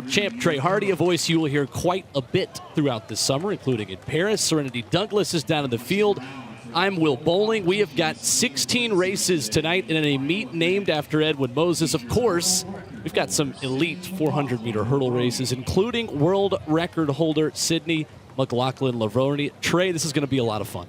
Champ Trey Hardy, a voice you will hear quite a bit throughout this summer, including in Paris. Serenity Douglas is down in the field. I'm Will Bowling. We have got 16 races tonight in a meet named after Edwin Moses. Of course, we've got some elite 400-meter hurdle races, including world record holder Sydney McLaughlin-Lavroni. Trey, this is going to be a lot of fun.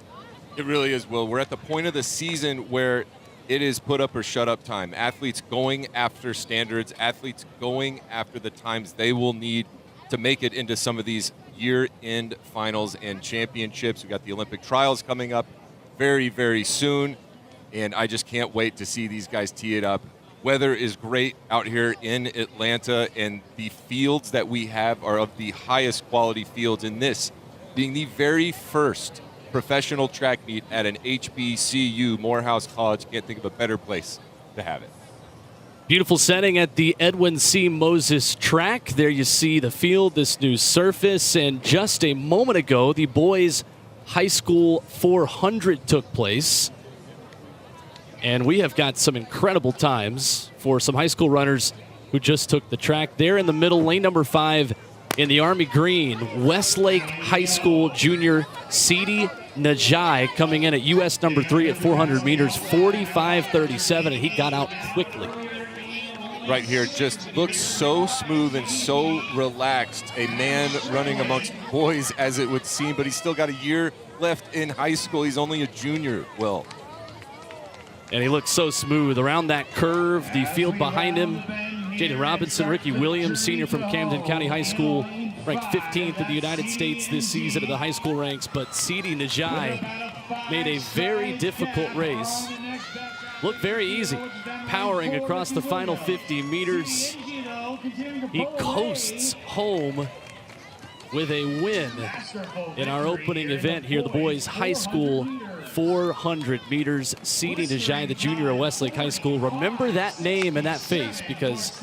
It really is, Will. We're at the point of the season where it is put up or shut up time. Athletes going after standards, athletes going after the times they will need to make it into some of these year-end finals and championships. We've got the Olympic trials coming up very, very soon, and I just can't wait to see these guys tee it up. Weather is great out here in Atlanta, and the fields that we have are of the highest quality fields, in this being the very first professional track meet at an HBCU, Morehouse College. Can't think of a better place to have it. Beautiful setting at the Edwin C. Moses track. There you see the field, this new surface, and just a moment ago, the boys' high school 400 took place. And we have got some incredible times for some high school runners who just took the track. There in the middle, lane number 5 in the Army green, Westlake High School junior Sidi Najai coming in at U.S. number 3 at 400 meters, 45:37, and he got out quickly. Right here, just looks so smooth and so relaxed. A man running amongst boys, as it would seem, but he's still got a year left in high school. He's only a junior, Will. And he looks so smooth around that curve. The field behind him, Jaden Robinson, Ricky Williams, senior from Camden County High School, ranked 15th in the United States this season in the high school ranks. But Sidi Najai made a very difficult race look very easy, powering across the final 50 meters. He coasts home with a win in our opening event here, the boys' high school 400 meters. Sidi Najai, the junior at Westlake High School. Remember that name and that face, because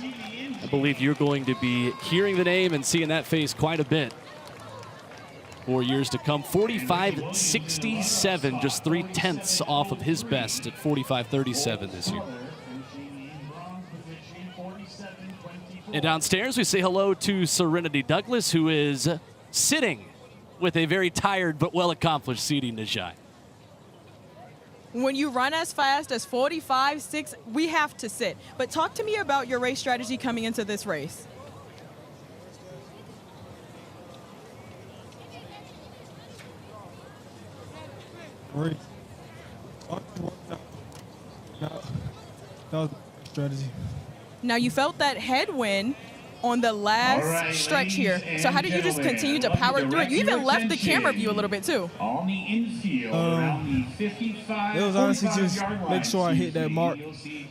I believe you're going to be hearing the name and seeing that face quite a bit for years to come. 45:67, just 3/10 off of his best at 45:37 this year. And downstairs, we say hello to Serenity Douglas, who is sitting with a very tired but well-accomplished Sidi Najai. When you run as fast as 45.6, we have to sit. But talk to me about your race strategy coming into this race. That was strategy. Now, you felt that headwind on the last stretch here. So how did you just continue to power through it? You even left the camera view a little bit, too. On the infield, around the 55. It was honestly just make sure I hit that mark,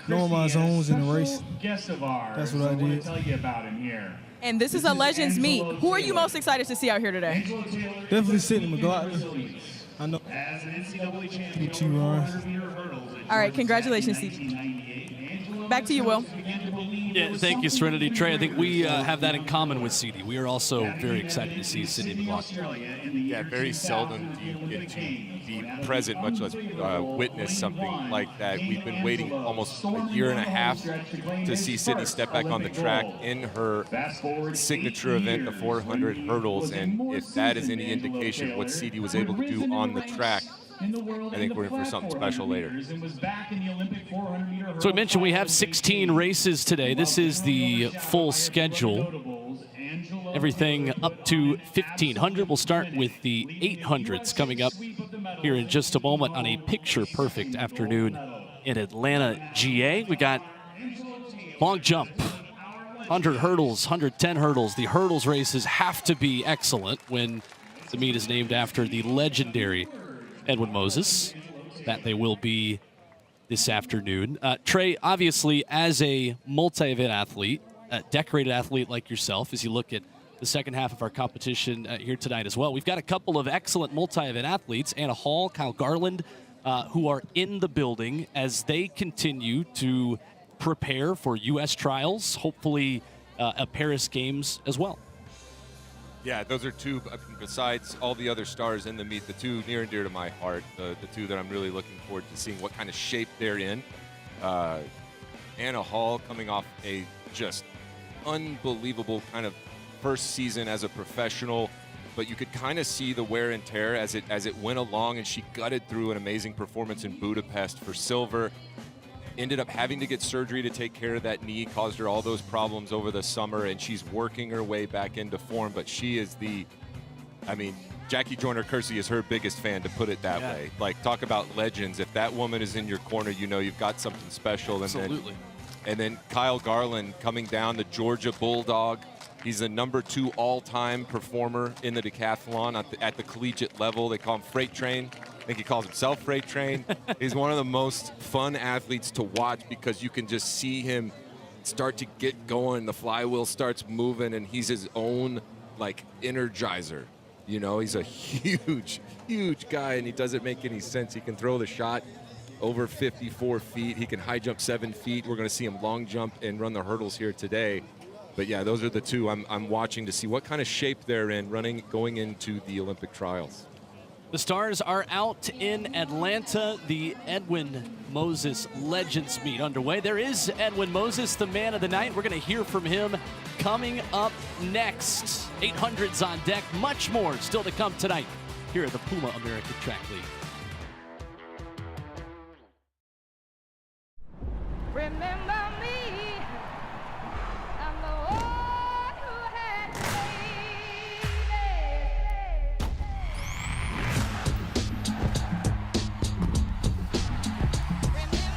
knowing my zones in the race. That's what I did. Tell you about him here. And this is a Legends Meet. Who are you most excited to see out here today? Definitely Sydney McLaughlin. I know. All right, congratulations, Steve. Back to you, Will. Yeah, thank you, Serenity. Trey, I think we have that in common with Sidi. We are also very excited to see Sydney McLaughlin. Yeah, very seldom do you get to be present, much less witness something like that. We've been waiting almost a year and a half to see Sydney step back on the track in her signature event, the 400 hurdles, and if that is any indication of what Sidi was able to do on the track, I think we're in for something special later. So we mentioned we have 16 races today. This is the full schedule. Everything up to 1,500. We'll start with the 800s coming up here in just a moment on a picture-perfect afternoon in Atlanta, GA. We got long jump, 100 hurdles, 110 hurdles. The hurdles races have to be excellent when the meet is named after the legendary Edwin Moses. That they will be this afternoon. Trey, obviously, as a multi-event athlete, a decorated athlete like yourself, as you look at the second half of our competition here tonight as well, we've got a couple of excellent multi-event athletes, Anna Hall, Kyle Garland, who are in the building as they continue to prepare for U.S. trials, hopefully at Paris Games as well. Yeah, those are two, besides all the other stars in the meet, the two near and dear to my heart, the two that I'm really looking forward to seeing what kind of shape they're in. Anna Hall coming off a just unbelievable kind of first season as a professional, but you could kind of see the wear and tear as it went along, and she gutted through an amazing performance in Budapest for silver. Ended up having to get surgery to take care of that knee, caused her all those problems over the summer, and she's working her way back into form. But she is Jackie Joyner-Kersee is her biggest fan, to put it that way. Like, talk about legends. If that woman is in your corner, you know you've got something special. Absolutely. And then Kyle Garland coming down, the Georgia Bulldog. He's the #2 all-time performer in the decathlon at the collegiate level. They call him Freight Train. I think he calls himself Freight Train. He's one of the most fun athletes to watch because you can just see him start to get going. The flywheel starts moving, and he's his own, like, energizer. You know, he's a huge, huge guy, and he doesn't make any sense. He can throw the shot over 54 feet. He can high jump 7 feet. We're going to see him long jump and run the hurdles here today. But yeah, those are the two I'm watching to see what kind of shape they're in going into the Olympic trials. The stars are out in Atlanta. The Edwin Moses Legends Meet underway. There is Edwin Moses, the man of the night. We're going to hear from him coming up next. 800s on deck. Much more still to come tonight here at the Puma American Track League. Remember me, I'm the one who had Remember me,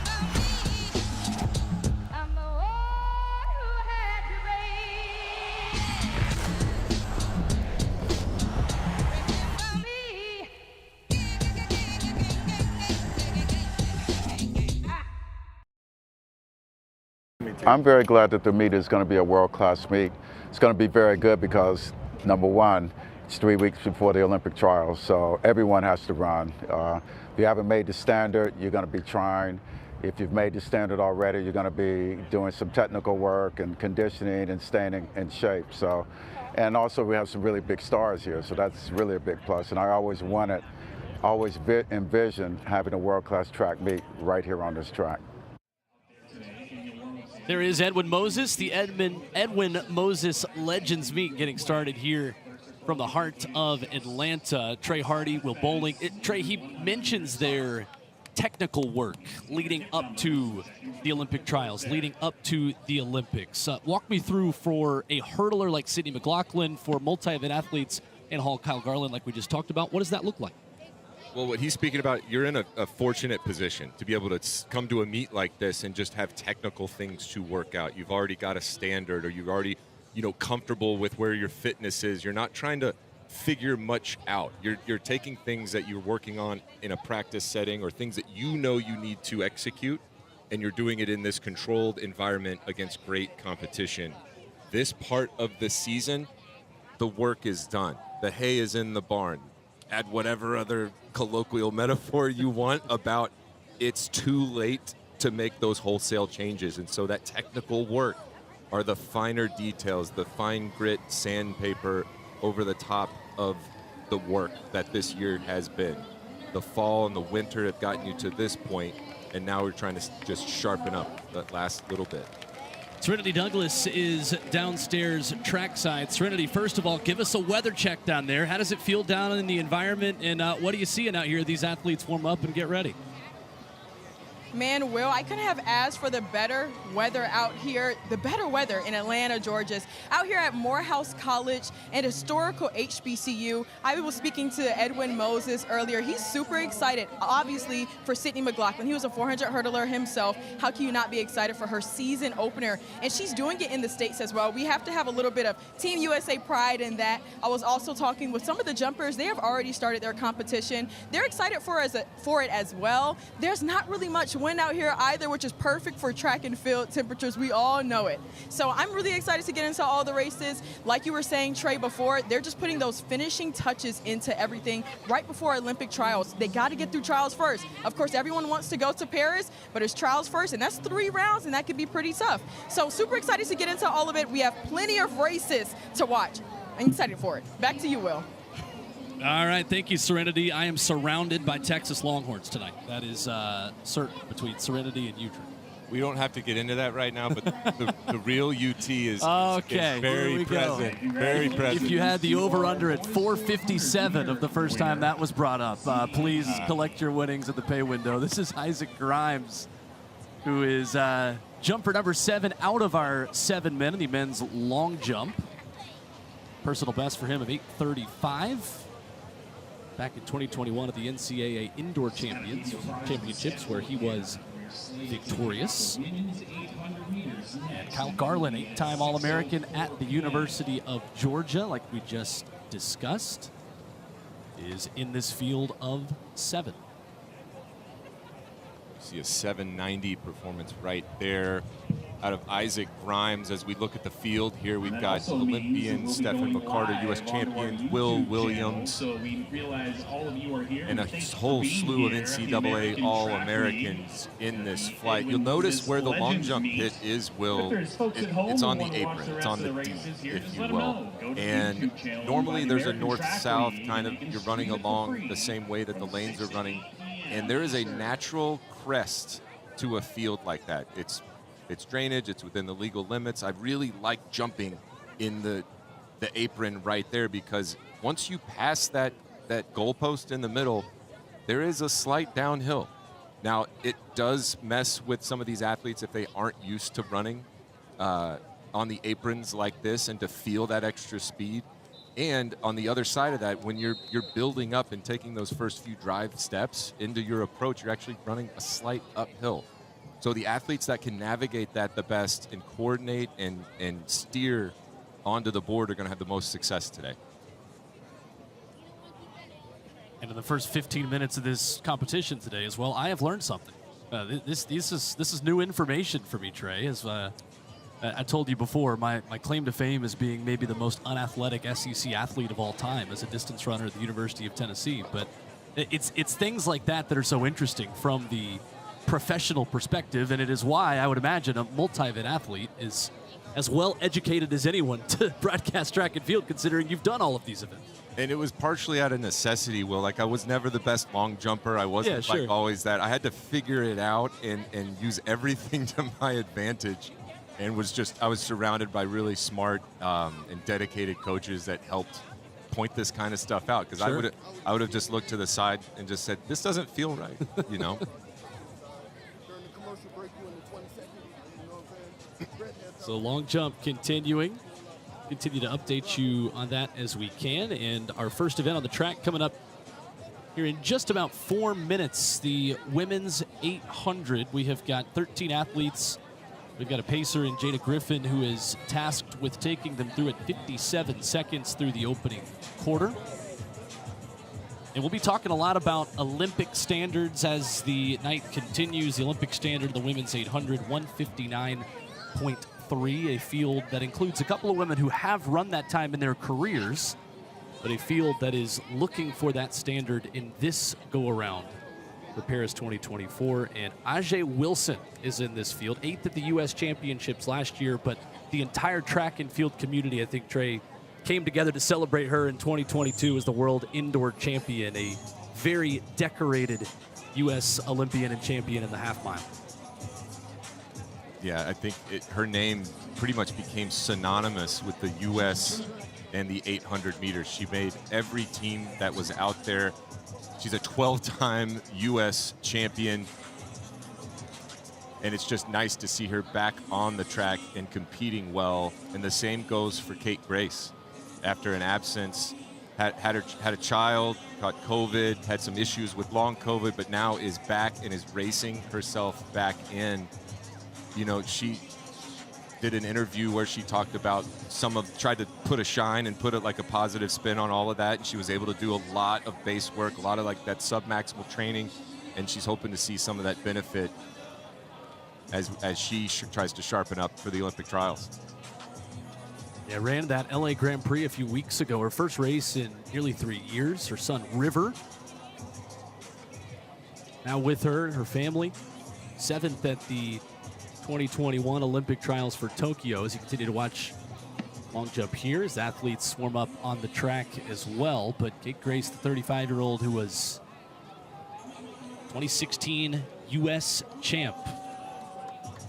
I'm the one who had to Remember me. I'm very glad that the meet is going to be a world-class meet. It's going to be very good because, number one, it's 3 weeks before the Olympic trials, so everyone has to run. If you haven't made the standard, you're going to be trying. If you've made the standard already, you're going to be doing some technical work and conditioning and staying in shape. So, and also we have some really big stars here, so that's really a big plus. And I always envisioned having a world-class track meet right here on this track. There is Edwin Moses, the Edwin Moses Legends Meet getting started here from the heart of Atlanta. Trey Hardy, Will Bowling. Trey, he mentions their technical work leading up to the Olympic trials, leading up to the Olympics. Walk me through, for a hurdler like Sydney McLaughlin, for multi-event athletes and Kyle Garland like we just talked about, what does that look like? Well, what he's speaking about, you're in a fortunate position to be able to come to a meet like this and just have technical things to work out. You've already got a standard, or you've already, comfortable with where your fitness is. You're not trying to figure much out. You're taking things that you're working on in a practice setting, or things that you know you need to execute, and you're doing it in this controlled environment against great competition. This part of the season, the work is done. The hay is in the barn. Add whatever other colloquial metaphor you want about it's too late to make those wholesale changes. And so that technical work are the finer details, the fine grit sandpaper over the top of the work that this year has been. The fall and the winter have gotten you to this point, and now we're trying to just sharpen up that last little bit. Serenity Douglas is downstairs trackside. Serenity, first of all, give us a weather check down there. How does it feel down in the environment, and what are you seeing out here? These athletes warm up and get ready. Man, Will, I couldn't have asked for the better weather out here, the better weather in Atlanta, Georgia. Out here at Morehouse College and historical HBCU. I was speaking to Edwin Moses earlier. He's super excited, obviously, for Sydney McLaughlin. He was a 400 hurdler himself. How can you not be excited for her season opener? And she's doing it in the States as well. We have to have a little bit of Team USA pride in that. I was also talking with some of the jumpers. They have already started their competition. They're excited for it as well. There's not really much wind out here either, which is perfect for track and field temperatures. We all know it. So I'm really excited to get into all the races. Like you were saying, Trey, before, they're just putting those finishing touches into everything right before Olympic trials. They got to get through trials first. Of course, everyone wants to go to Paris, but it's trials first, and that's 3 rounds, and that could be pretty tough. So super excited to get into all of it. We have plenty of races to watch. I'm excited for it. Back to you, Will. All right, thank you, Serenity. I am surrounded by Texas Longhorns tonight. That is certain between Serenity and Udry. We don't have to get into that right now, but the real UT is Okay, very here we go. present. Very present. If you had the over-under at 457 of the first time that was brought up, please collect your winnings at the pay window. This is Isaac Grimes, who is jumper number 7 out of our 7 men in the men's long jump. Personal best for him of 8:35. Back in 2021 at the NCAA Indoor Championships, where he was victorious. And Kyle Garland, 8-time All-American at the University of Georgia, like we just discussed, is in this field of 7. See a 790 performance right there out of Isaac Grimes. As we look at the field here, we've got Olympian Stephen McCarter, U.S. champions, Will Williams, and a whole slew of NCAA All-Americans in this flight. You'll notice where the long jump pit is, Will. It's on the apron. It's on the D, if you will. And normally there's a north-south kind of, you're running along the same way that the lanes are running. And there is a natural crest to a field like that. It's drainage, it's within the legal limits. I really like jumping in the apron right there, because once you pass that goalpost in the middle, there is a slight downhill. Now, it does mess with some of these athletes if they aren't used to running on the aprons like this and to feel that extra speed. And on the other side of that, when you're building up and taking those first few drive steps into your approach, you're actually running a slight uphill. So the athletes that can navigate that the best and coordinate and steer onto the board are going to have the most success today. And in the first 15 minutes of this competition today as well, I have learned something. This is new information for me, Trey. As I told you before, my claim to fame is being maybe the most unathletic SEC athlete of all time as a distance runner at the University of Tennessee. But it's things like that are so interesting from the professional perspective, and it is why I would imagine a multi-event athlete is as well educated as anyone to broadcast track and field, considering you've done all of these events. And it was partially out of necessity, Will. Like, I was never the best long jumper. I wasn't like always that. I had to figure it out and use everything to my advantage. And I was surrounded by really smart and dedicated coaches that helped point this kind of stuff out. Because I would have just looked to the side and just said, this doesn't feel right, you know? So long jump continuing. Continue to update you on that as we can. And our first event on the track coming up here in just about 4 minutes, the women's 800. We have got 13 athletes. We've got a pacer in Jada Griffin who is tasked with taking them through at 57 seconds through the opening quarter. And we'll be talking a lot about Olympic standards as the night continues. The Olympic standard, the women's 800, 159.3, a field that includes a couple of women who have run that time in their careers, but a field that is looking for that standard in this go-around for Paris 2024. And Ajay Wilson is in this field, 8th at the U.S. Championships last year, but the entire track and field community, I think, Trey, came together to celebrate her in 2022 as the world indoor champion, a very decorated U.S. Olympian and champion in the half mile. Yeah, I think her name pretty much became synonymous with the U.S. and the 800 meters. She made every team that was out there. She's a 12-time U.S. champion. And it's just nice to see her back on the track and competing well. And the same goes for Kate Grace. After an absence, had a child, caught COVID, had some issues with long COVID, but now is back and is racing herself back in. You know, she did an interview where she talked about tried to put a shine and put it like a positive spin on all of that. And she was able to do a lot of base work, a lot of like that sub-maximal training. And she's hoping to see some of that benefit as she tries to sharpen up for the Olympic trials. Yeah, ran that LA Grand Prix a few weeks ago. Her first race in nearly 3 years. Her son, River, now with her and her family. 7th at the 2021 Olympic trials for Tokyo. As you continue to watch long jump here, as athletes warm up on the track as well. But Kate Grace, the 35-year-old who was 2016 U.S. champ,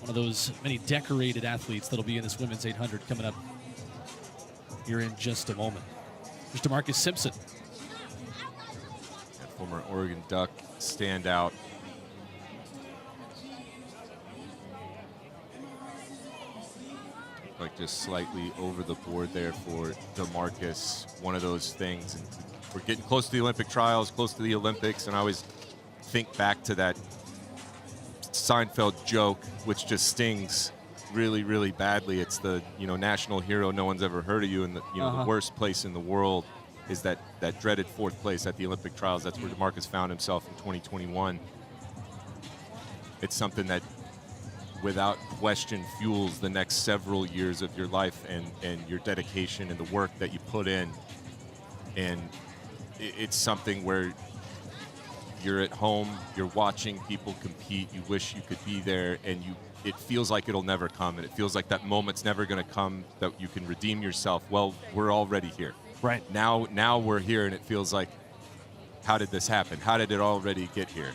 One of those many decorated athletes that'll be in this women's 800 coming up here in just a moment. There's DeMarcus Simpson. That former Oregon Duck standout. Like just slightly over the board there for DeMarcus. One of those things. And we're getting close to the Olympic trials, close to the Olympics, and I always think back to that Seinfeld joke, which just stings really, really badly. It's the national hero, no one's ever heard of you, and the worst place in the world is that dreaded 4th place at the Olympic trials. That's where DeMarcus found himself in 2021. It's something that without question fuels the next several years of your life and your dedication and the work that you put in. And it's something where you're at home, you're watching people compete, you wish you could be there, and it feels like it'll never come, and it feels like that moment's never going to come that you can redeem yourself. Well, we're already here. Right. Now we're here, and it feels like, how did this happen? How did it already get here?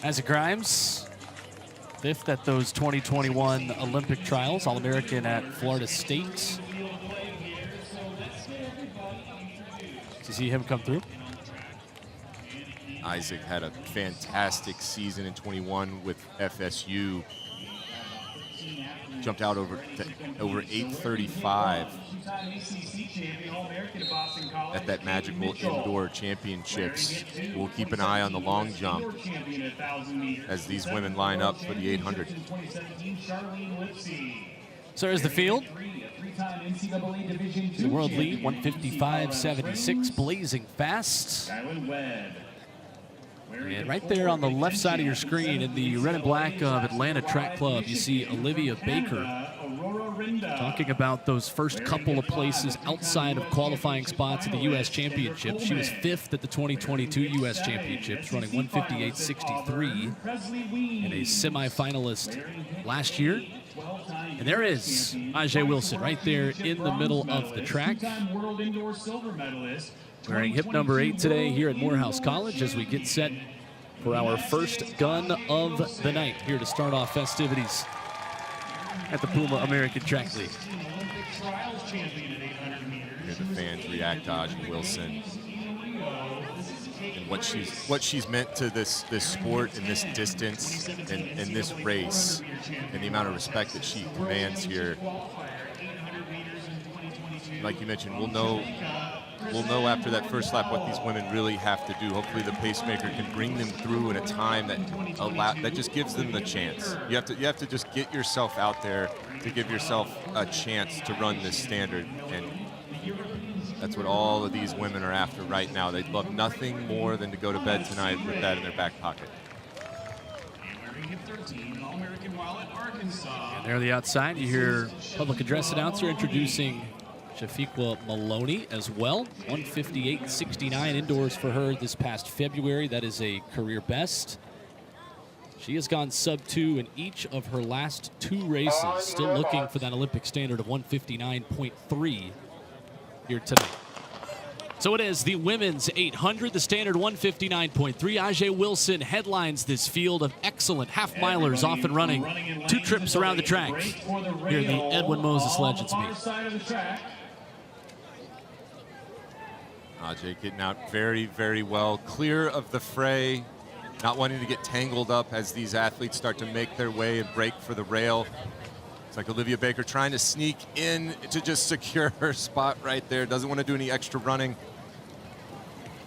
Isaac Grimes, 5th at those 2021 Olympic trials, All-American at Florida State. To see him come through. Isaac had a fantastic season in 21 with FSU. Jumped out over 8:35 at that magical indoor championships. We'll keep an eye on the long jump as these women line up for the 800. So there's the field. The world lead, 155.76, blazing fast. And right there on the left side of your screen in the red and black of Atlanta Track Club, you see Olivia Baker talking about those first couple of places outside of qualifying spots at the U.S. Championship. She was 5th at the 2022 U.S. Championships, running 158.63, and a semifinalist last year. And there is Ajay Wilson right there in the middle of the track, wearing hip number 8 today here at Morehouse College as we get set for our first gun of the night here to start off festivities at the Puma American Track League. Hear the fans react to Ajay Wilson and what she's meant to this sport and this distance and this race, and the amount of respect that she commands here. Like you mentioned, we'll know after that first lap what these women really have to do. Hopefully the pacemaker can bring them through in a time that just gives them the chance. You have to just get yourself out there to give yourself a chance to run this standard, and that's what all of these women are after right now. They'd love nothing more than to go to bed tonight with that in their back pocket. And there on the outside, you hear public address announcer introducing Shafiqua Maloney as well. 158.69 indoors for her this past February. That is a career best. She has gone sub-2 in each of her last 2 races. Still looking for that Olympic standard of 159.3 here tonight. So it is the women's 800, the standard 159.3. Ajay Wilson headlines this field of excellent half-milers off and running. 2 trips around the track here in the Edwin Moses Legends Meet. Ajay getting out very, very well, clear of the fray, not wanting to get tangled up as these athletes start to make their way and break for the rail. It's like Olivia Baker trying to sneak in to just secure her spot right there. Doesn't want to do any extra running.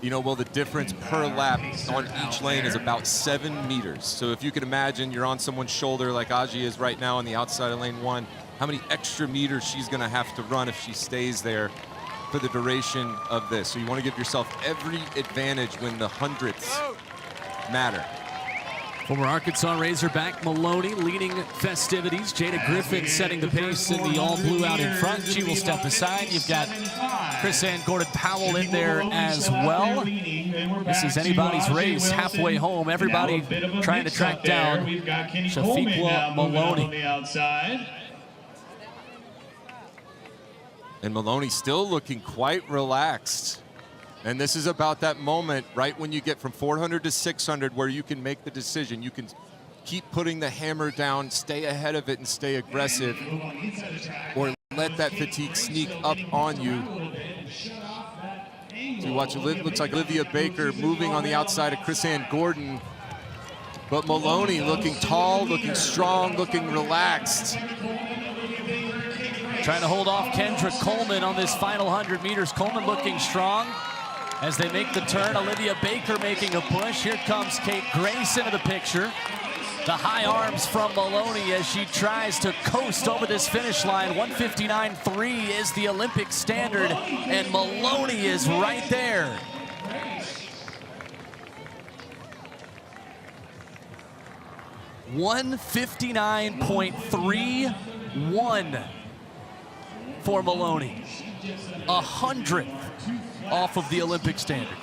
Well, the difference per lap on each lane is about 7 meters. So if you can imagine you're on someone's shoulder like Ajay is right now on the outside of lane 1, how many extra meters she's going to have to run if she stays there for the duration of this. So you want to give yourself every advantage when the hundredths matter. Former Arkansas Razorback Maloney leading festivities. Jada Griffin setting the pace in the all-blue out in front. She will step aside. You've got Chris Ann Gordon-Powell in there as well. This is anybody's race halfway home. Everybody trying to track down Shafiqua Maloney. And Maloney still looking quite relaxed. And this is about that moment right when you get from 400 to 600 where you can make the decision. You can keep putting the hammer down, stay ahead of it and stay aggressive, or let that fatigue sneak up on you. So you watch, it looks like Olivia Baker moving on the outside of Chris Ann Gordon, but Maloney looking tall, looking strong, looking relaxed. Trying to hold off Kendra Coleman on this final 100 meters. Coleman looking strong as they make the turn. Olivia Baker making a push. Here comes Kate Grace into the picture. The high arms from Maloney as she tries to coast over this finish line. 159.3 is the Olympic standard, and Maloney is right there. $159.31 for Maloney. 100th off of the Olympic standard.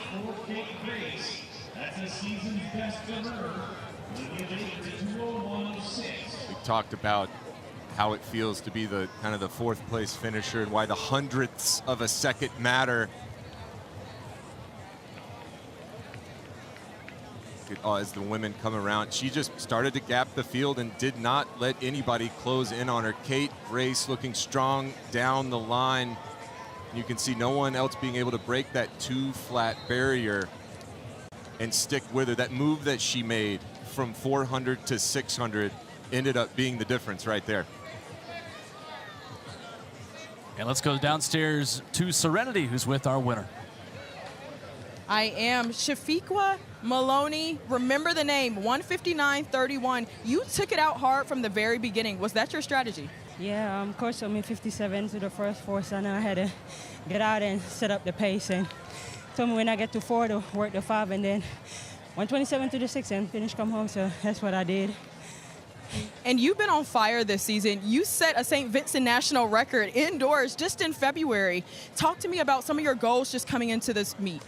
We talked about how it feels to be the kind of the fourth place finisher and why the hundredths of a second matter. As the women come around, she just started to gap the field and did not let anybody close in on her. Kate Grace looking strong down the line. You can see no one else being able to break that 2-flat barrier and stick with her. That move that she made from 400 to 600 ended up being the difference right there. And let's go downstairs to Serenity, who's with our winner. I am Shafiqua Maloney. Remember the name, 159.31. You took it out hard from the very beginning. Was that your strategy? Yeah, coach told me 57 to the first 4, so I know I had to get out and set up the pace. And told me when I get to 4 to work the 5, and then 127 to the 6 and finish, come home. So that's what I did. And you've been on fire this season. You set a St. Vincent national record indoors just in February. Talk to me about some of your goals just coming into this meet.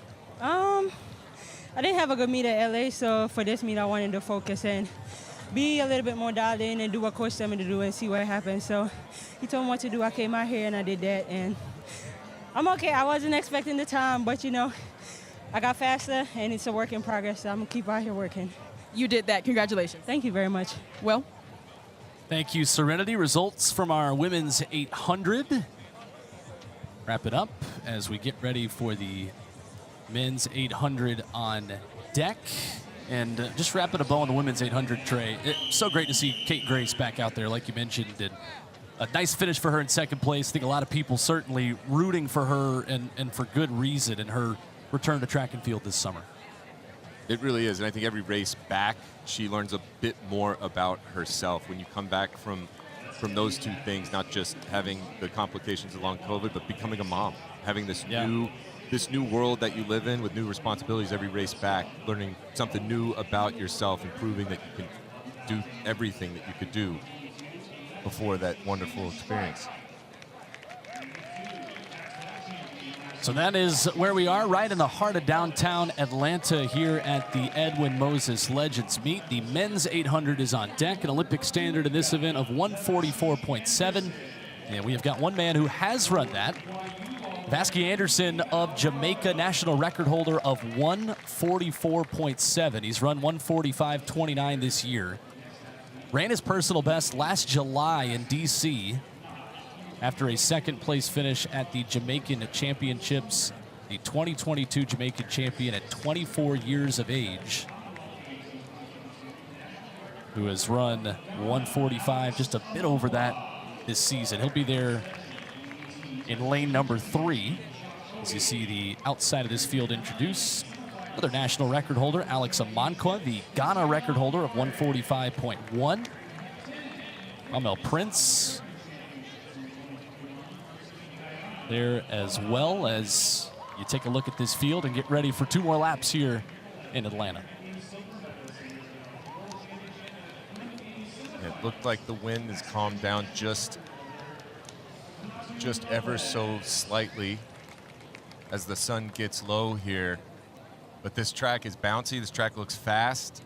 I didn't have a good meet at LA, so for this meet I wanted to focus and be a little bit more dialed in and do what coach told me to do and see what happens. So he told me what to do. I came out here and I did that, and I'm okay. I wasn't expecting the time, but you know, I got faster and it's a work in progress, so I'm gonna keep out here working. You did that. Congratulations. Thank you very much. Well, thank you, Serenity. Results from our women's 800. Wrap it up as we get ready for the men's 800 on deck. And just wrapping a bow on the women's 800, Trey. It's so great to see Kate Grace back out there, like you mentioned. And a nice finish for her in second place. I think a lot of people certainly rooting for her, and for good reason, in her return to track and field this summer. It really is, and I think every race back, she learns a bit more about herself. When you come back from those two things, not just having the complications along COVID, but becoming a mom, having this new world that you live in with new responsibilities every race back, learning something new about yourself and proving that you can do everything that you could do before that wonderful experience. So that is where we are, right in the heart of downtown Atlanta here at the Edwin Moses Legends Meet. The men's 800 is on deck, an Olympic standard in this event of 144.7. And we have got one man who has run that. Vasky Anderson of Jamaica, national record holder of 144.7. He's run 145.29 this year. Ran his personal best last July in D.C. after a second-place finish at the Jamaican Championships, the 2022 Jamaican champion at 24 years of age, who has run 145, just a bit over that this season. He'll be there in lane number 3, as you see the outside of this field introduce. Another national record holder, Alex Amankwa, the Ghana record holder of 145.1. Amel Prince there, as well as you take a look at this field and get ready for 2 more laps here in Atlanta. It looked like the wind has calmed down just ever so slightly as the sun gets low here. But this track is bouncy. This track looks fast.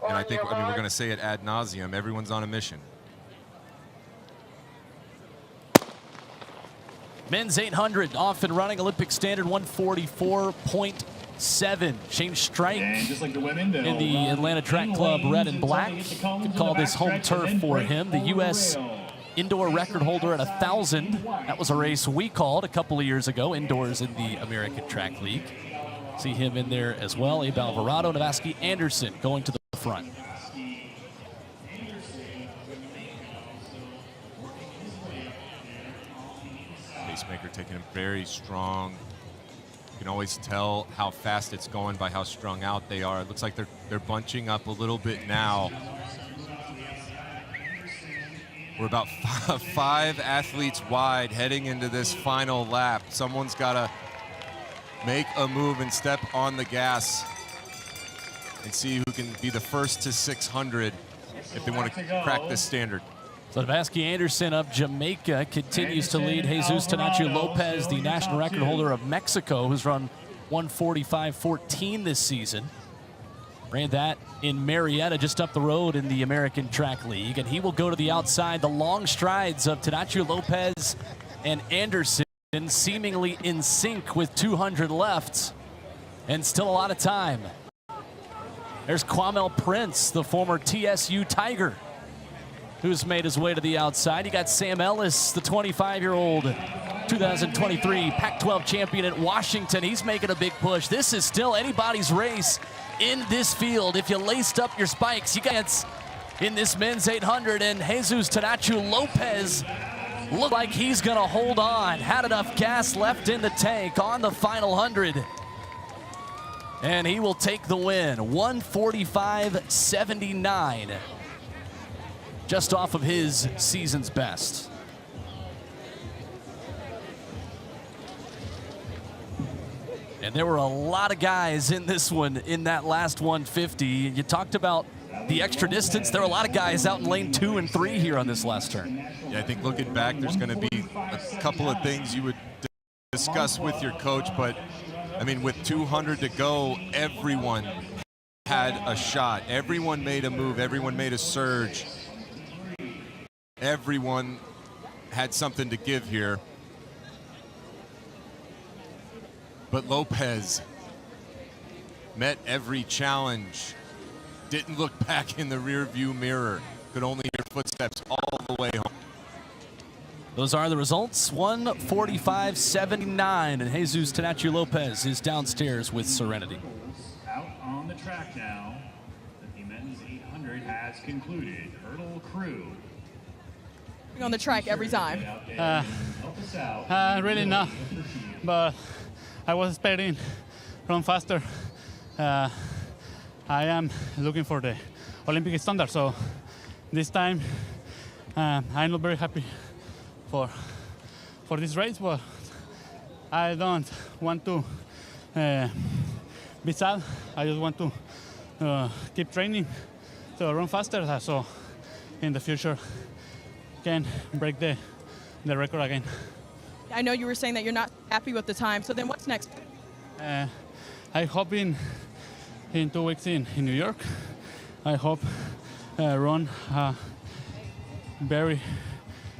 And I think, we're going to say it ad nauseum, everyone's on a mission. Men's 800 off and running, Olympic standard 144.7. 7. Shane Strike And just like the women, in the Atlanta Track Club red and black. Could call this home turf for him. The U.S. indoor record holder at 1,000. That was a race we called a couple of years ago, indoors in the American Track League. See him in there as well. Abe Alvarado, Navaski Anderson going to the front. Pacemaker taking him very strong. You can always tell how fast it's going by how strung out they are. It looks like they're bunching up a little bit now. We're about 5 athletes wide heading into this final lap. Someone's got to make a move and step on the gas and see who can be the first to 600 if they want to crack this standard. So Navaski Anderson of Jamaica continues to lead Jesus Tanachu Lopez, the national record holder of Mexico, who's run 1:45.14 this season. Ran that in Marietta, just up the road in the American Track League. And he will go to the outside. The long strides of Tanachu Lopez and Anderson seemingly in sync with 200 left. And still a lot of time. There's Kwamel Prince, the former TSU Tiger, who's made his way to the outside. You got Sam Ellis, the 25-year-old 2023 Pac-12 champion at Washington. He's making a big push. This is still anybody's race in this field. If you laced up your spikes, you got in this men's 800, and Jesus Tanachu Lopez looked like he's gonna hold on. Had enough gas left in the tank on the final 100. And he will take the win, 1:45.79. Just off of his season's best. And there were a lot of guys in this one, in that last 150. You talked about the extra distance. There were a lot of guys out in lane 2 and 3 here on this last turn. Yeah, I think looking back, there's going to be a couple of things you would discuss with your coach, but I mean, with 200 to go, everyone had a shot. Everyone made a move. Everyone made a surge. Everyone had something to give here. But Lopez met every challenge. Didn't look back in the rearview mirror. Could only hear footsteps all the way home. Those are the results, 1:45.79, and Jesus Tanachu Lopez is downstairs with Serenity. Out on the track now. The men's 800 has concluded. Hurdle crew. On the track every time. Really not, but I was expecting run faster. I am looking for the Olympic standard, so this time I'm not very happy for this race, but I don't want to be sad. I just want to keep training to run faster, so in the future can break the record again. I know you were saying that you're not happy with the time, so then what's next? I hope in 2 weeks in New York, I hope run very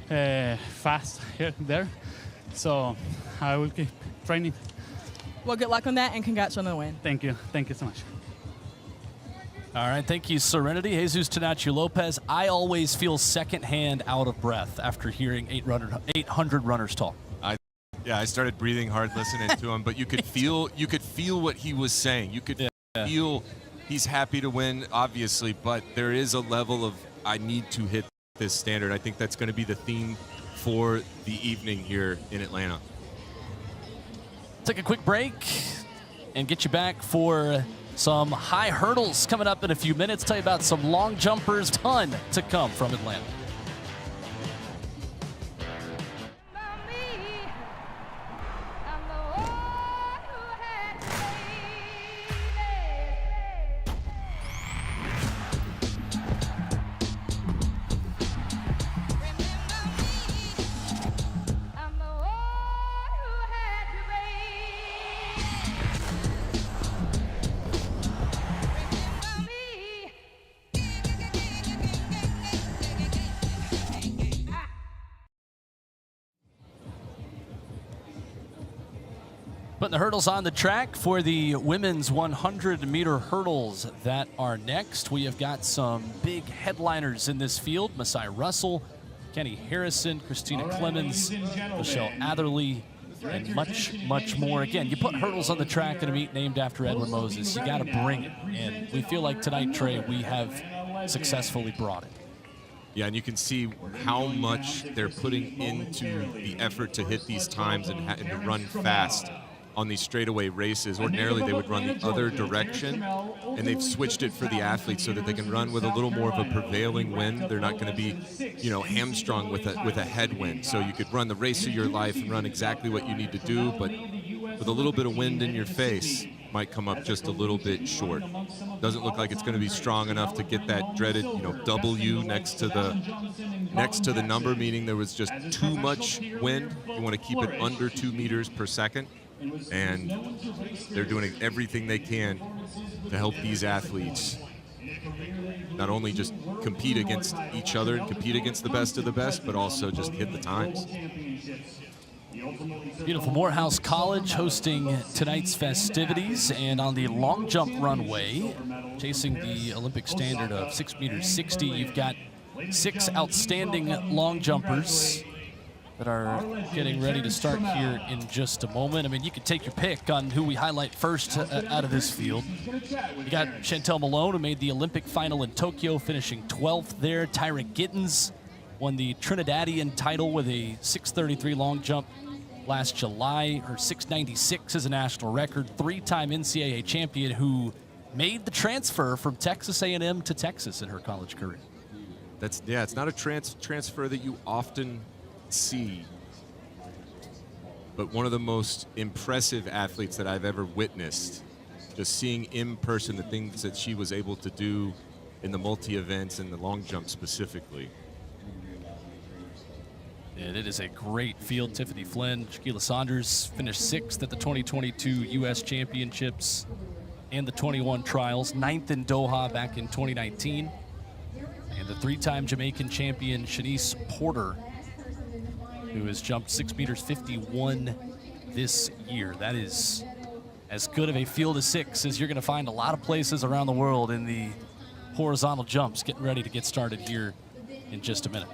fast there, so I will keep training. Well, good luck on that, and congrats on the win. Thank you so much. All right, thank you, Serenity. Jesus Tanachu Lopez. I always feel secondhand out of breath after hearing 800 runners talk. I started breathing hard listening to him, but you could feel what he was saying. You could feel he's happy to win, obviously, but there is a level of I need to hit this standard. I think that's going to be the theme for the evening here in Atlanta. Take a quick break and get you back for some high hurdles coming up in a few minutes. Tell you about some long jumpers, ton to come from Atlanta. Putting the hurdles on the track for the women's 100-meter hurdles that are next. We have got some big headliners in this field. Masai Russell, Kenny Harrison, Christina Clemens, Michelle Atherley, and much, much more. Again, you put hurdles on the track in a meet named after Edwin Moses. You got to bring it. And we feel like tonight, Trey, we have successfully brought it. Yeah, and you can see how much they're putting into the effort to hit these times and to run fast on these straightaway races. Ordinarily, they would run the other direction, and they've switched it for the athletes so that they can run with a little more of a prevailing wind. They're not going to be, you know, hamstrung with a headwind. So you could run the race of your life and run exactly what you need to do, but with a little bit of wind in your face, might come up just a little bit short. Doesn't look like it's going to be strong enough to get that dreaded, you know, W next to the number, meaning there was just too much wind. You want to keep it under 2 meters per second. And they're doing everything they can to help these athletes not only just compete against each other and compete against the best of the best, but also just hit the times. Beautiful Morehouse College hosting tonight's festivities, and on the long jump runway, chasing the Olympic standard of 6 meters 60, you've got 6 outstanding long jumpers that are getting ready to start here in just a moment. I mean, you can take your pick on who we highlight first out of this field. You got Chantel Malone, who made the Olympic final in Tokyo, finishing 12th there. Tyra Gittens won the Trinidadian title with a 6:33 long jump last July. Her 6:96 is a national record. 3-time NCAA champion who made the transfer from Texas A&M to Texas in her college career. It's not a transfer that you often see, but one of the most impressive athletes that I've ever witnessed. Just seeing in person the things that she was able to do in the multi-events and the long jump specifically. And it is a great field. Tiffany Flynn, Shaquila Saunders finished 6th at the 2022 U.S. Championships and the 21 trials, 9th in Doha back in 2019. And the 3-time Jamaican champion, Shanice Porter, who has jumped 6 meters 51 this year. That is as good of a field of 6 as you're going to find a lot of places around the world in the horizontal jumps. Getting ready to get started here in just a minute.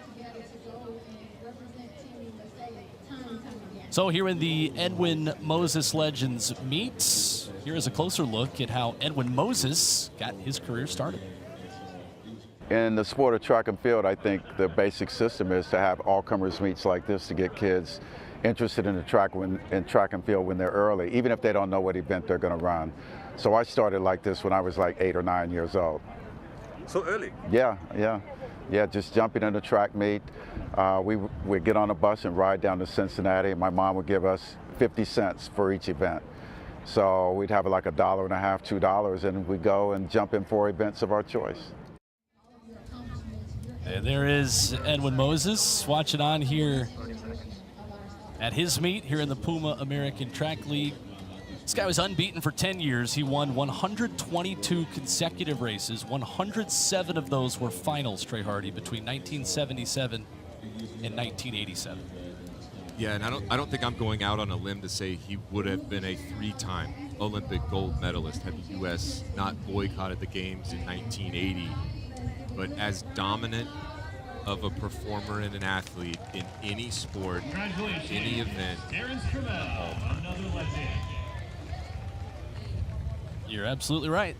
So here in the Edwin Moses Legends Meet, here is a closer look at how Edwin Moses got his career started. In the sport of track and field, I think the basic system is to have all-comers meets like this to get kids interested in the track and field when they're early, even if they don't know what event they're going to run. So I started like this when I was like 8 or 9 years old. So early? Yeah, just jumping in the track meet. We'd get on a bus and ride down to Cincinnati. My mom would give us 50 cents for each event. So we'd have like $1.50, $2, and we'd go and jump in 4 events of our choice. And there is Edwin Moses watching on here at his meet here in the Puma American Track League. This guy was unbeaten for 10 years. He won 122 consecutive races. 107 of those were finals, Trey Hardy, between 1977 and 1987. Yeah, and I don't think I'm going out on a limb to say he would have been a 3-time Olympic gold medalist had the U.S. not boycotted the games in 1980. But as dominant of a performer and an athlete in any sport, any event. You're absolutely right.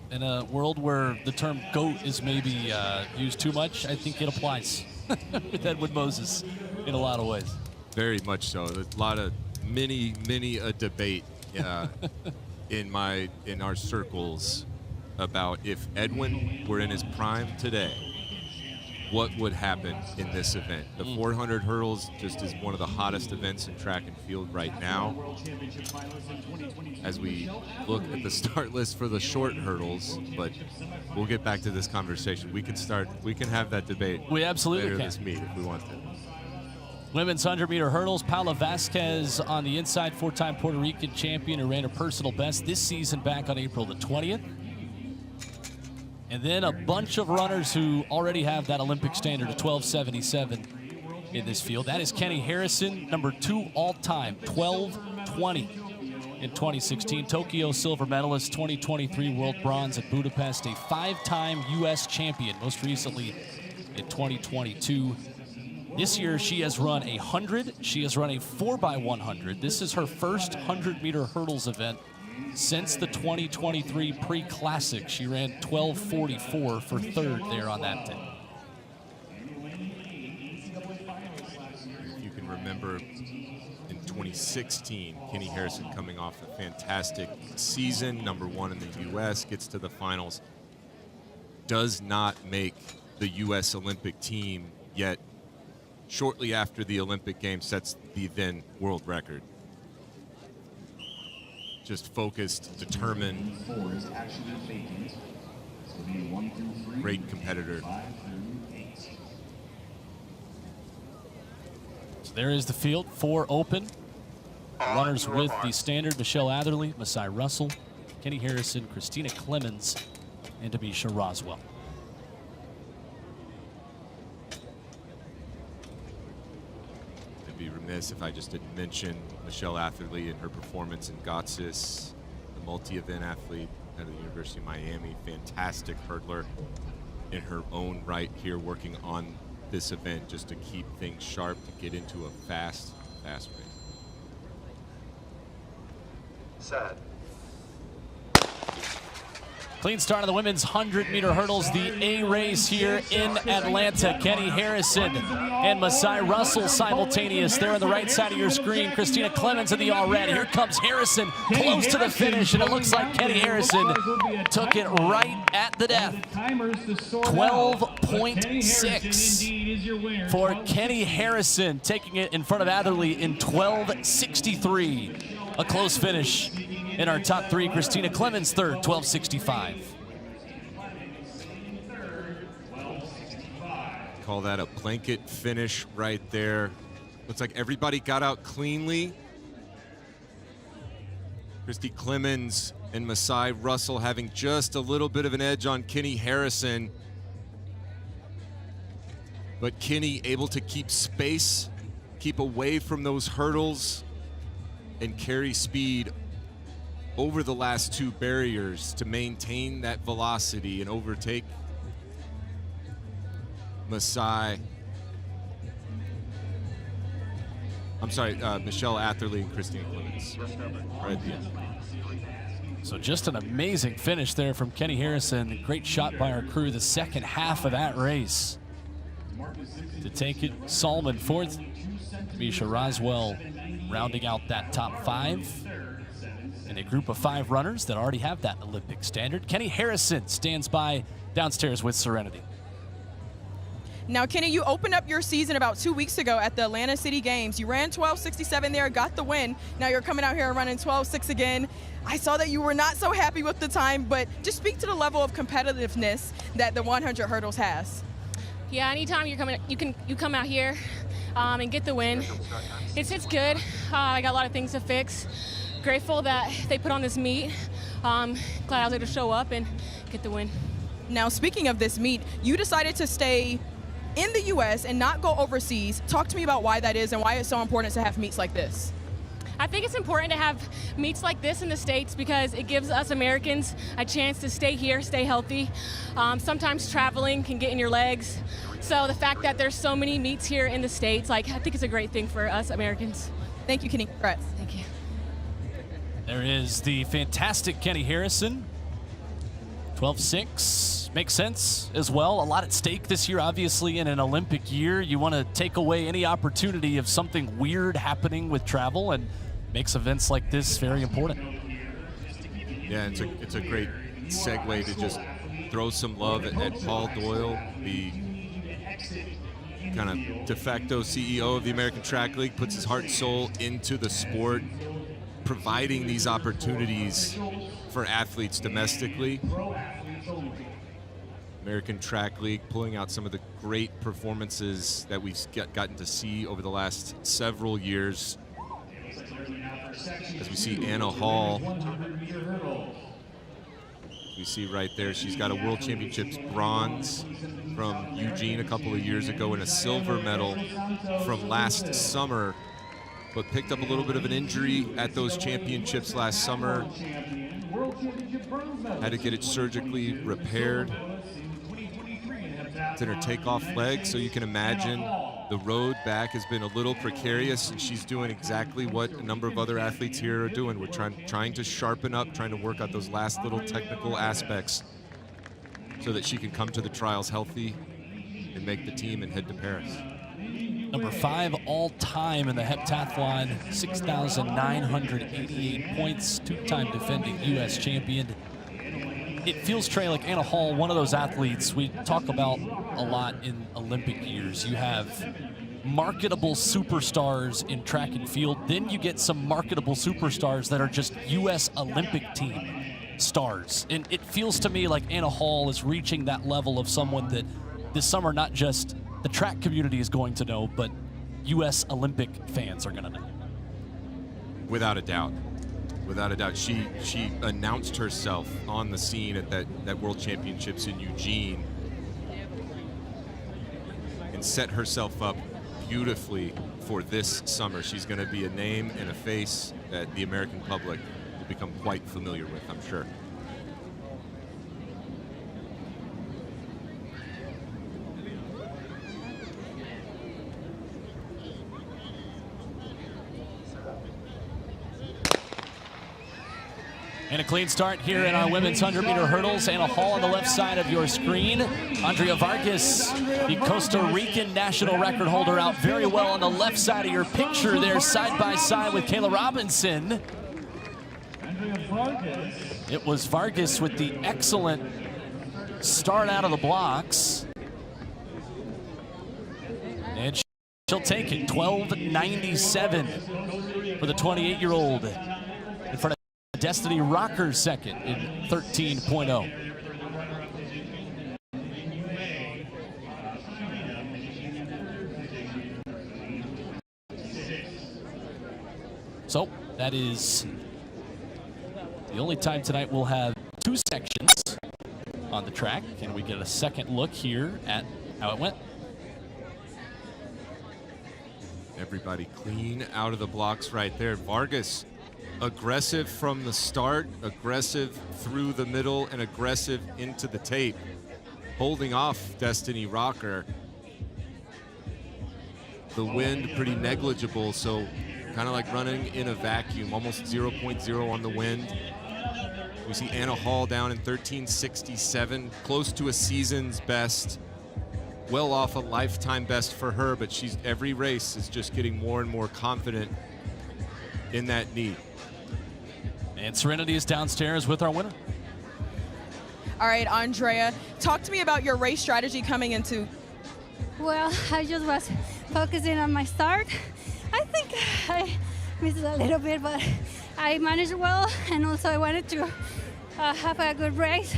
In a world where the term GOAT is maybe used too much, I think it applies with Edwin Moses in a lot of ways. Very much so. There's a lot of many a debate in our circles about if Edwin were in his prime today, what would happen in this event. The 400 hurdles just is one of the hottest events in track and field right now. As we look at the start list for the short hurdles, but we'll get back to this conversation. We can have that debate. We absolutely later can. This meet if we want to. Women's 100-meter hurdles, Paula Vasquez on the inside, 4-time Puerto Rican champion who ran her personal best this season back on April the 20th. And then a bunch of runners who already have that Olympic standard of 12:77 in this field. That is Kenny Harrison, number 2 all-time, 12:20. in 2016, Tokyo silver medalist, 2023 world bronze at Budapest, a 5-time U.S. champion, most recently in 2022. This year, she has run a 100. She has run a 4x100. This is her first 100-meter hurdles event since the 2023 pre-classic. She ran 12:44 for third there on that day. You can remember in 2016, Kenny Harrison coming off a fantastic season, #1 in the U.S., gets to the finals, does not make the U.S. Olympic team, yet shortly after the Olympic Games sets the then world record. Just focused, determined, great competitor. So there is the field, 4 open. Runners with the standard: Michelle Atherley, Masai Russell, Kenny Harrison, Christina Clemens, and Tamisha Roswell. Be remiss if I just didn't mention Michelle Atherley and her performance in Gotsis, the multi-event athlete out of the University of Miami, fantastic hurdler in her own right here, working on this event just to keep things sharp, to get into a fast race. Sad. Clean start of the women's 100-meter hurdles, the A race here in Atlanta. Kenny Harrison and Masai Russell simultaneous there on the right side of your screen. Christina Clemens in the all red. Here comes Harrison, close to the finish, and it looks like Kenny Harrison took it right at the death. 12.6 for Kenny Harrison, taking it in front of Atherley in 12.63. A close finish. In our top 3, Christina Clemens third, 12.65. Call that a blanket finish right there. Looks like everybody got out cleanly. Christy Clemens and Masai Russell having just a little bit of an edge on Kenny Harrison. But Kenny able to keep space, keep away from those hurdles, and carry speed over the last 2 barriers to maintain that velocity and overtake Michelle Atherley and Christina Clemens right at the end. So just an amazing finish there from Kenny Harrison. Great shot by our crew the second half of that race. To take it, Salman fourth, Tamisha Roswell rounding out that top 5. And a group of 5 runners that already have that Olympic standard. Kenny Harrison stands by downstairs with Serenity. Now, Kenny, you opened up your season about 2 weeks ago at the Atlanta City Games. You ran 12.67 there, got the win. Now you're coming out here and running 12.6 again. I saw that you were not so happy with the time, but just speak to the level of competitiveness that the 100 hurdles has. Yeah, anytime you come out here and get the win, it's good. I got a lot of things to fix. Grateful that they put on this meet. Glad I was able to show up and get the win. Now, speaking of this meet, you decided to stay in the U.S. and not go overseas. Talk to me about why that is and why it's so important to have meets like this. I think it's important to have meets like this in the States because it gives us Americans a chance to stay here, stay healthy. Sometimes traveling can get in your legs. So the fact that there's so many meets here in the States, I think it's a great thing for us Americans. Thank you, Kenny. Congrats. Thank you. There is the fantastic Kenny Harrison. 12.6 makes sense as well. A lot at stake this year, obviously, in an Olympic year. You want to take away any opportunity of something weird happening with travel, and makes events like this very important. Yeah, it's a great segue to just throw some love at Paul Doyle, the kind of de facto CEO of the American Track League, puts his heart and soul into the sport, providing these opportunities for athletes domestically. American Track League pulling out some of the great performances that we've gotten to see over the last several years. As we see Anna Hall, we see right there, she's got a World Championships bronze from Eugene a couple of years ago and a silver medal from last summer but picked up a little bit of an injury at those championships last summer. Had to get it surgically repaired. It's in her takeoff leg, so you can imagine the road back has been a little precarious, and she's doing exactly what a number of other athletes here are doing. We're trying to sharpen up, trying to work out those last little technical aspects so that she can come to the trials healthy and make the team and head to Paris. Number 5 all-time in the heptathlon, 6,988 points, 2-time defending U.S. champion. It feels, Trey, like Anna Hall, one of those athletes we talk about a lot in Olympic years. You have marketable superstars in track and field, then you get some marketable superstars that are just U.S. Olympic team stars. And it feels to me like Anna Hall is reaching that level of someone that this summer not just the track community is going to know, but U.S. Olympic fans are going to know. Without a doubt. Without a doubt. She announced herself on the scene at that World Championships in Eugene and set herself up beautifully for this summer. She's going to be a name and a face that the American public will become quite familiar with, I'm sure. And a clean start here in our women's 100-meter hurdles. Anna Hall on the left side of your screen. Andrea Vargas, the Costa Rican national record holder, out very well on the left side of your picture there, side by side with Kayla Robinson. It was Vargas with the excellent start out of the blocks. And she'll take it, 12:97 for the 28-year-old in front of Destiny Rocker second in 13.0. So that is the only time tonight we'll have 2 sections on the track. Can we get a second look here at how it went? Everybody clean out of the blocks right there. Vargas, aggressive from the start, aggressive through the middle, and aggressive into the tape, holding off Destiny Rocker. The wind pretty negligible, so kind of like running in a vacuum, almost 0.0 on the wind. We see Anna Hall down in 13:67, close to a season's best, well off a lifetime best for her, but every race is just getting more and more confident in that knee. And Serenity is downstairs with our winner. All right, Andrea, talk to me about your race strategy coming into. Well, I just was focusing on my start. I think I missed a little bit, but I managed well, and also I wanted to have a good race.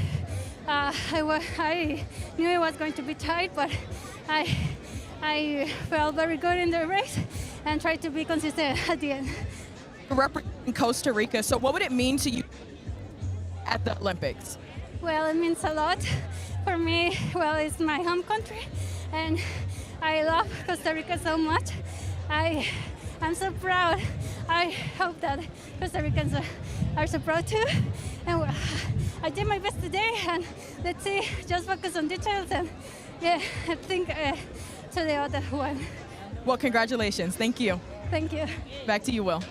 I knew it was going to be tight, but I felt very good in the race and tried to be consistent at the end. Representing Costa Rica, so what would it mean to you at the Olympics? Well, it means a lot for me. Well, it's my home country, and I love Costa Rica so much. I'm so proud. I hope that Costa Ricans are so proud too. And I did my best today, and let's see, just focus on details, and yeah, I think to the other one. Well, congratulations. Thank you. Thank you. Back to you, Will.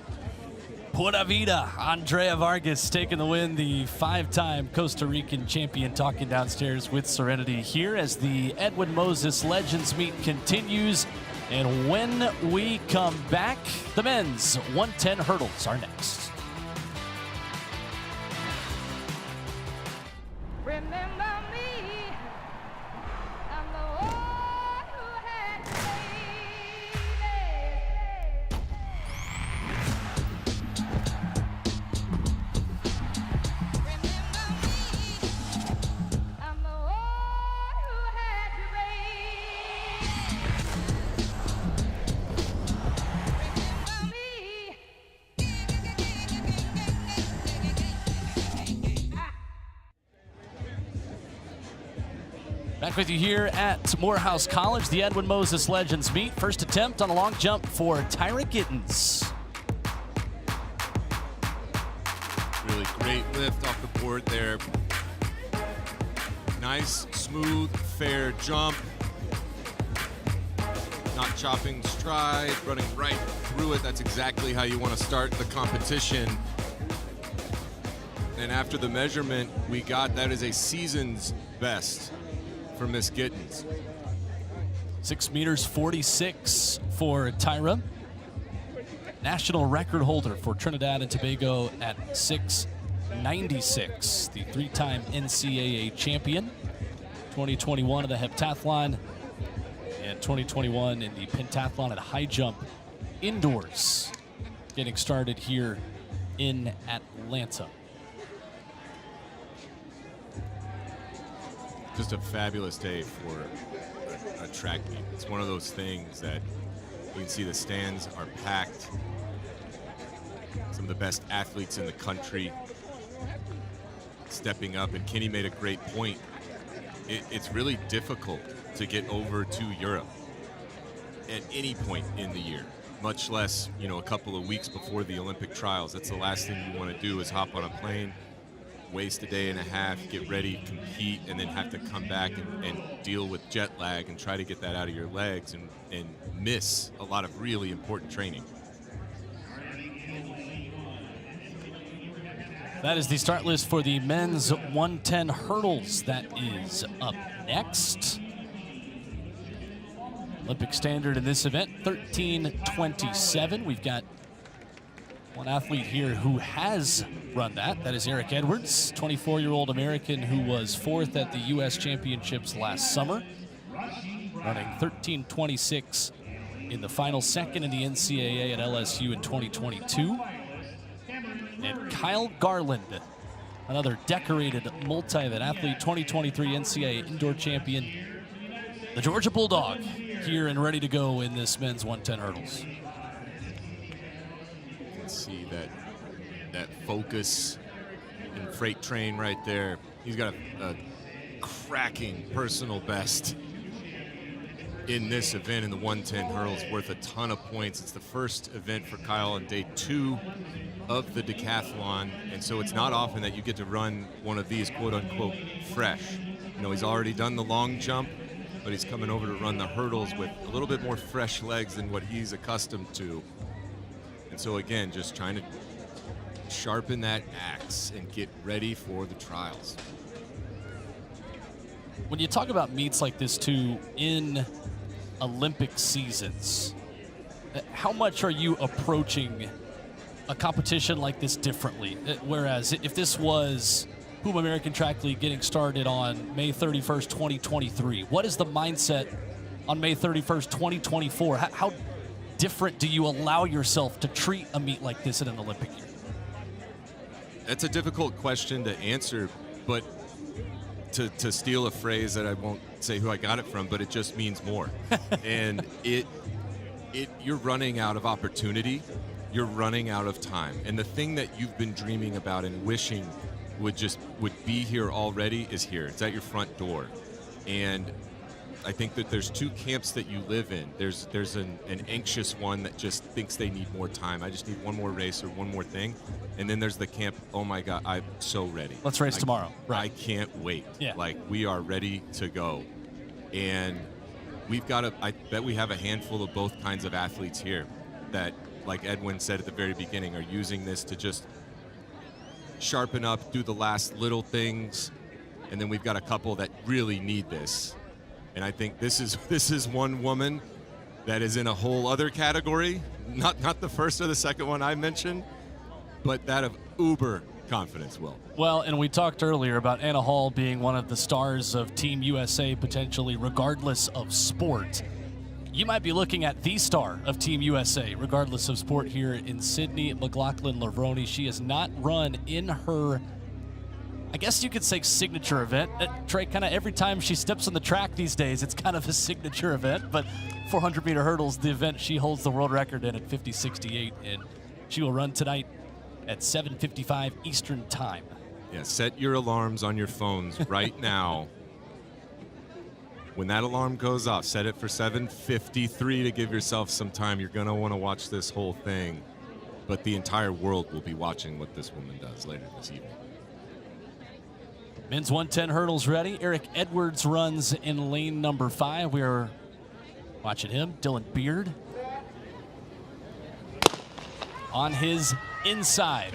Pura vida, Andrea Vargas taking the win, the 5-time Costa Rican champion, talking downstairs with Serenity here as the Edwin Moses Legends Meet continues. And when we come back, the men's 110 hurdles are next. Remember me, I'm the one who had to Back with you here at Morehouse College, the Edwin Moses Legends Meet. First attempt on a long jump for Tyra Gittens. Really great lift off the board there. Nice, smooth, fair jump. Not chopping stride, running right through it. That's exactly how you want to start the competition. And after the measurement we got, that is a season's best for Miss Gittens. 6 meters 46 for Tyra. National record holder for Trinidad and Tobago at 6'96", the 3-time NCAA champion. 2021 of the heptathlon and 2021 in the pentathlon at high jump indoors. Getting started here in Atlanta. Just a fabulous day for a track meet. It's one of those things that you can see the stands are packed. Some of the best athletes in the country stepping up, and Kenny made a great point. It's really difficult to get over to Europe at any point in the year, much less, you know, a couple of weeks before the Olympic trials. That's the last thing you want to do, is hop on a plane, waste a day and a half, get ready, compete, and then have to come back and deal with jet lag and try to get that out of your legs and miss a lot of really important training. That is the start list for the men's 110 hurdles. That is up next. Olympic standard in this event, 13:27. We've got one athlete here who has run that. That is Eric Edwards, 24-year-old American who was 4th at the U.S. Championships last summer, running 13:26 in the final second in the NCAA at LSU in 2022. And Kyle Garland, another decorated multi-event athlete, 2023 NCAA indoor champion, the Georgia Bulldog, here and ready to go in this men's 110 hurdles. You can see that focus and freight train right there. He's got a cracking personal best in this event in the 110 hurdles, worth a ton of points. It's the first event for Kyle on day 2 of the decathlon, and so it's not often that you get to run one of these quote-unquote fresh. You know, he's already done the long jump, but he's coming over to run the hurdles with a little bit more fresh legs than what he's accustomed to. And so again, just trying to sharpen that axe and get ready for the trials. When you talk about meets like this too in Olympic seasons, how much are you approaching a competition like this differently? Whereas if this was Puma American Track League getting started on May 31st, 2023, what is the mindset on May 31st, 2024? How different do you allow yourself to treat a meet like this in an Olympic year? That's a difficult question to answer, but to steal a phrase that I won't say who I got it from, but it just means more. And you're running out of opportunity. You're running out of time. And the thing that you've been dreaming about and wishing would be here already is here. It's at your front door. And I think that there's 2 camps that you live in. There's an anxious one that just thinks they need more time. I just need one more race or one more thing. And then there's the camp, oh my God, I'm so ready. Let's race tomorrow. Right. I can't wait. Yeah. Like, we are ready to go. And I bet we have a handful of both kinds of athletes here that, like Edwin said at the very beginning, are using this to just sharpen up, do the last little things. And then we've got a couple that really need this. And I think this is one woman that is in a whole other category, not the first or the second one I mentioned, but that of uber confidence, Will. Well, and we talked earlier about Anna Hall being one of the stars of Team USA, potentially, regardless of sport. You might be looking at the star of Team USA, regardless of sport, here in Sydney, McLaughlin Lavroni. She has not run in her, I guess you could say, signature event. Trey, kind of every time she steps on the track these days, it's kind of a signature event. But 400-meter hurdles, the event she holds the world record in at 50:68, and she will run tonight at 7:55 Eastern Time. Yeah, set your alarms on your phones right now When that alarm goes off, set it for 7:53 to give yourself some time. You're going to want to watch this whole thing. But the entire world will be watching what this woman does later this evening. Men's 110 hurdles ready. Eric Edwards runs in lane number 5. We are watching him. Dylan Beard on his inside.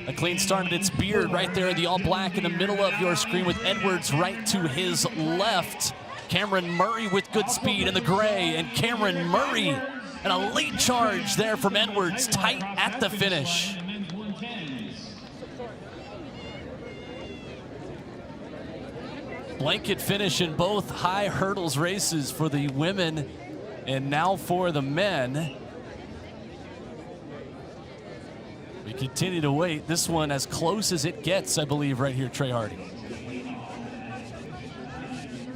A clean start, and it's Beard right there, the all black in the middle of your screen with Edwards right to his left. Cameron Murray with good speed in the gray, and Cameron Murray and a late charge there from Edwards, tight at the finish. Blanket finish in both high hurdles races for the women and now for the men. We continue to wait. This one as close as it gets, I believe, right here, Trey Hardy.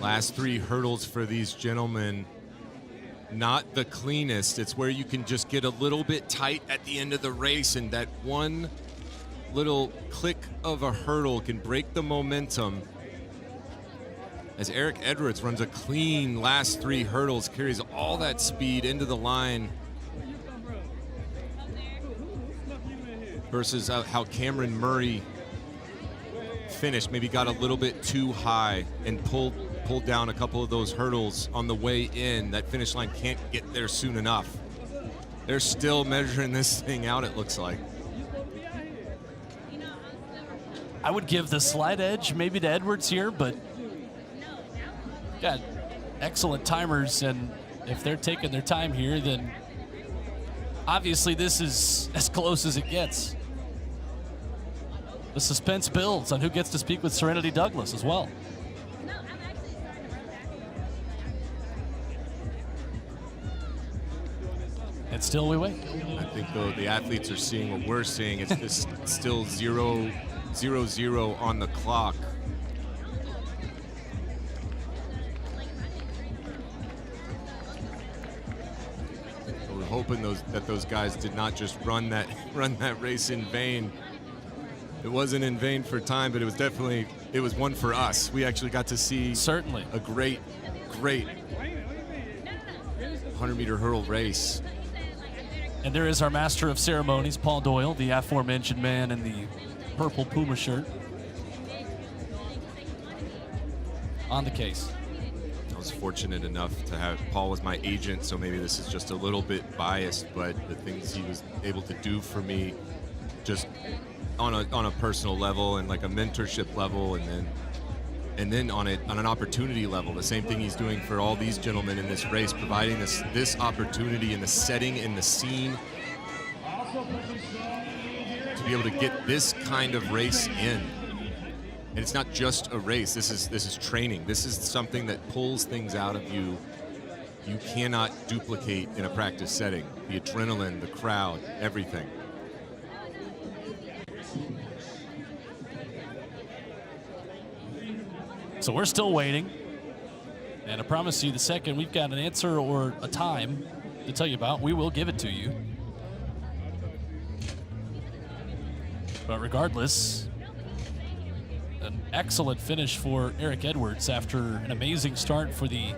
Last 3 hurdles for these gentlemen, not the cleanest. It's where you can just get a little bit tight at the end of the race, and that one little click of a hurdle can break the momentum. As Eric Edwards runs a clean last 3 hurdles, carries all that speed into the line, versus how Cameron Murray finished, maybe got a little bit too high and pulled down a couple of those hurdles on the way in. That finish line can't get there soon enough. They're still measuring this thing out, it looks like. I would give the slight edge maybe to Edwards here, but got excellent timers, and if they're taking their time here, then obviously this is as close as it gets. The suspense builds on who gets to speak with Serenity Douglas as well. And still we wait. I think though the athletes are seeing what we're seeing. It's just still 0-0-0 on the clock. So we're hoping that those guys did not just run that race in vain. It wasn't in vain for time, but it was one for us. We actually got to see certainly a great 100-meter hurdle race. And there is our master of ceremonies, Paul Doyle, the aforementioned man in the purple Puma shirt, on the case. I was fortunate enough to have Paul was my agent, so maybe this is just a little bit biased, but the things he was able to do for me just on a personal level and like a mentorship level, and then on an opportunity level, the same thing he's doing for all these gentlemen in this race, providing this opportunity and the setting and the scene to be able to get this kind of race in. And it's not just a race. This is training. This is something that pulls things out of you you cannot duplicate in a practice setting. The adrenaline, the crowd, everything. So we're still waiting, and I promise you the second we've got an answer or a time to tell you about, we will give it to you. But regardless, an excellent finish for Eric Edwards after an amazing start for the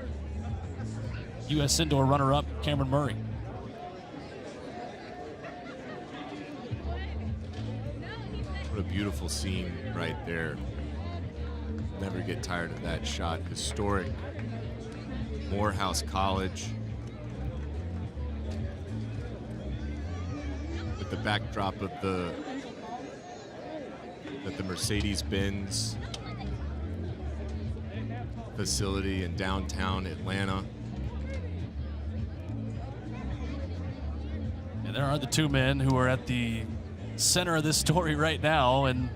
U.S. Indoor runner-up, Cameron Murray. What a beautiful scene right there. Never get tired of that shot. Historic. Morehouse College. With the backdrop of the Mercedes-Benz facility in downtown Atlanta. And there are the two men who are at the center of this story right now, and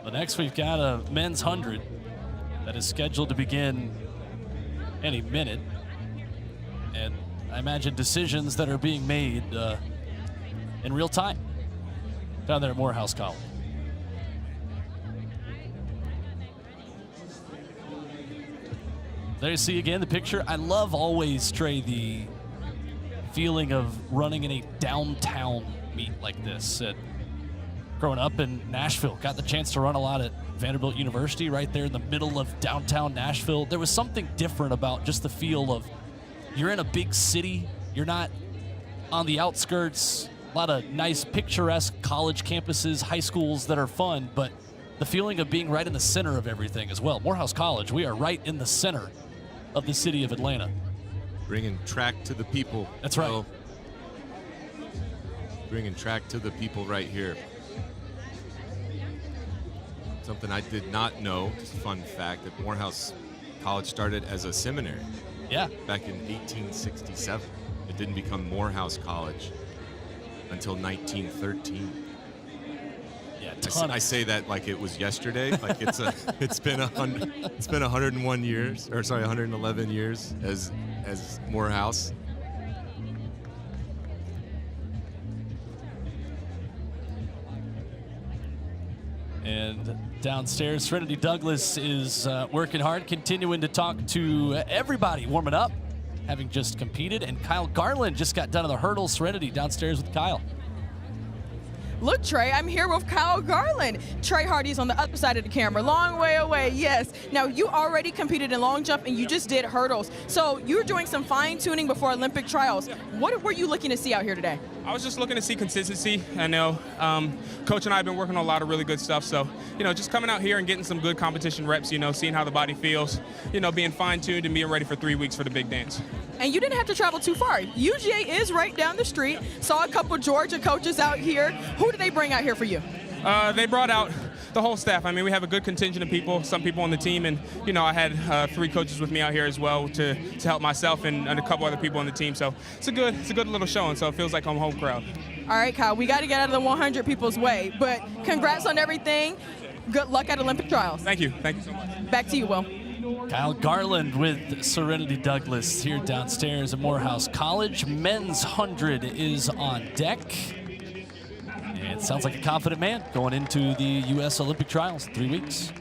but next we've got a men's 100 that is scheduled to begin any minute, and I imagine decisions that are being made in real time down there at Morehouse College. There you see again the picture. I love always, Trey, the feeling of running in a downtown meet like this. growing up in Nashville. Got the chance to run a lot at Vanderbilt University right there in the middle of downtown Nashville. There was something different about just the feel of you're in a big city. You're not on the outskirts. A lot of nice picturesque college campuses, high schools that are fun, but the feeling of being right in the center of everything as well. Morehouse College, we are right in the center of the city of Atlanta. Bringing track to the people. That's right. So, bringing track to the people right here. Something I did not know, just a fun fact, that Morehouse College started as a seminary. Yeah. Back in 1867. It didn't become Morehouse College until 1913. Yeah, I say that like it was yesterday. Like it's been 101 years, or sorry, 111 years as Morehouse. And downstairs, Serenity Douglas is working hard, continuing to talk to everybody, warming up, having just competed. And Kyle Garland just got done on the hurdles. Serenity downstairs with Kyle. Look, Trey, I'm here with Kyle Garland. Trey Hardy's on the other side of the camera, long way away, yes. Now, you already competed in long jump and you just did hurdles. So you're doing some fine tuning before Olympic trials. What were you looking to see out here today? I was just looking to see consistency. I know Coach and I have been working on a lot of really good stuff. So, just coming out here and getting some good competition reps, seeing how the body feels, being fine tuned and being ready for 3 weeks for the big dance. And you didn't have to travel too far. UGA is right down the street. Saw a couple Georgia coaches out here. Who did they bring out here for you? They brought out the whole staff. I mean, we have a good contingent of people, some people on the team, and, I had 3 coaches with me out here as well to help myself and a couple other people on the team. So it's a good little showing, so it feels like I'm home crowd. All right, Kyle, we got to get out of the 100 people's way, but congrats on everything. Good luck at Olympic trials. Thank you so much. Back to you, Will. Kyle Garland with Serenity Douglas here downstairs at Morehouse College. Men's 100 is on deck. And it sounds like a confident man going into the U.S. Olympic trials in 3 weeks.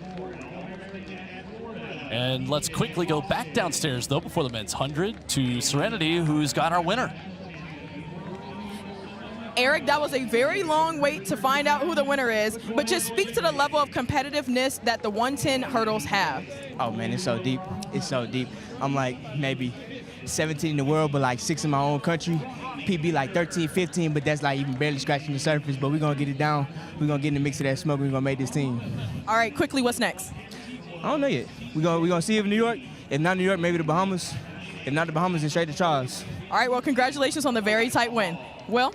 And let's quickly go back downstairs, though, before the men's 100 to Serenity, who's got our winner. Eric, that was a very long wait to find out who the winner is, but just speak to the level of competitiveness that the 110 hurdles have. Oh, man, it's so deep. It's so deep. I'm like maybe 17 in the world, but like 6 in my own country. PB like 13, 15, but that's like even barely scratching the surface. But we're going to get it down. We're going to get in the mix of that smoke. We're going to make this team. All right, quickly, what's next? I don't know yet. We're gonna see if New York. If not New York, maybe the Bahamas. If not the Bahamas, then straight to Charles. All right, well, congratulations on the very tight win. Will?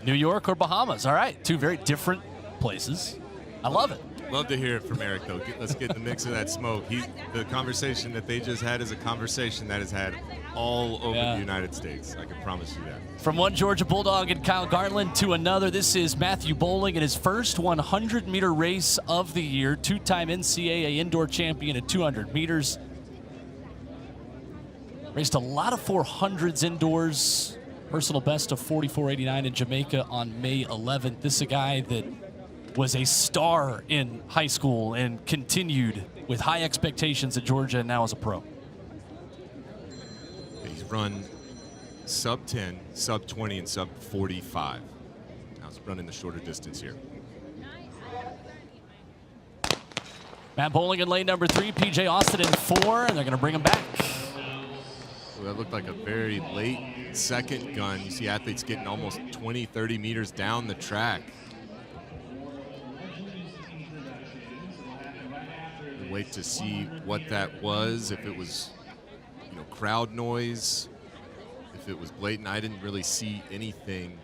New York or Bahamas. All right, 2 very different places. I love it. Love to hear it from Eric, though. Let's get in the mix of that smoke. The conversation that they just had is a conversation that is had all over the United States. I can promise you that. From one Georgia Bulldog and Kyle Garland to another, this is Matthew Bowling in his first 100-meter race of the year. 2-time NCAA indoor champion at 200 meters. Raced a lot of 400s indoors. Personal best of 44.89 in Jamaica on May 11th. This is a guy that was a star in high school and continued with high expectations at Georgia and now as a pro. He's run sub 10, sub 20, and sub 45. Now he's running the shorter distance here. Matt Bowling in lane number 3, PJ Austin in 4, and they're going to bring him back. Well, that looked like a very late second gun. You see athletes getting almost 20, 30 meters down the track. We'll wait to see what that was, if it was, crowd noise, if it was blatant. I didn't really see anything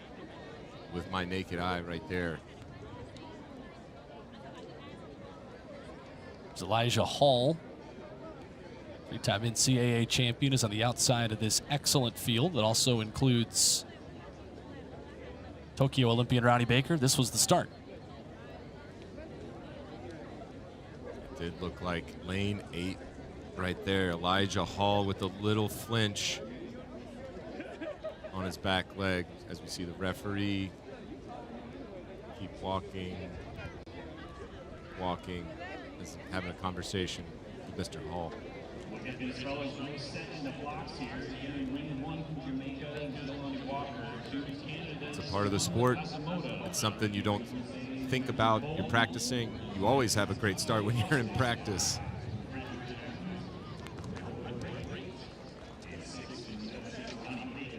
with my naked eye right there. It's Elijah Hall, 3-time NCAA champion, is on the outside of this excellent field that also includes Tokyo Olympian Ronnie Baker. This was the start. It did look like lane 8 right there. Elijah Hall with a little flinch on his back leg as we see the referee keep walking, having a conversation with Mr. Hall. It's a part of the sport. It's something you don't think about. You're practicing. You always have a great start when you're in practice.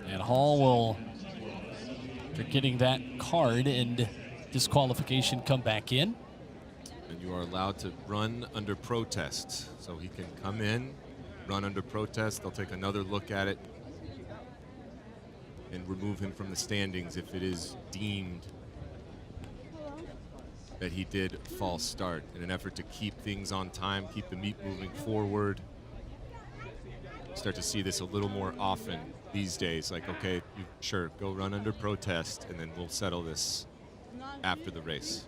And Hall will, after getting that card and disqualification, come back in. And you are allowed to run under protest. So he can come in, run under protest. They'll take another look at it and remove him from the standings if it is deemed that he did false start in an effort to keep things on time, keep the meet moving forward. Start to see this a little more often these days. Like, okay, sure, go run under protest, and then we'll settle this after the race.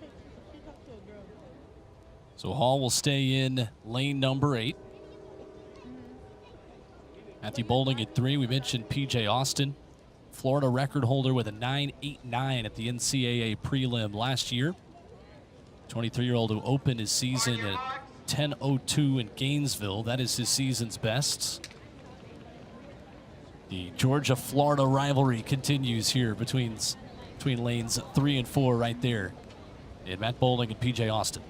So Hall will stay in lane number 8. Matthew Boulding at 3. We mentioned P.J. Austin, Florida record holder with a 9.89 at the NCAA prelim last year. 23-year-old who opened his season at 10:02 in Gainesville. That is his season's best. The Georgia-Florida rivalry continues here between lanes 3 and 4 right there. And Matt Boulding and P.J. Austin.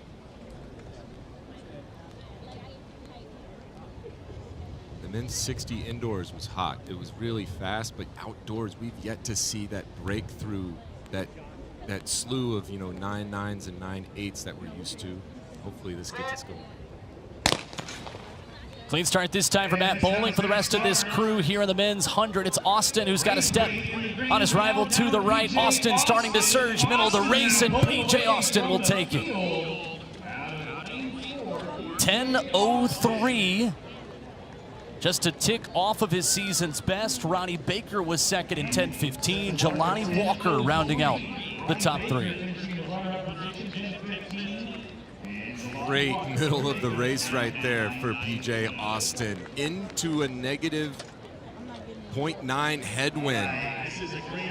The men's 60 indoors was hot. It was really fast, but outdoors we've yet to see that breakthrough, that slew of 9.9s and 9.8s that we're used to. Hopefully this gets us going. Clean start this time for Matt Boulding. For the rest of this crew here in the men's 100, it's Austin who's got a step on his rival to the right. Austin starting to surge middle of the race, and P.J. Austin will take it. 10:03. Just a tick off of his season's best. Ronnie Baker was second in 10:15. Jelani Walker rounding out the top 3. Great middle of the race right there for P.J. Austin. Into a negative 0.9 headwind.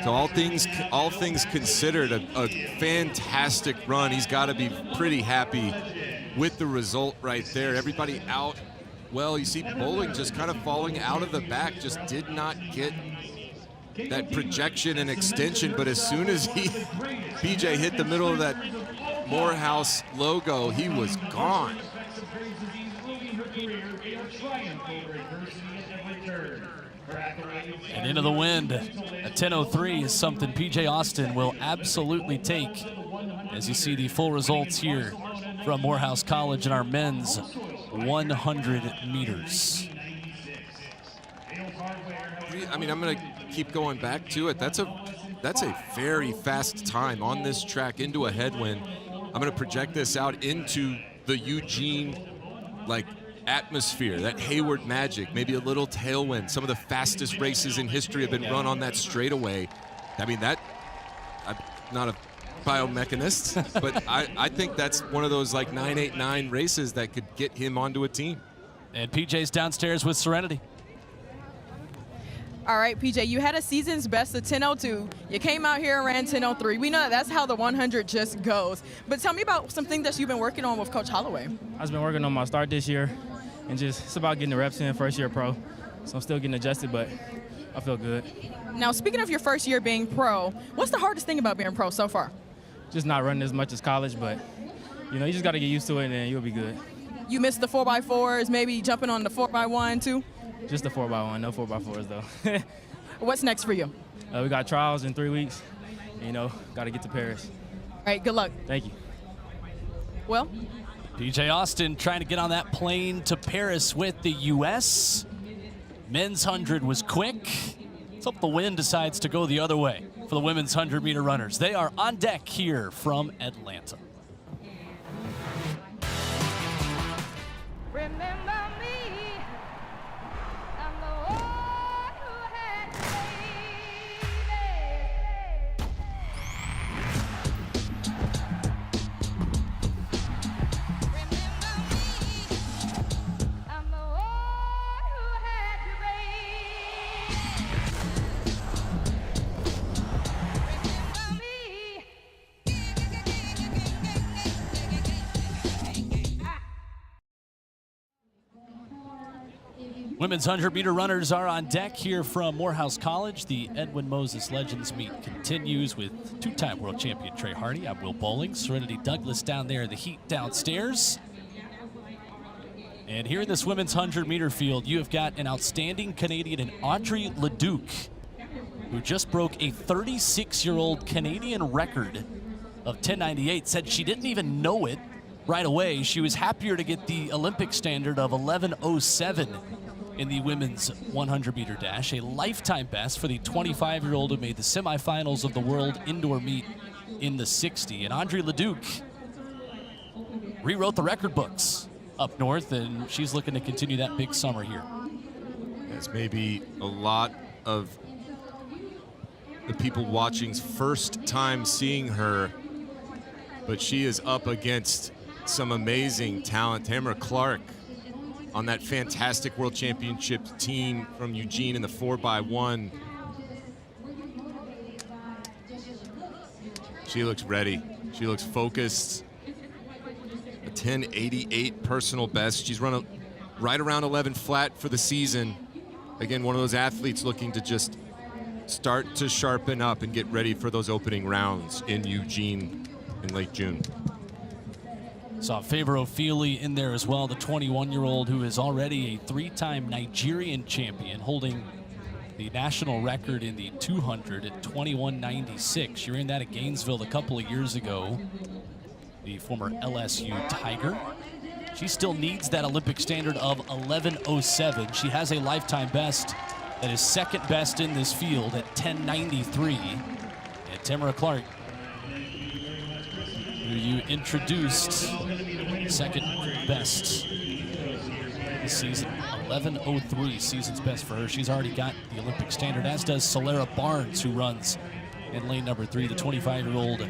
So all things considered, a fantastic run. He's got to be pretty happy with the result right there. Everybody out. Well, you see Boulding just kind of falling out of the back, just did not get that projection and extension, but as soon as PJ hit the middle of that Morehouse logo, he was gone. And into the wind, a 10:03 is something P.J. Austin will absolutely take, as you see the full results here from Morehouse College in our men's 100 meters. I mean, I'm going to keep going back to it. That's a very fast time on this track into a headwind. I'm going to project this out into the Eugene, atmosphere, that Hayward magic, maybe a little tailwind. Some of the fastest races in history have been run on that straightaway. I mean, I'm not a biomechanist, but I think that's one of those 989 races that could get him onto a team. And PJ's downstairs with Serenity. All right, PJ, you had a season's best of 10:02. You came out here and ran 10:03. We know that's how the 100 just goes. But tell me about some things that you've been working on with Coach Holloway. I've been working on my start this year, and it's about getting the reps in, first year pro. So I'm still getting adjusted, but I feel good. Now, speaking of your first year being pro, what's the hardest thing about being pro so far? Just not running as much as college, but you just got to get used to it, and then you'll be good. You missed the 4x4s, maybe jumping on the 4x1 too? Just the 4x1, no 4x4s though. What's next for you? We got trials in 3 weeks. Got to get to Paris. All right, good luck. Thank you. Well, P.J. Austin trying to get on that plane to Paris with the U.S. Men's 100 was quick. Let's hope the wind decides to go the other way for the women's 100-meter runners. They are on deck here from Atlanta. Remember me, I'm the one who had Women's 100-meter runners are on deck here from Morehouse College. The Edwin Moses Legends Meet continues with two-time world champion Trey Hardy. I'm Will Bowling. Serenity Douglas down there in the heat downstairs. And here in this women's 100-meter field, you have got an outstanding Canadian in Audrey Leduc, who just broke a 36-year-old Canadian record of 10:98. Said she didn't even know it right away. She was happier to get the Olympic standard of 11:07 in the women's 100-meter dash, a lifetime best for the 25-year-old who made the semifinals of the world indoor meet in the 60. And Audrey Leduc rewrote the record books up north, and she's looking to continue that big summer here. It's maybe a lot of the people watching's first time seeing her, but she is up against some amazing talent. Tamara Clark on that fantastic world championship team from Eugene in the 4x1. She looks ready. She looks focused. A 10:88 personal best. She's run right around 11 flat for the season. Again, one of those athletes looking to just start to sharpen up and get ready for those opening rounds in Eugene in late June. Saw Favor Ofili in there as well, the 21-year-old who is already a three-time Nigerian champion, holding the national record in the 200 at 21:96. She ran that at Gainesville a couple of years ago, the former LSU Tiger. She still needs that Olympic standard of 11:07. She has a lifetime best that is second best in this field at 10:93. And Tamara Clark, who you introduced, second best this season, 11:03 season's best for her. She's already got the Olympic standard, as does Solera Barnes, who runs in lane number 3, the 25-year-old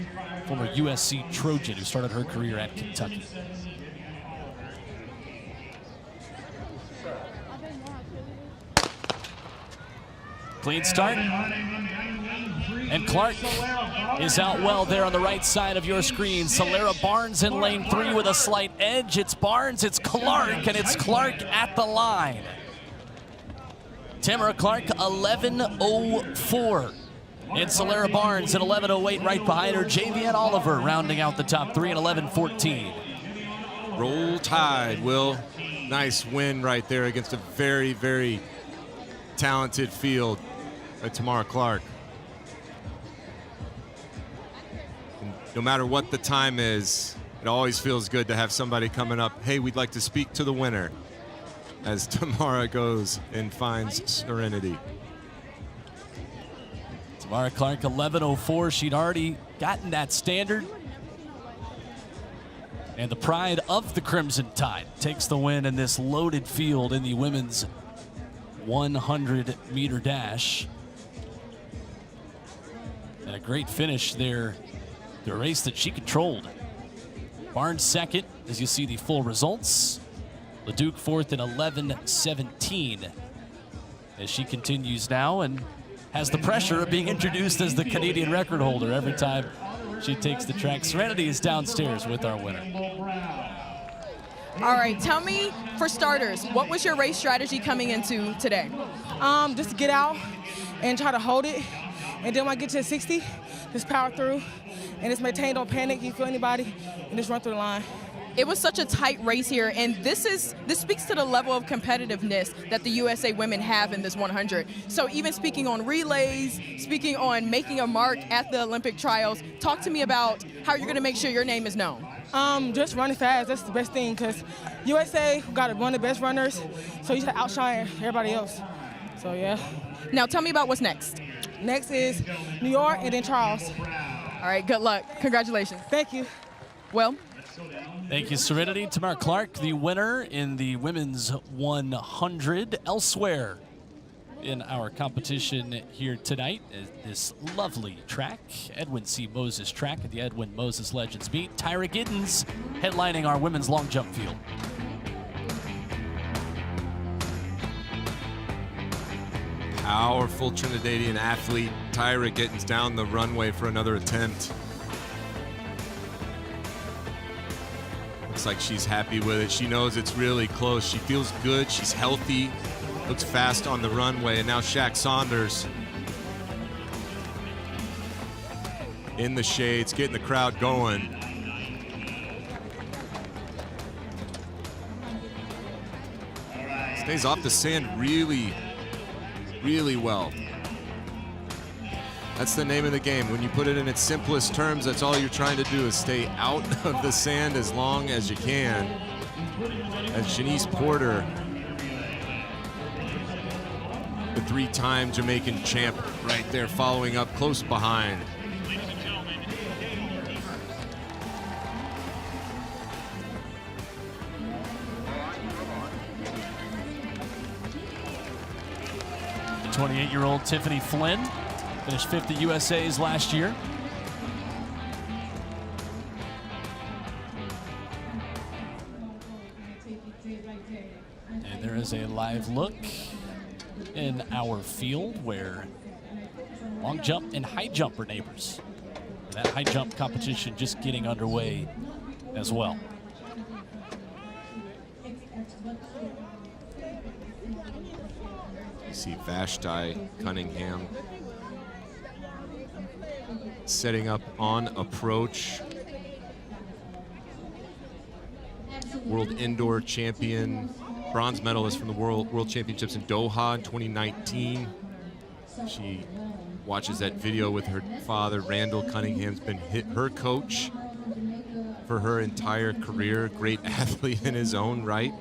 former USC Trojan who started her career at Kentucky. Clean start. And Clark is out well there on the right side of your screen. Solera Barnes in lane 3 with a slight edge. It's Barnes, it's Clark, and it's Clark at the line. Tamara Clark, 11:04. And Solera Barnes at 11:08 right behind her. Javianne Oliver rounding out the top 3 at 11:14. Roll Tide, Will. Nice win right there against a very, very talented field by Tamara Clark. And no matter what the time is, it always feels good to have somebody coming up, hey, we'd like to speak to the winner, as Tamara goes and finds Serenity. Tamara Clark, 11:04. She'd already gotten that standard. And the pride of the Crimson Tide takes the win in this loaded field in the women's 100-meter dash. And a great finish there, the race that she controlled. Barnes second, as you see the full results. Leduc fourth at 11:17 as she continues now and has the pressure of being introduced as the Canadian record holder every time she takes the track. Serenity is downstairs with our winner. All right, tell me, for starters, what was your race strategy coming into today? Just get out and try to hold it. And then when I get to 60, just power through and just maintain, don't panic, you feel anybody, and just run through the line. It was such a tight race here, and this speaks to the level of competitiveness that the USA women have in this 100. So even speaking on relays, speaking on making a mark at the Olympic trials, talk to me about how you're going to make sure your name is known. Just running fast, that's the best thing, because USA got one of the best runners, so you should outshine everybody else. So yeah. Now tell me about what's next. Next is New York and then Charles. All right, good luck. Congratulations. Thank you. Well. Thank you, Serenity. Tamara Clark, the winner in the women's 100. Elsewhere in our competition here tonight is this lovely track, Edwin C. Moses track at the Edwin Moses Legends Meet. Tyra Giddens headlining our women's long jump field. Powerful Trinidadian athlete, Tyra Giddens down the runway for another attempt. Looks like she's happy with it. She knows it's really close. She feels good. She's healthy. Looks fast on the runway, and now Shaq Saunders in the shades, getting the crowd going. Stays off the sand really, really well. That's the name of the game. When you put it in its simplest terms, that's all you're trying to do is stay out of the sand as long as you can. As Shanice Porter, the 3-time Jamaican champ, right there following up close behind. The 28-year-old Tiffany Flynn finished 5th at USA's last year. And there is a live look in our field where long jump and high jump are neighbors. That high jump competition just getting underway as well. You see Vashti Cunningham setting up on approach. World indoor champion, bronze medalist from the World Championships in Doha in 2019. She watches that video with her father. Randall Cunningham's been her coach for her entire career. Great athlete in his own right.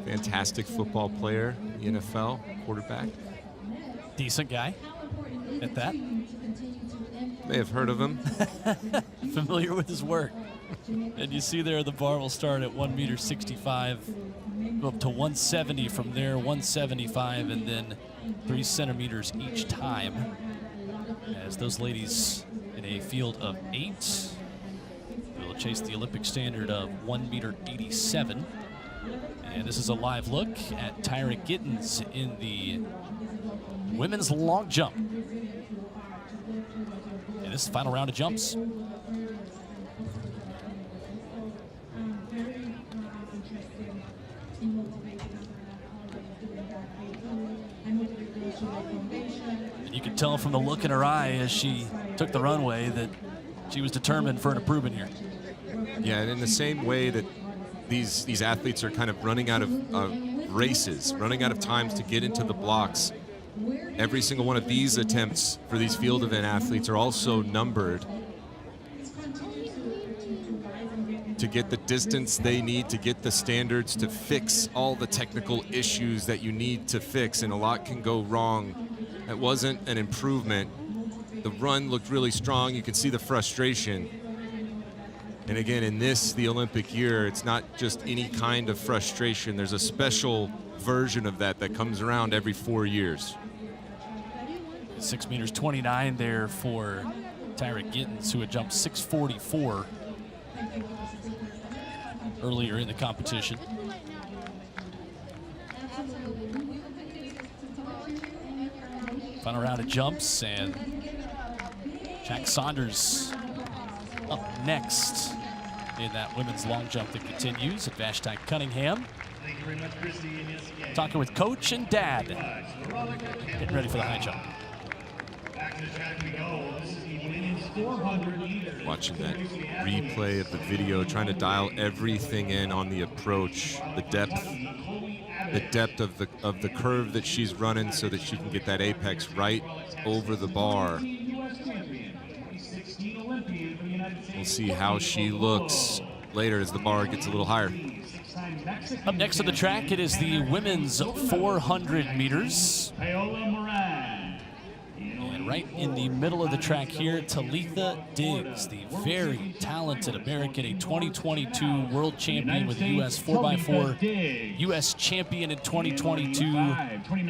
Fantastic football player in the NFL, quarterback. Decent guy at that. May have heard of him. Familiar with his work. And you see there the bar will start at 1.65 m, go up to 170 from there, 175, and then 3 centimeters each time. As those ladies in a field of 8 will chase the Olympic standard of 1.87 m. And this is a live look at Tyra Gittens in the women's long jump. And this is the final round of jumps. And you could tell from the look in her eye as she took the runway that she was determined for an improvement here. Yeah, and in the same way that these athletes are kind of running out of races, running out of times to get into the blocks, every single one of these attempts for these field event athletes are also numbered to get the distance they need to get the standards to fix all the technical issues that you need to fix, and a lot can go wrong. That wasn't an improvement. The run looked really strong. You can see the frustration. And again, in the Olympic year, it's not just any kind of frustration. There's a special version of that comes around every 4 years. 6.29 m there for Tyra Gittens, who had jumped 6.44 earlier in the competition. Final round of jumps, and Shaq Saunders up next in that women's long jump that continues. And Vashti Cunningham talking with coach and dad, getting ready for the high jump. Watching that replay of the video, trying to dial everything in on the approach, the depth of the curve that she's running so that she can get that apex right over the bar. We'll see how she looks later as the bar gets a little higher. Up next on the track, it is the women's 400 meters. And right in the middle of the track here, Talitha Diggs, the very talented American, a 2022 world champion with the U.S. 4x4, U.S. champion in 2022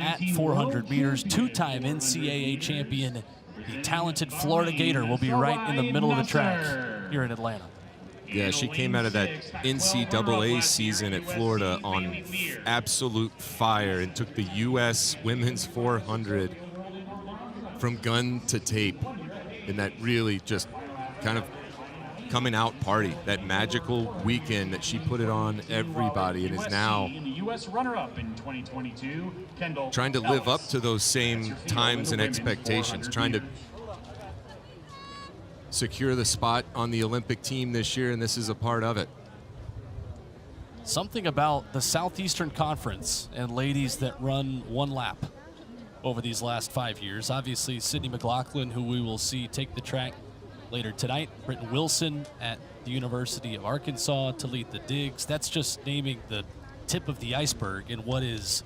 at 400 meters, 2-time NCAA champion. The talented Florida Gator will be right in the middle of the track here in Atlanta. Yeah, she came out of that NCAA season at Florida on absolute fire and took the U.S. women's 400 from gun to tape in that really just kind of coming out party, that magical weekend that she put it on everybody, and is now U.S. runner-up in 2022, Kendall Trying to live up Ellis. to those same times and expectations, trying to secure the spot on the Olympic team this year, and this is a part of it. Something about the Southeastern Conference and ladies that run one lap over these last 5 years. Obviously, Sydney McLaughlin, who we will see take the track later tonight. Britton Wilson at the University of Arkansas, Talitha Diggs. That's just naming the tip of the iceberg in what is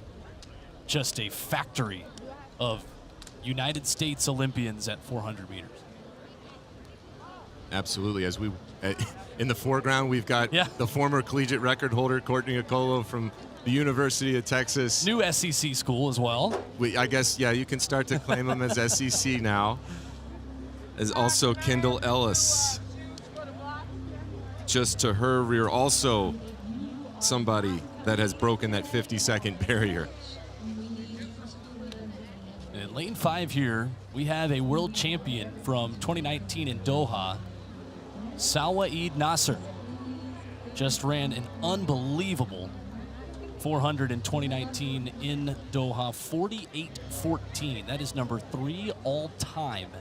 just a factory of United States Olympians at 400 meters. Absolutely. As we in the foreground, we've got the former collegiate record holder Courtney Okolo from the University of Texas. New SEC school as well. I guess, yeah, you can start to claim them as SEC now. As also Kendall Ellis. Just to her rear, also somebody that has broken that 50-second barrier. In lane 5 here, we have a world champion from 2019 in Doha, Sawaid Nasser. Just ran an unbelievable 400 in 2019 in Doha, 48.14. That is number 3 all-time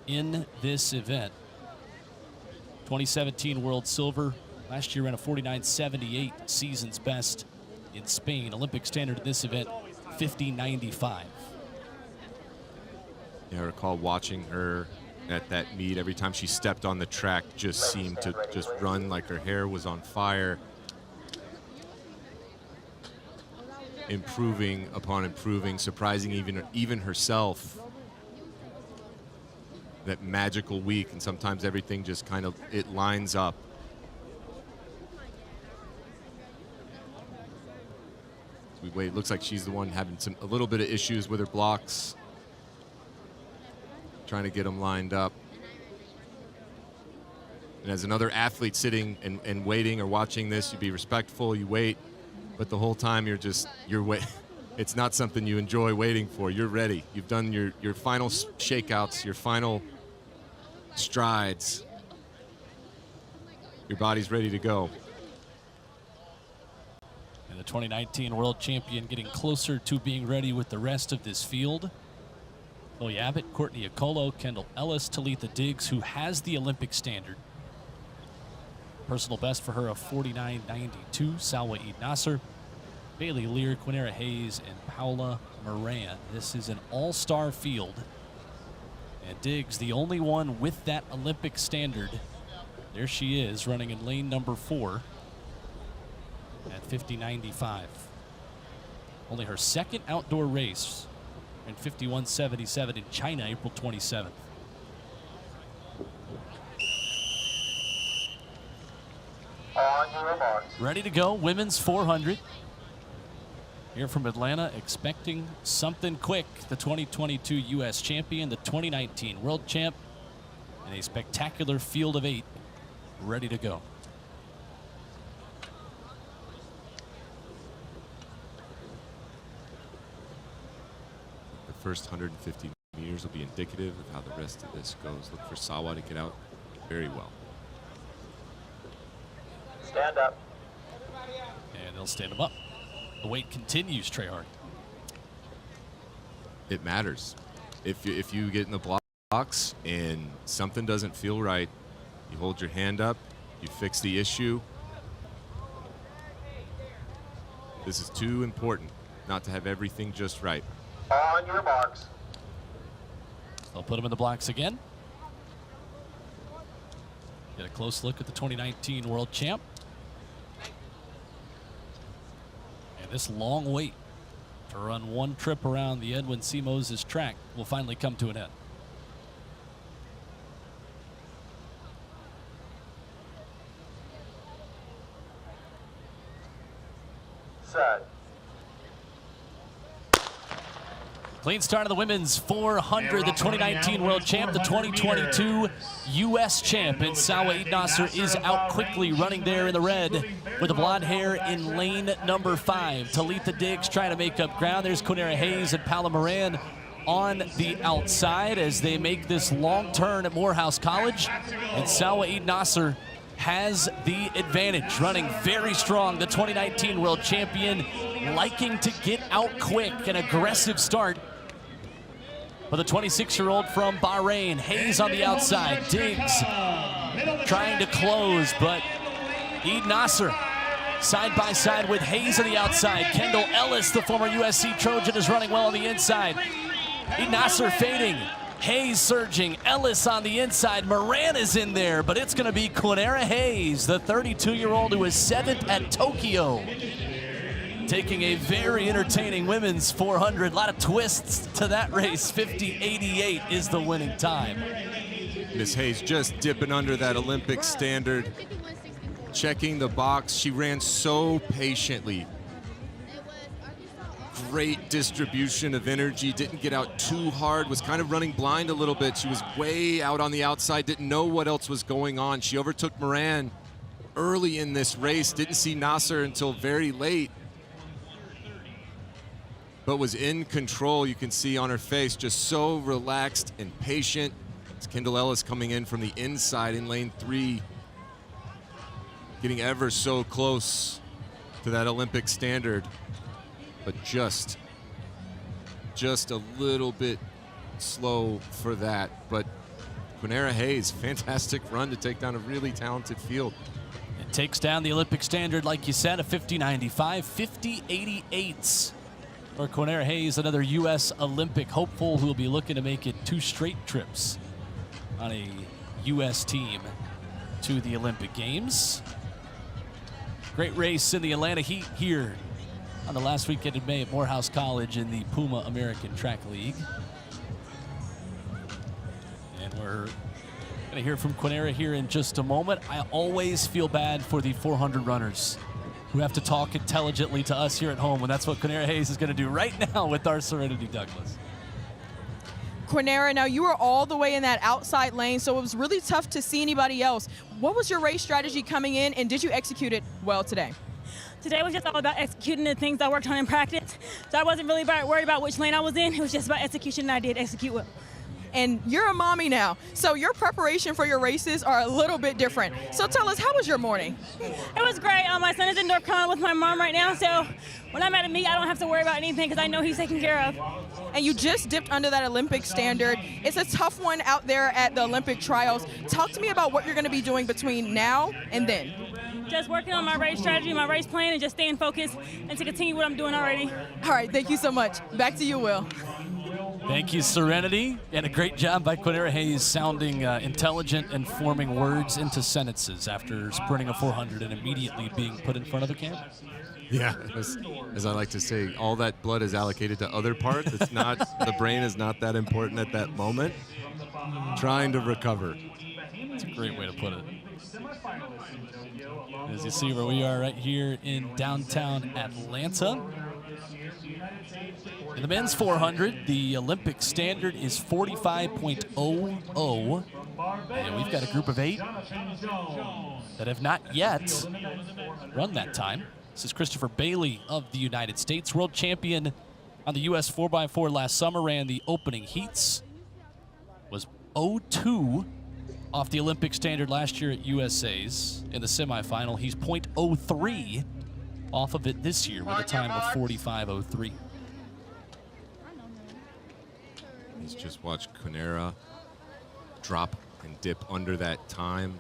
in this event. 2017 world silver. Last year ran a 49.78, season's best in Spain. Olympic standard in this event, 50.95. Yeah, I recall watching her at that meet. Every time she stepped on the track, just seemed to just run like her hair was on fire. Improving upon improving, surprising even herself. That magical week, and sometimes everything just kind of, it lines up. As we wait, it looks like she's the one having a little bit of issues with her blocks. Trying to get them lined up. And as another athlete sitting and waiting or watching this, you be respectful, you wait, but the whole time you're wait. It's not something you enjoy waiting for. You're ready. You've done your final shakeouts, your final strides. Your body's ready to go. And the 2019 world champion getting closer to being ready with the rest of this field. Chloe Abbott, Courtney Okolo, Kendall Ellis, Talitha Diggs, who has the Olympic standard. Personal best for her of 49.92, Sawaid Nasser, Bailey Lear, Quinera Hayes, and Paula Moran. This is an all-star field. And Diggs, the only one with that Olympic standard. There she is, running in lane number 4 at 50.95. Only her second outdoor race in 51.77 in China, April 27th. Ready to go, women's 400. Here from Atlanta, expecting something quick. The 2022 U.S. champion, the 2019 world champ, and a spectacular field of 8 ready to go. The first 150 meters will be indicative of how the rest of this goes. Look for Sawa to get out very well. Stand up. And they'll stand them up. The wait continues, Treyarch. It matters. If you get in the blocks and something doesn't feel right, you hold your hand up, you fix the issue. This is too important not to have everything just right. On your marks. They'll put them in the blocks again. Get a close look at the 2019 world champ. And this long wait to run one trip around the Edwin C. Moses track will finally come to an end. Set. Clean start of the women's 400, the 2019 world champ, the 2022 U.S. champ, and Sawaid Nasser is out quickly, running there in the red with the blonde hair in lane number 5. Talitha Diggs trying to make up ground. There's Quinera Hayes and Paula Moran on the outside as they make this long turn at Morehouse College, and Sawaid Nasser has the advantage, running very strong. The 2019 world champion liking to get out quick, an aggressive start. For the 26-year-old from Bahrain, Hayes on the outside, Diggs trying to close, but Eid Nasser side by side with Hayes on the outside. Kendall Ellis, the former USC Trojan, is running well on the inside. Eid Nasser fading, Hayes surging, Ellis on the inside. Moran is in there, but it's going to be Quinera Hayes, the 32-year-old who is 7th at Tokyo, taking a very entertaining women's 400. A lot of twists to that race. 50.88 is the winning time. Miss Hayes just dipping under that Olympic standard, checking the box. She ran so patiently. Great distribution of energy, didn't get out too hard, was kind of running blind a little bit. She was way out on the outside, didn't know what else was going on. She overtook Moran early in this race, didn't see Nasser until very late, but was in control. You can see on her face, just so relaxed and patient. It's Kendall Ellis coming in from the inside in lane 3, getting ever so close to that Olympic standard, but just a little bit slow for that. But Quinera Hayes, fantastic run to take down a really talented field. It takes down the Olympic standard, like you said, a 50.95, 50.88. For Quinera Hayes, another U.S. Olympic hopeful who will be looking to make it 2 straight trips on a U.S. team to the Olympic Games. Great race in the Atlanta Heat here on the last weekend in May at Morehouse College in the Puma American Track League. And we're going to hear from Quinera here in just a moment. I always feel bad for the 400 runners who have to talk intelligently to us here at home, and that's what Quinera Hayes is going to do right now with our Serenity Douglas. Quinera, now you were all the way in that outside lane, so it was really tough to see anybody else. What was your race strategy coming in, and did you execute it well today? Today was just all about executing the things I worked on in practice. So I wasn't really worried about which lane I was in. It was just about execution, and I did execute well. And you're a mommy now, so your preparation for your races are a little bit different. So tell us, how was your morning? It was great. My son is in North Carolina with my mom right now, so when I'm at a meet, I don't have to worry about anything because I know he's taken care of. And you just dipped under that Olympic standard. It's a tough one out there at the Olympic trials. Talk to me about what you're going to be doing between now and then. Just working on my race strategy, my race plan, and just staying focused and to continue what I'm doing already. All right, thank you so much. Back to you, Will. Thank you, Serenity, and a great job by Quinera Hayes sounding intelligent and forming words into sentences after sprinting a 400 and immediately being put in front of the camera. Yeah, as I like to say, all that blood is allocated to other parts. It's not, the brain is not that important at that moment. Trying to recover. It's a great way to put it. As you see where we are right here in downtown Atlanta. In the men's 400, the Olympic standard is 45.00. And we've got a group of 8 that have not yet run that time. This is Christopher Bailey of the United States, world champion on the U.S. 4x4 last summer, ran the opening heats, was 0.2 off the Olympic standard last year at USA's in the semifinal. He's 0.03 off of it this year with a time of 45.03. Let's just watch Quinera drop and dip under that time.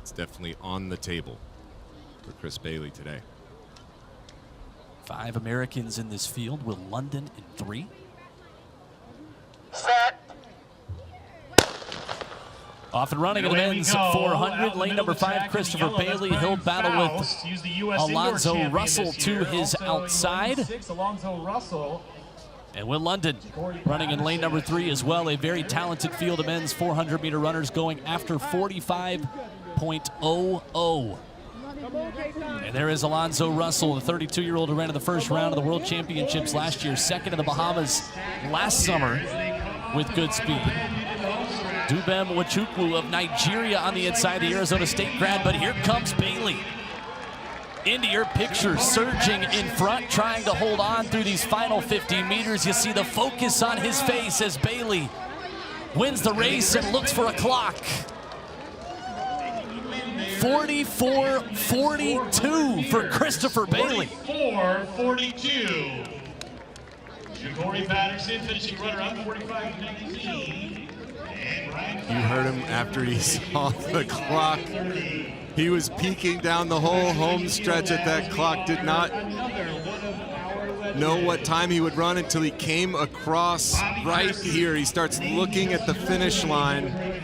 It's definitely on the table for Chris Bailey today. 5 Americans in this field, Will London in 3. Set. Off and running in the men's 400, lane number 5, Christopher Bailey. He'll battle with Alonzo Russell to his outside. And Will London running in lane number 3 as well. A very talented field of men's 400-meter runners going after 45.00. And there is Alonzo Russell, the 32-year-old who ran in the first round of the World Championships last year, second in the Bahamas last summer with good speed. Dubem Nwachukwu of Nigeria on the inside, the Arizona State grad, but here comes Bailey into your picture, surging in front, trying to hold on through these final 50 meters. You see the focus on his face as Bailey wins the race and looks for a clock. 44-42 for Christopher Bailey. 44-42. Ja'Cory Patterson finishing runner-up, 45-19. You heard him after he saw the clock. He was peeking down the whole home stretch at that clock, did not know what time he would run until he came across right here. He starts looking at the finish line.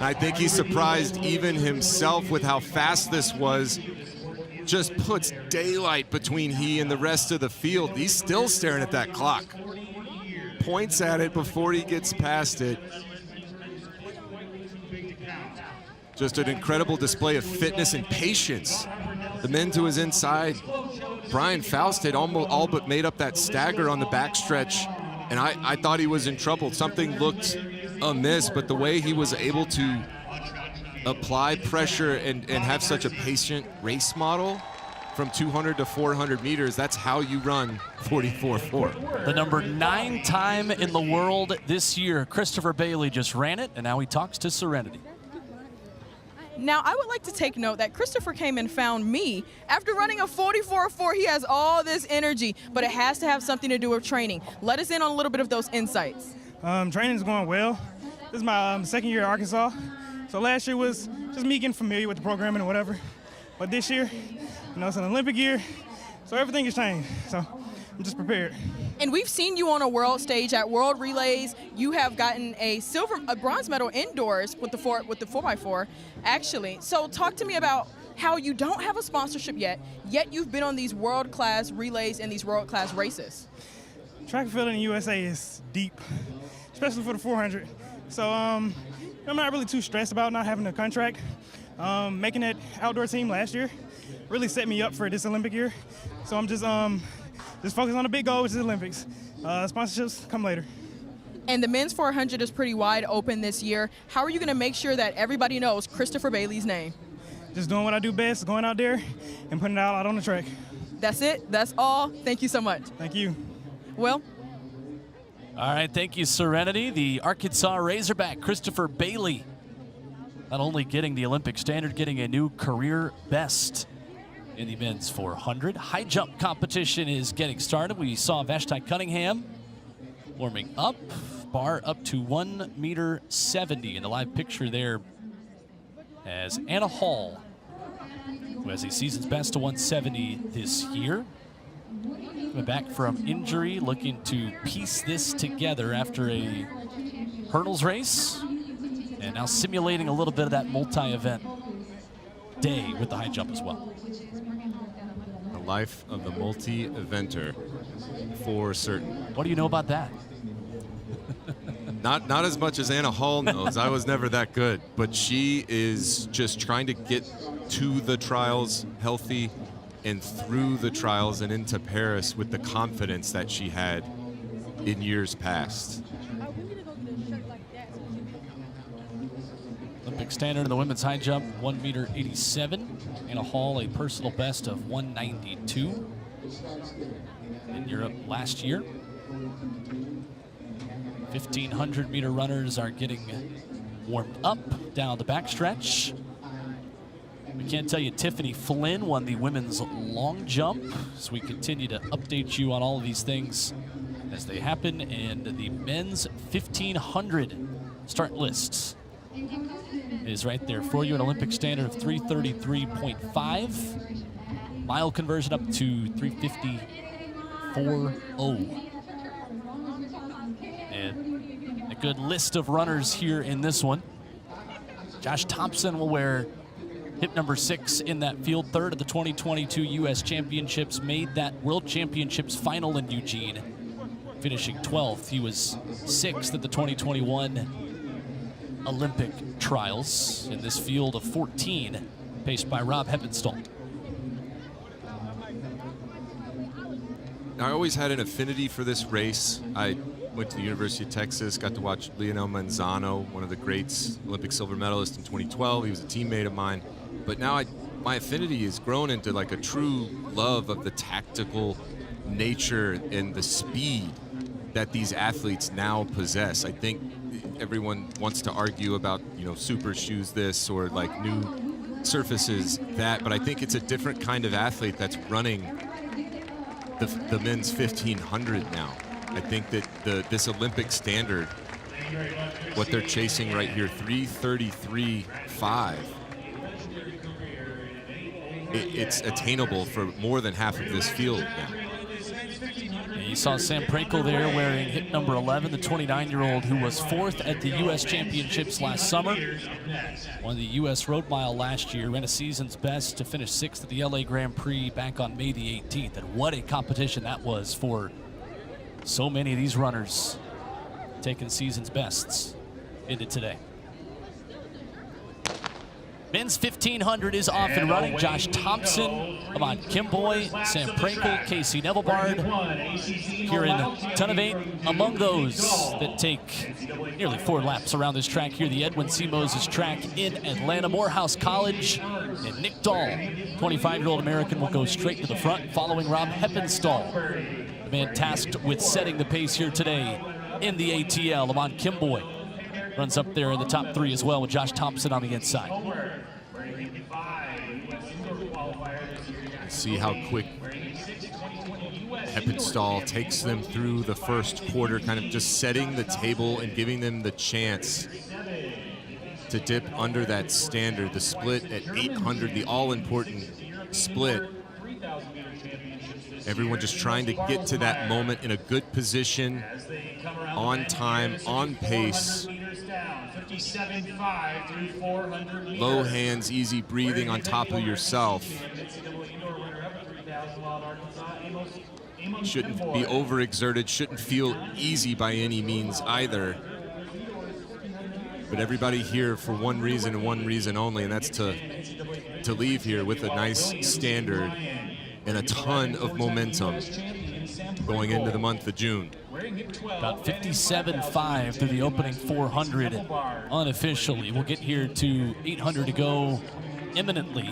I think he surprised even himself with how fast this was. Just puts daylight between he and the rest of the field. He's still staring at that clock. Points at it before he gets past it. Just an incredible display of fitness and patience. The men to his inside. Brian Faust had almost all but made up that stagger on the backstretch, and I thought he was in trouble. Something looked amiss, but the way he was able to apply pressure and have such a patient race model from 200 to 400 meters, that's how you run 44-4. The number 9 time in the world this year, Christopher Bailey just ran it, and now he talks to Serenity. Now, I would like to take note that Christopher came and found me. After running a 44-4, he has all this energy, but it has to have something to do with training. Let us in on a little bit of those insights. Training is going well. This is my second year at Arkansas. So last year was just me getting familiar with the programming and whatever. But this year, it's an Olympic year, so everything has changed. So I'm just prepared. And we've seen you on a world stage at World Relays. You have gotten a bronze medal indoors with the 4x4, actually. So talk to me about how you don't have a sponsorship yet you've been on these world-class relays and these world-class races. Track and field in the USA is deep, especially for the 400. So I'm not really too stressed about not having a contract. Making that outdoor team last year really set me up for this Olympic year. So I'm just focus on the big goal, which is the Olympics. Sponsorships come later. And the men's 400 is pretty wide open this year. How are you going to make sure that everybody knows Christopher Bailey's name? Just doing what I do best, going out there and putting it out on the track. That's it. That's all. Thank you so much. Thank you. Will? All right, thank you, Serenity. The Arkansas Razorback, Christopher Bailey, not only getting the Olympic standard, getting a new career best in the men's 400. High jump competition is getting started. We saw Vashti Cunningham warming up, bar up to 1.70 meters. In the live picture there as Anna Hall, who has a season's best to 170 this year. Coming back from injury, looking to piece this together after a hurdles race, and now simulating a little bit of that multi-event day with the high jump as well. The life of the multi-eventer, for certain. What do you know about that? Not as much as Anna Hall knows. I was never that good, but she is just trying to get to the trials healthy and through the trials and into Paris with the confidence that she had in years past. Olympic standard in the women's high jump, 1.87 meters. Anna Hall, a personal best of 192 in Europe last year. 1,500-meter runners are getting warmed up down the backstretch. We can't tell you Tiffany Flynn won the women's long jump, so we continue to update you on all of these things as they happen. And the men's 1,500 start lists is right there for you. An Olympic standard of 333.5. Mile conversion up to 350.40. And a good list of runners here in this one. Josh Thompson will wear hip number 6 in that field, third at the 2022 U.S. Championships, made that World Championships final in Eugene, finishing 12th. He was 6th at the 2021 Olympic trials in this field of 14, paced by Rob Heppenstall. I always had an affinity for this race. I went to the University of Texas, got to watch Lionel Manzano, one of the greats, Olympic silver medalist in 2012. He was a teammate of mine. But now my affinity has grown into like a true love of the tactical nature and the speed that these athletes now possess. I think everyone wants to argue about, super shoes this or like new surfaces that, but I think it's a different kind of athlete that's running the men's 1500 now. I think that this Olympic standard, what they're chasing right here, 3:33.5, it's attainable for more than half of this field now. You saw Sam Prakel there wearing hit number 11, the 29-year-old who was 4th at the U.S. Championships last summer. Won the U.S. Road Mile last year, ran a season's best to finish 6th at the L.A. Grand Prix back on May the 18th. And what a competition that was for so many of these runners taking season's bests into today. Men's 1500 is off and running. Josh Thompson, Amon Kimboy, Sam Prakel, Casey Nevelbard, Kieran Tunavate, among those that take nearly 4 laps around this track here, the Edwin C. Moses track in Atlanta. Morehouse College and Nick Dahl, 25-year-old American, will go straight to the front, following Rob Heppenstall, the man tasked with setting the pace here today in the ATL. Amon Kimboy runs up there in the top 3 as well, with Josh Thompson on the inside. See how quick Heppenstall takes them through the first quarter, kind of just setting the table and giving them the chance to dip under that standard. The split at 800, the all-important split. Everyone just trying to get to that moment in a good position, on time, on pace. Low hands, easy breathing on top of yourself. Shouldn't be overexerted, shouldn't feel easy by any means either. But everybody here for one reason and one reason only, and that's to leave here with a nice standard and a ton of momentum going into the month of June. About 57.5 through the opening 400 unofficially. We'll get here to 800 to go imminently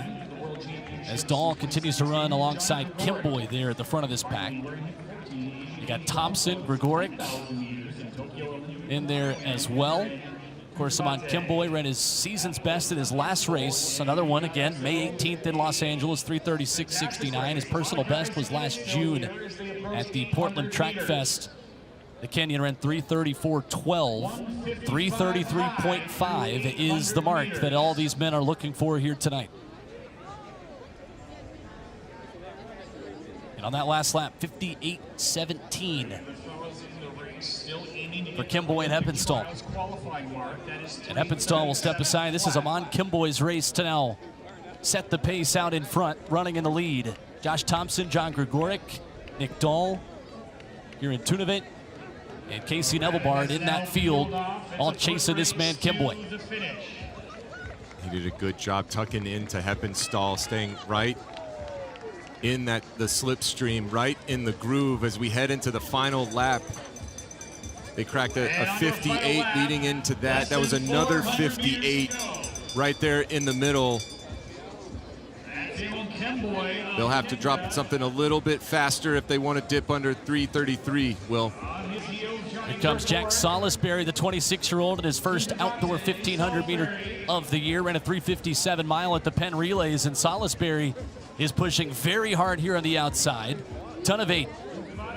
as Dahl continues to run alongside Kimboy there at the front of this pack. You got Thompson, Gregoric in there as well. Of course, Amon Kimboy ran his season's best in his last race. Another one again, May 18th in Los Angeles, 3:36.69. His personal best was last June at the Portland Track Fest. The Kenyan ran 3:34.12. 3:33.5 is the mark that all these men are looking for here tonight. And on that last lap, 58.17 for Kimboy and Heppenstall. And Heppenstall will step aside. This is Amon Kimboy's race to now set the pace out in front, running in the lead. Josh Thompson, John Gregoric, Nick Dahl, Kieran Tunavate, and Casey Nevelbard in that field, all chasing this man, Kimboy. He did a good job tucking into Heppenstall, staying right in the slipstream, right in the groove as we head into the final lap. They cracked a 58 leading into that. That was another 58 right there in the middle. They'll have to drop something a little bit faster if they want to dip under 3:33, Will. Here comes Jack Salisbury, the 26-year-old, in his first outdoor 1,500 meter of the year. Ran a 3:57 mile at the Penn Relays, and Salisbury is pushing very hard here on the outside. Tunavate,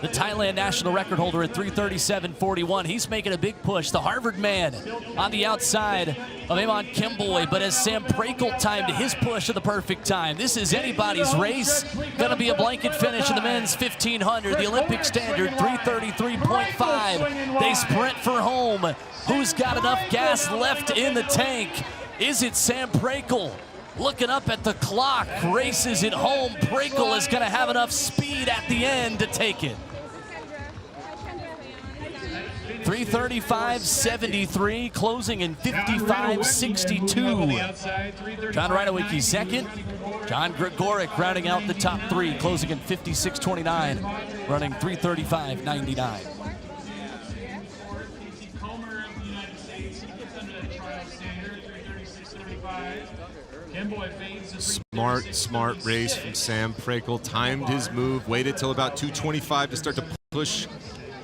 the Thailand national record holder, at 3:37.41. He's making a big push. The Harvard man on the outside of Amon Kimboy, but as Sam Prakel timed his push at the perfect time. This is anybody's race. Gonna be a blanket finish in the men's 1,500. The Olympic standard, 3:33.5. They sprint for home. Who's got enough gas left in the tank? Is it Sam Prakel? Looking up at the clock, races it home. Prakel is gonna have enough speed at the end to take it. 3:35.73, closing in 55.62. John Reinowicki second. John Gregoric rounding out the top 3, closing in 56.29, running 3:35.99. Smart race from Sam Prakel. Timed his move, waited till about 2:25 to start to push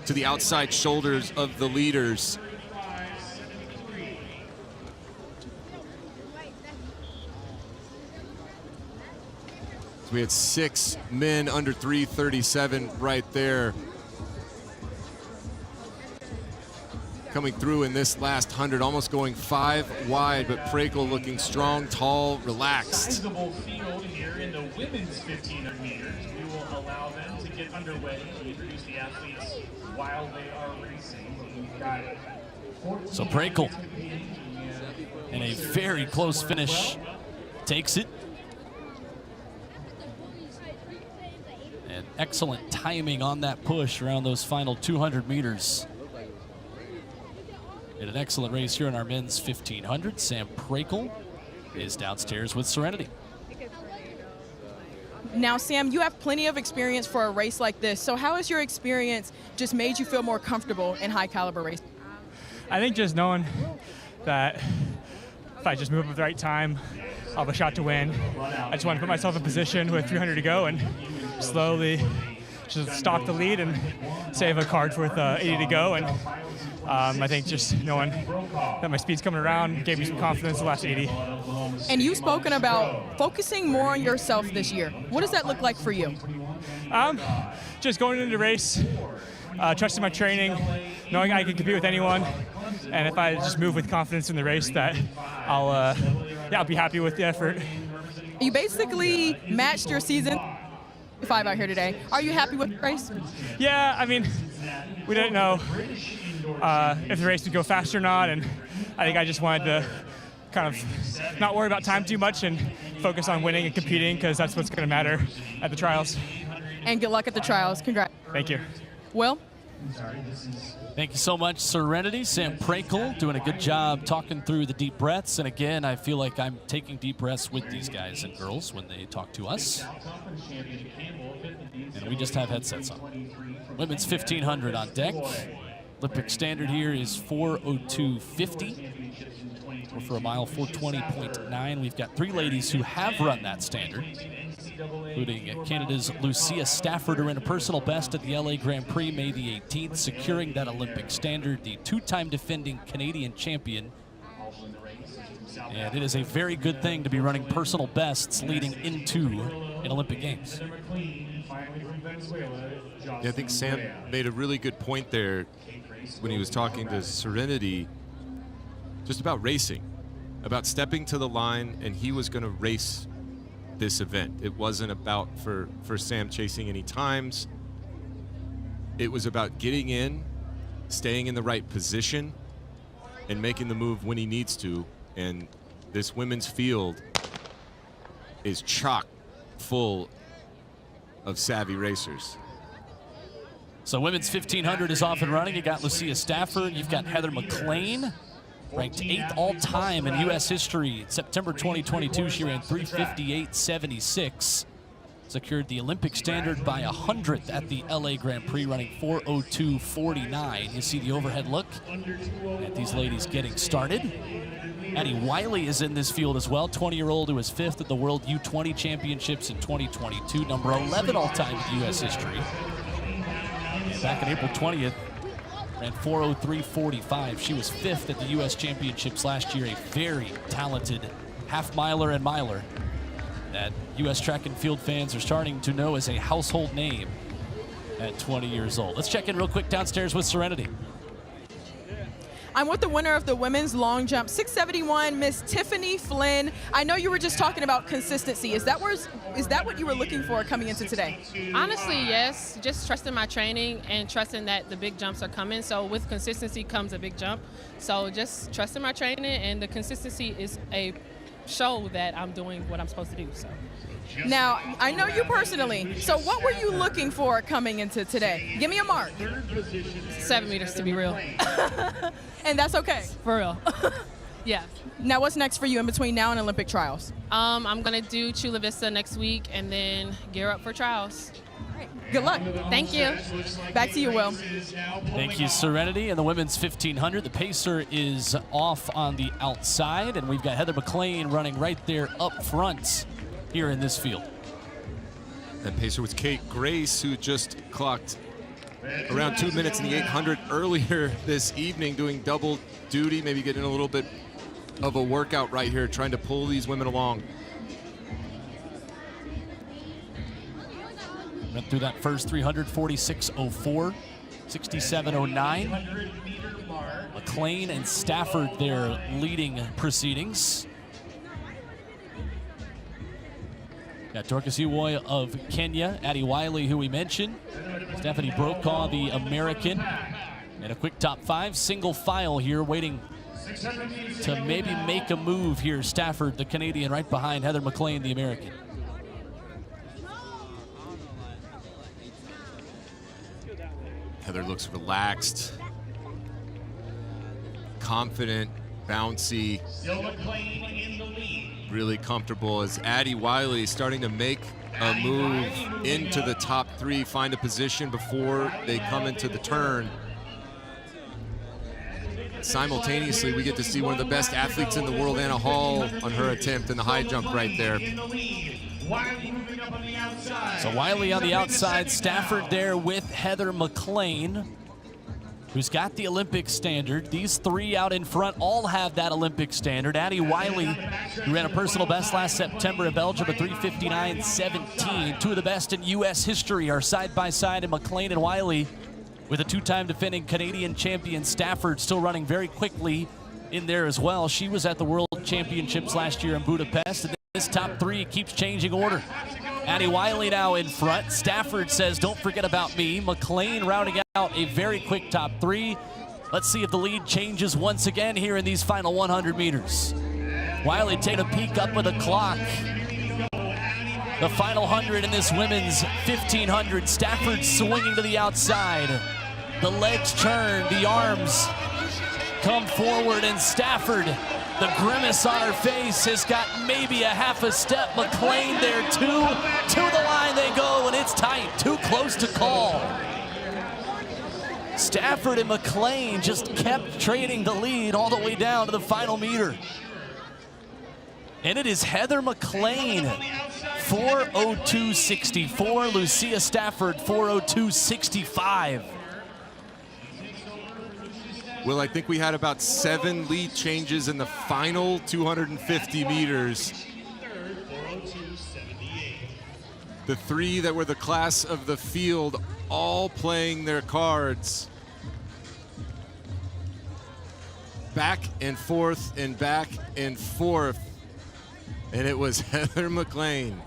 to the outside shoulders of the leaders. We had 6 men under 3:37 right there. Coming through in this last 100, almost going 5 wide, but Prekel looking strong, tall, relaxed. Sizable field here in the women's 1500 meters. We will allow them to get underway and introduce the athletes while they are racing. We've got So Prekel, in a very close finish, takes it. And excellent timing on that push around those final 200 meters. In an excellent race here in our men's 1500, Sam Prekel is downstairs with Serenity. Now, Sam, you have plenty of experience for a race like this. So how has your experience just made you feel more comfortable in high caliber racing? I think just knowing that if I just move at the right time, I'll have a shot to win. I just want to put myself in position with 300 to go and slowly just stalk the lead and save a card with 80 to go. And I think just knowing that my speed's coming around gave me some confidence the last 80. And you've spoken about focusing more on yourself this year. What does that look like for you? Just going into the race, trusting my training, knowing I can compete with anyone, and if I just move with confidence in the race, that I'll be happy with the effort. You basically matched your season 5 out here today. Are you happy with the race? Yeah, I mean, we didn't know if the race would go fast or not, and I think I just wanted to kind of not worry about time too much and focus on winning and competing, because that's what's going to matter at the trials. And good luck at the trials. Congrats. Thank you. Will? Thank you so much, Serenity. Sam Prekel doing a good job talking through the deep breaths. And again, I feel like I'm taking deep breaths with these guys and girls when they talk to us. And we just have headsets on. Women's 1500 on deck. Olympic standard here is 4:02.50. Or for a mile, 4:20.9. We've got 3 ladies who have run that standard, including Canada's Lucia Stafford, who ran a personal best at the LA Grand Prix May the 18th, securing that Olympic standard, the 2-time defending Canadian champion. And it is a very good thing to be running personal bests leading into an Olympic Games. Yeah, I think Sam made a really good point there when he was talking to Serenity just about racing, about stepping to the line, and he was going to race this event. It wasn't about for Sam chasing any times. It was about getting in, staying in the right position, and making the move when he needs to. And this women's field is chock full of savvy racers. So women's 1500 is off and running. You got Lucia Stafford. You've got Heather McLean, ranked 8th all-time in U.S. history. September 2022, she ran 3:58.76. Secured the Olympic standard by 100th at the LA Grand Prix, running 4:02.49. You see the overhead look at these ladies getting started. Addie Wiley is in this field as well, 20-year-old who was 5th at the World U20 Championships in 2022, number 11 all-time in U.S. history. And back on April 20th, ran 4:03.45. She was 5th at the U.S. Championships last year, a very talented half-miler and miler that U.S. track and field fans are starting to know as a household name at 20 years old. Let's check in real quick downstairs with Serenity. I'm with the winner of the women's long jump, 671, Miss Tiffany Flynn. I know you were just talking about consistency. Is that what you were looking for coming into today? Honestly, yes. Just trusting my training and trusting that the big jumps are coming. So with consistency comes a big jump. So just trusting my training, and the consistency is a show that I'm doing what I'm supposed to do. So. Now, I know you personally, so what were you looking for coming into today? Give me a mark. 7 meters, to be real. And that's okay? For real. Yeah. Now, what's next for you in between now and Olympic trials? I'm going to do Chula Vista next week and then gear up for trials. Good luck. Thank you. Back to you, Will. Thank you, Serenity. And the women's 1500, the pacer is off on the outside, and we've got Heather McLean running right there up front here in this field. That pacer was Kate Grace, who just clocked around 2 minutes in the 800 earlier this evening, doing double duty, maybe getting a little bit of a workout right here, trying to pull these women along. Went through that first 300, 46.04, 67.09. McLean and Stafford there leading proceedings. Got Dorcas Uwoy of Kenya, Addie Wiley, who we mentioned, Stephanie Brokaw, the American, and a quick top 5 single file here waiting to maybe make a move here. Stafford, the Canadian, right behind Heather McLean, the American. Heather looks relaxed, confident, bouncy, really comfortable as Addie Wiley starting to make a move into the top 3, find a position before they come into the turn. Simultaneously, we get to see one of the best athletes in the world, Anna Hall, on her attempt in the high jump right there. So Wiley on the outside, Stafford there with Heather McLean, who's got the Olympic standard. These 3 out in front all have that Olympic standard. Addie Wiley, who ran a personal best last September in Belgium at 3:59.17. 2 of the best in U.S. history are side by side, and McLean and Wiley with a 2-time defending Canadian champion. Stafford still running very quickly in there as well. She was at the World Championships last year in Budapest, and this top 3 keeps changing order. Addie Wiley now in front. Stafford says, don't forget about me. McLean rounding out a very quick top 3. Let's see if the lead changes once again here in these final 100 meters. Wiley taking a peek up with a clock. The final 100 in this women's 1500. Stafford swinging to the outside. The legs turn, the arms come forward, and Stafford, the grimace on her face, has got maybe a half a step. McLean there too. To the line they go, and it's tight. Too close to call. Stafford and McLean just kept trading the lead all the way down to the final meter. And it is Heather McLean, 4:02.64. Lucia Stafford, 4:02.65. Well, I think we had about 7 lead changes in the final 250 meters. The 3 that were the class of the field all playing their cards. Back and forth and back and forth. And it was Heather McLean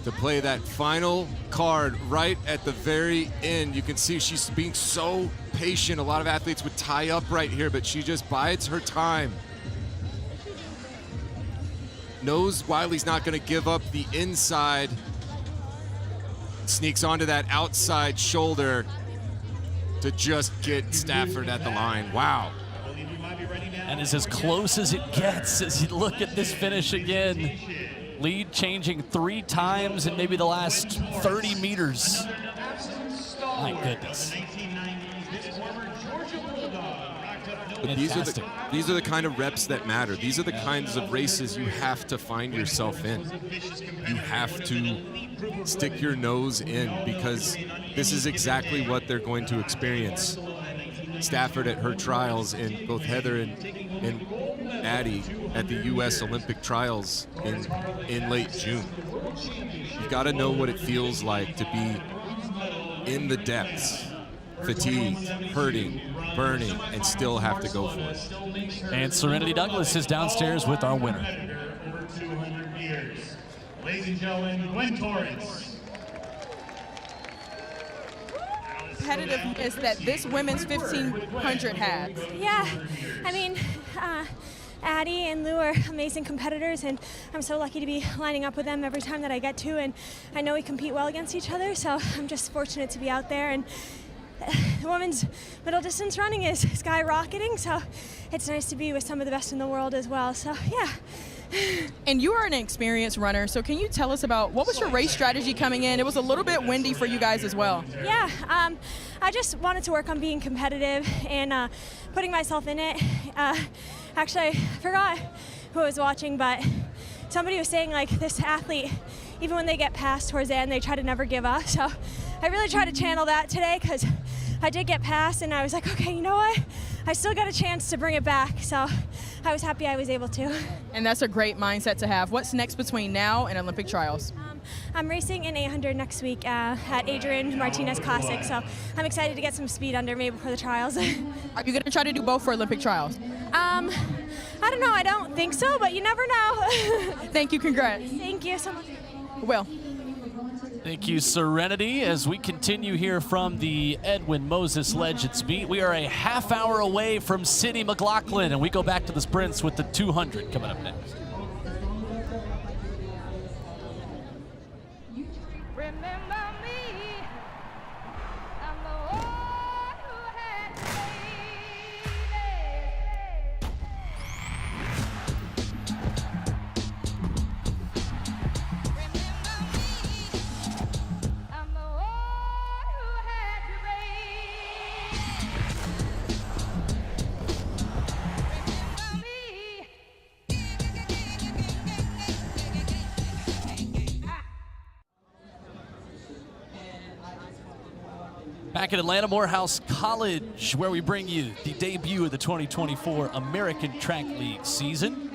to play that final card right at the very end. You can see she's being so patient. A lot of athletes would tie up right here, but she just bides her time. Knows Wiley's not going to give up the inside. Sneaks onto that outside shoulder to just get Stafford at the line. Wow. And is as close as it gets as you look at this finish again. Lead changing 3 times in maybe the last 30 meters. My goodness. But these are the kind of reps that matter. These are the kinds of races you have to find yourself in. You have to stick your nose in, because this is exactly what they're going to experience. Stafford at her trials, and both Heather and Addie at the U.S. Olympic trials in late June. You got to know what it feels like to be in the depths, fatigued, hurting, burning, and still have to go for it. And Serenity Douglas is downstairs with our winner. Over 200 meters. Ladies and gentlemen, Gwen Torrance. Competitiveness that this women's 1500 has. Yeah, I mean, Addie and Lou are amazing competitors, and I'm so lucky to be lining up with them every time that I get to, and I know we compete well against each other, so I'm just fortunate to be out there. And the women's middle distance running is skyrocketing, so it's nice to be with some of the best in the world as well, so yeah. And you are an experienced runner, so can you tell us about what was your race strategy coming in? It was a little bit windy for you guys as well. Yeah, I just wanted to work on being competitive and putting myself in it. Actually, I forgot who was watching, but somebody was saying, like, this athlete, even when they get past towards the end, they try to never give up. So I really tried to channel that today, because I did get past, and I was like, okay, you know what? I still got a chance to bring it back, so I was happy I was able to. And that's a great mindset to have. What's next between now and Olympic trials? I'm racing in 800 next week at Adrian Martinez Classic, so I'm excited to get some speed under me before the trials. Are you going to try to do both for Olympic trials? I don't know. I don't think so, but you never know. Thank you. Congrats. Thank you so much. Will. Thank you, Serenity. As we continue here from the Edwin Moses Legends Meet, we are a half hour away from Sydney McLaughlin, and we go back to the sprints with the 200 coming up next. Back in Atlanta, Morehouse College, where we bring you the debut of the 2024 American Track League season.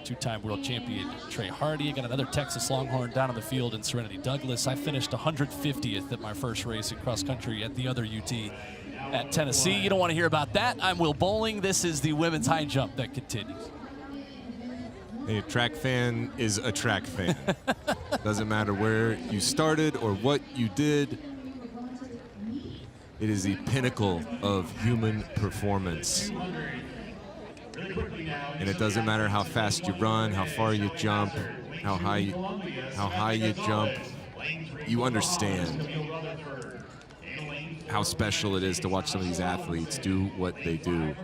Two-time world champion Trey Hardy. Got another Texas Longhorn down on the field in Serenity Douglas. I finished 150th at my first race in cross country at the other UT at Tennessee. You don't want to hear about that. I'm Will Bowling. This is the women's high jump that continues. A track fan is a track fan. Doesn't matter where you started or what you did. It is the pinnacle of human performance. And it doesn't matter how fast you run, how far you jump, how high you jump. You understand how special it is to watch some of these athletes do what they do.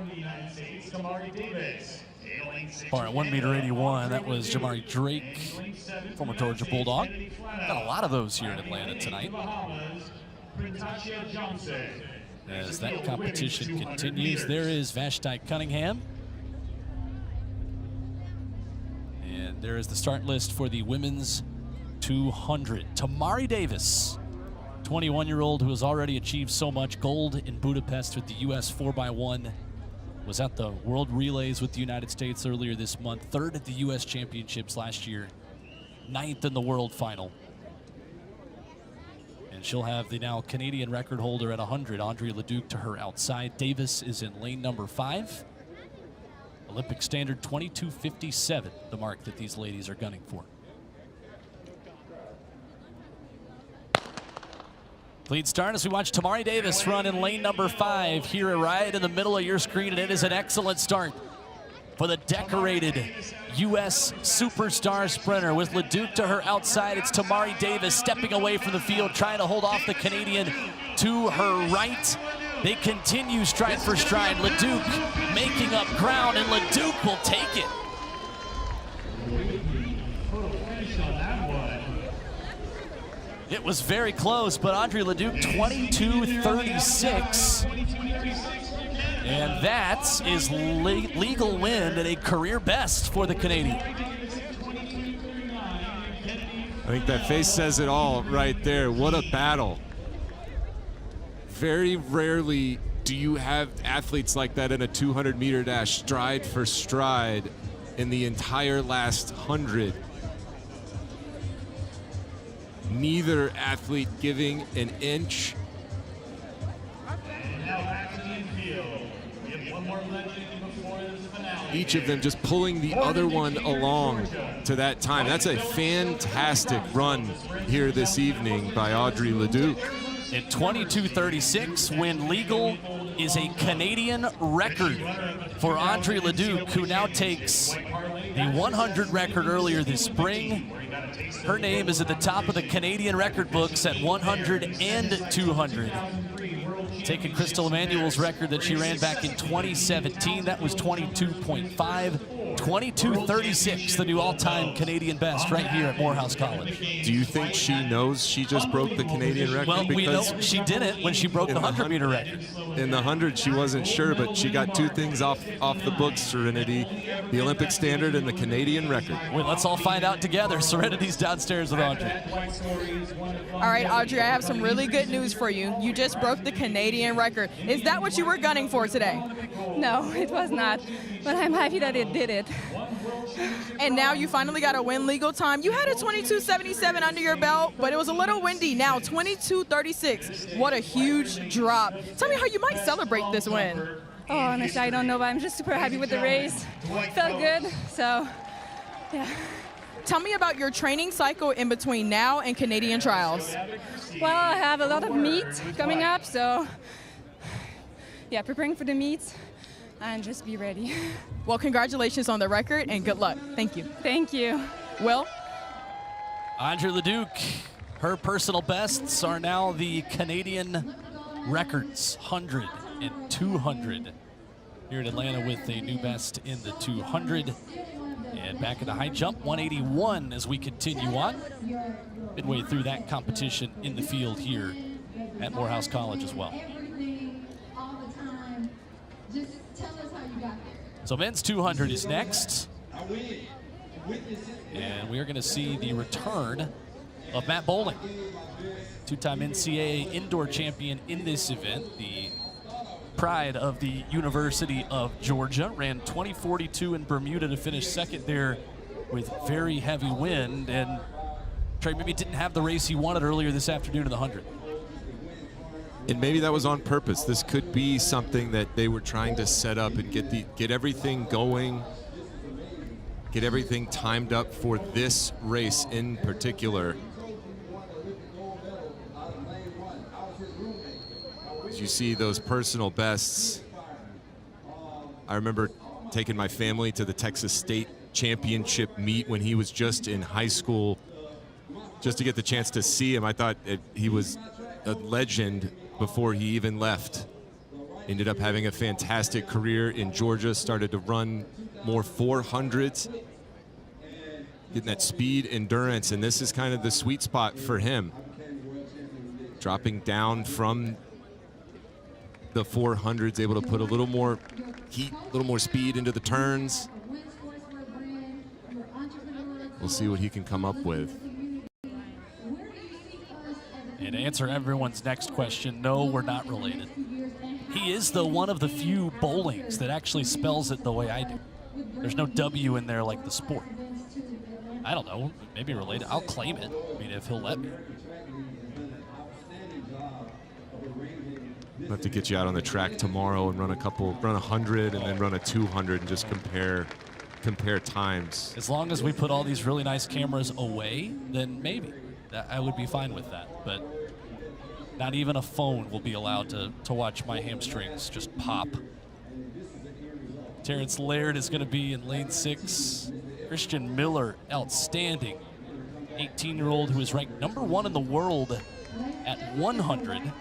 Bar at 1.81 m, that was Jamari Drake, former Georgia Bulldog. Got a lot of those here in Atlanta tonight. As that competition continues, there is Vashti Cunningham. And there is the start list for the women's 200. Tamari Davis, 21-year-old who has already achieved so much. Gold in Budapest with the U.S. 4x1. Was at the World Relays with the United States earlier this month. Third at the U.S. Championships last year. 9th in the world final. And she'll have the now Canadian record holder at 100, Andrea Leduc, to her outside. Davis is in lane number 5. Olympic standard 22:57, the mark that these ladies are gunning for. Lead start as we watch Tamari Davis run in lane number 5 here right in the middle of your screen, and it is an excellent start for the decorated U.S. superstar sprinter. With Leduc to her outside, it's Tamari Davis stepping away from the field, trying to hold off the Canadian to her right. They continue stride for stride. Leduc making up ground, and Leduc will take it. It was very close, but Andrea Leduc 22:36. And that is legal win and a career best for the Canadian. I think that face says it all right there. What a battle. Very rarely do you have athletes like that in a 200-meter dash, stride for stride in the entire last 100. Neither athlete giving an inch. Each of them just pulling the other one along to that time. That's a fantastic run here this evening by Audrey Leduc. In 22:36, when legal is a Canadian record for Audrey Leduc, who now takes the 100 record earlier this spring. Her name is at the top of the Canadian record books at 100 and 200. Taking Crystal Emanuel's record that she ran back in 2017, that was 22.5. 22:36, the new all-time Canadian best right here at Morehouse College. Do you think she knows she just broke the Canadian record? Well, we know she didn't when she broke the 100-meter record. In the 100, she wasn't sure, but she got 2 things off the books, Serenity. The Olympic standard and the Canadian record. Well, let's all find out together. Serenity's downstairs with Audrey. All right, Audrey, I have some really good news for you. You just broke the Canadian record. Is that what you were gunning for today? No, it was not, but I'm happy that it did it. And now you finally got a win legal time. You had a 22.77 under your belt, but it was a little windy. Now 22.36. What a huge drop. Tell me how you might celebrate this win. Oh, honestly, I don't know, but I'm just super happy with the race. Felt good, so yeah. Tell me about your training cycle in between now and Canadian trials. Well, I have a lot of meet coming up, so yeah, preparing for the meets and just be ready. Well, congratulations on the record and good luck. Thank you. Thank you. Will? Andre Leduc, her personal bests are now the Canadian records, 100 and 200. Here in Atlanta with a new best in the 200. And back in the high jump, 181 as we continue on. Midway through that competition in the field here at Morehouse College as well. So men's 200 is next. And we are going to see the return of Matt Bowling, two-time NCAA indoor champion in this event, the pride of the University of Georgia. Ran 20:42 in Bermuda to finish second there with very heavy wind, and Trey maybe didn't have the race he wanted earlier this afternoon in the 100. And maybe that was on purpose. This could be something that they were trying to set up and get everything going, get everything timed up for this race in particular. As you see those personal bests, I remember taking my family to the Texas State Championship meet when he was just in high school, just to get the chance to see him. I thought he was a legend before he even left. Ended up having a fantastic career in Georgia, started to run more 400s, getting that speed, endurance, and this is kind of the sweet spot for him. Dropping down from the 400s, able to put a little more heat, a little more speed into the turns. We'll see what he can come up with. And to answer everyone's next question, no, we're not related. He is, though, one of the few bowlings that actually spells it the way I do. There's no W in there like the sport. I don't know, maybe related. I'll claim it, I mean, if he'll let me. We'll have to get you out on the track tomorrow and run a 100 and then run a 200 and just compare times. As long as we put all these really nice cameras away, then maybe. I would be fine with that, but not even a phone will be allowed to watch my hamstrings just pop. Terrence Laird is going to be in lane 6. Christian Miller, outstanding. 18-year-old who is ranked #1 in the world at 100.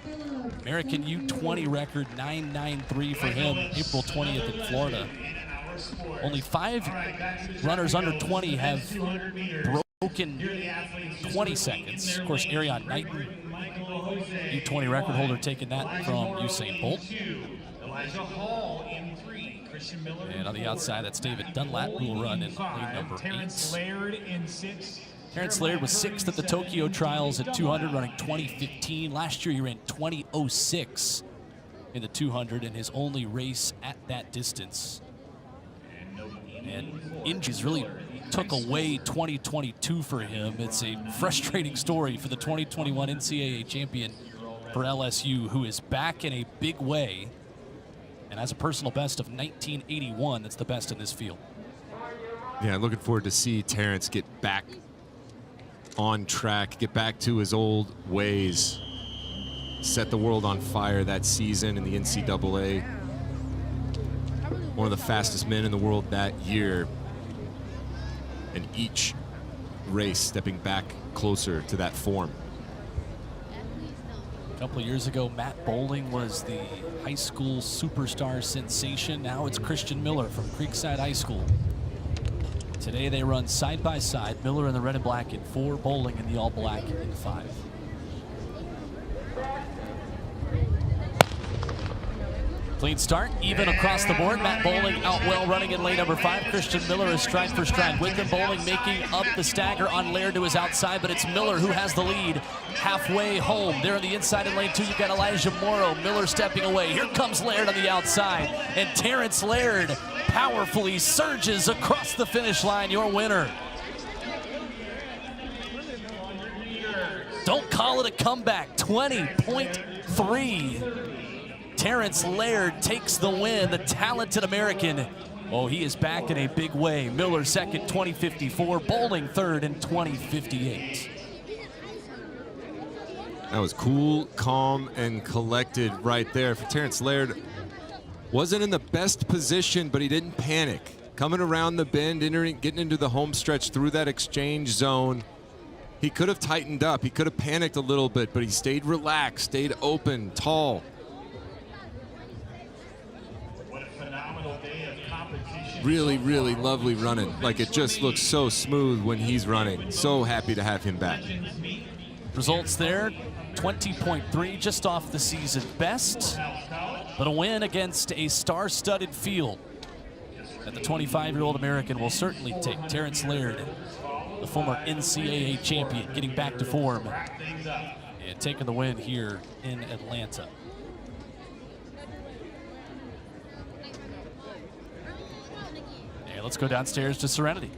American U20 record 9.93 for him, April 20th in Florida. Only 5 runners under 20 have broken 20 seconds. Of course, Arion Knighton, U20 record holder, taking that from Usain Bolt. And on the outside, that's David Dunlap, who will run in lane number 8. Terrence Laird was 6th at the Tokyo trials at 200, running 20:15. Last year, he ran 20:06 in the 200 in his only race at that distance. And injuries really took away 2022 for him. It's a frustrating story for the 2021 NCAA champion for LSU, who is back in a big way and has a personal best of 1981. That's the best in this field. Yeah, looking forward to see Terrence get back on track, get back to his old ways, set the world on fire that season in the NCAA. One of the fastest men in the world that year. And each race stepping back closer to that form. A couple of years ago, Matt Bowling was the high school superstar sensation. Now it's Christian Miller from Creekside High School. Today they run side by side, Miller in the red and black in 4, Bowling in the all black in 5. Clean start, even across the board. Matt Bowling out well running in lane number 5. Christian Miller is stride for stride with him. Bowling making up the stagger on Laird to his outside, but it's Miller who has the lead halfway home. There on the inside in lane 2, you've got Elijah Morrow. Miller stepping away. Here comes Laird on the outside, and Terrence Laird powerfully surges across the finish line, your winner. Don't call it a comeback, 20.3. Terrence Laird takes the win, the talented American. Oh, he is back in a big way. Miller second, 20.54. Bowling third in 20.58. That was cool, calm, and collected right there. For Terrence Laird, wasn't in the best position, but he didn't panic. Coming around the bend, getting into the home stretch through that exchange zone. He could have tightened up. He could have panicked a little bit, but he stayed relaxed, stayed open, tall. Really, really lovely running. Like, it just looks so smooth when he's running. So happy to have him back. Results there, 20.3, just off the season best, but a win against a star-studded field that the 25-year-old American will certainly take. Terrence Laird, the former NCAA champion, getting back to form and taking the win here in Atlanta. Let's go downstairs to Serenity.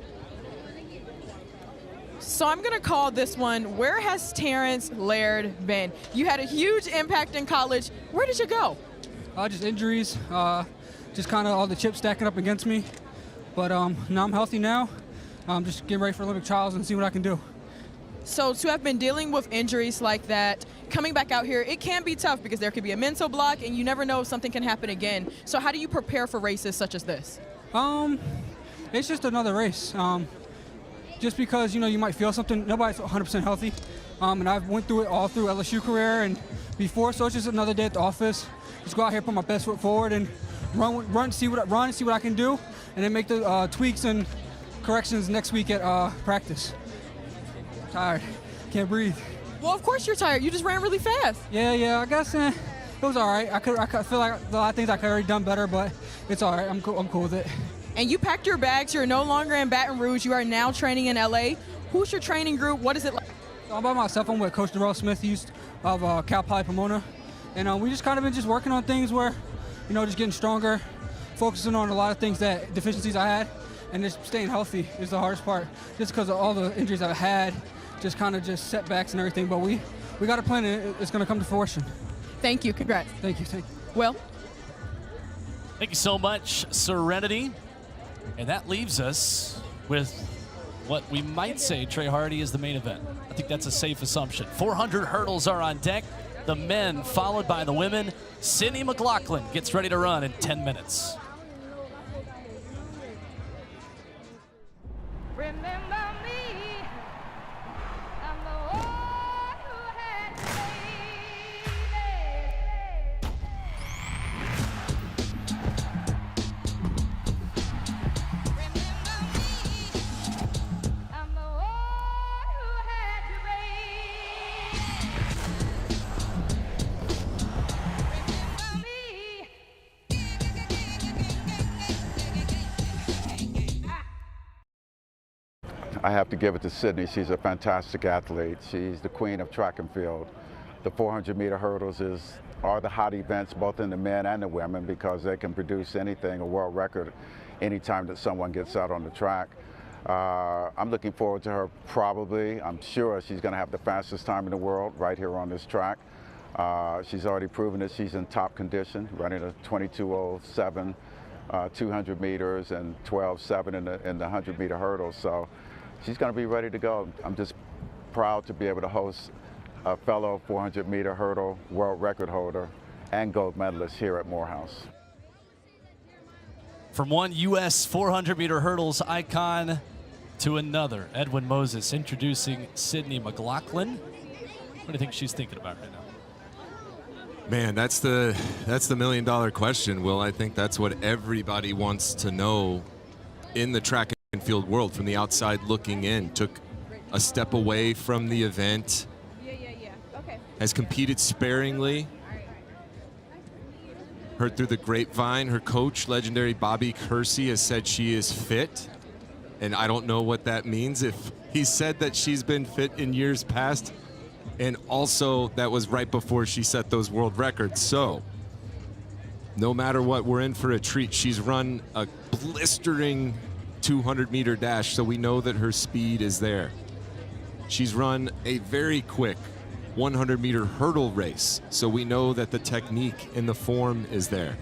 So I'm going to call this one, where has Terrence Laird been? You had a huge impact in college. Where did you go? Just injuries, just kind of all the chips stacking up against me. But now I'm healthy now. I'm just getting ready for Olympic trials and see what I can do. So to have been dealing with injuries like that, coming back out here, it can be tough because there could be a mental block and you never know if something can happen again. So how do you prepare for races such as this? It's just another race. Just because, you know, you might feel something, nobody's 100% healthy. And I've went through it all through LSU career and before, so it's just another day at the office. Just go out here, put my best foot forward and see what I can do, and then make the tweaks and corrections next week at practice. Tired, can't breathe. Well, of course you're tired. You just ran really fast. Yeah, I guess it was all right. I feel like a lot of things I could have already done better, but it's all right. I'm cool with it. And you packed your bags. You're no longer in Baton Rouge. You are now training in LA. Who's your training group? What is it like? I'm by myself. I'm with Coach Darrell Smith, of Cal Poly Pomona. And we just kind of been just working on things where, you know, just getting stronger, focusing on a lot of things deficiencies I had, and just staying healthy is the hardest part. Just because of all the injuries I've had, just kind of just setbacks and everything. But we got a plan and it's going to come to fruition. Thank you. Congrats. Thank you. Well. Thank you so much, Serenity. And that leaves us with what we might say Trey Hardy is the main event. I think that's a safe assumption. 400 hurdles are on deck. The men followed by the women. Sydney McLaughlin gets ready to run in 10 minutes. I have to give it to Sydney. She's a fantastic athlete. She's the queen of track and field. The 400-meter hurdles are the hot events both in the men and the women because they can produce anything, a world record, anytime that someone gets out on the track. I'm looking forward to her probably. I'm sure she's going to have the fastest time in the world right here on this track. She's already proven that she's in top condition, running a 22:07, 200 meters and 12:7 in the 100-meter hurdles. So she's going to be ready to go. I'm just proud to be able to host a fellow 400-meter hurdle world record holder and gold medalist here at Morehouse. From one U.S. 400-meter hurdles icon to another, Edwin Moses introducing Sydney McLaughlin. What do you think she's thinking about right now? Man, that's the million-dollar question, Will. I think that's what everybody wants to know in the track and field world from the outside looking in. Took a step away from the event. Okay. Has competed sparingly. heard through the grapevine, her coach, legendary Bobby Kersey, has said she is fit. And I don't know what that means. If he said that she's been fit in years past, and also that was right before she set those world records. So no matter what, we're in for a treat. She's run a blistering 200-meter dash, so we know that her speed is there. She's run a very quick 100-meter hurdle race, so we know that the technique and the form is there.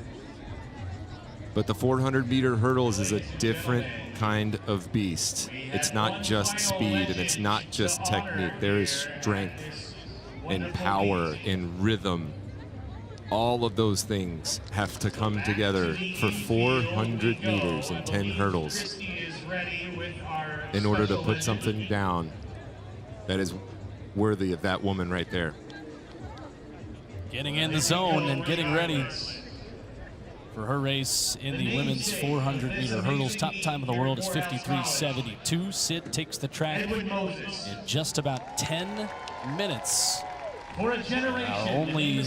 But the 400-meter hurdles is a different kind of beast. It's not just speed and it's not just technique. There is strength and power and rhythm. All of those things have to come together for 400 meters and 10 hurdles in order to put something down that is worthy of that woman right there. Getting in the zone and getting ready for her race in the women's 400-meter hurdles. Top time of the world is 53.72. Sid takes the track in just about 10 minutes. Our only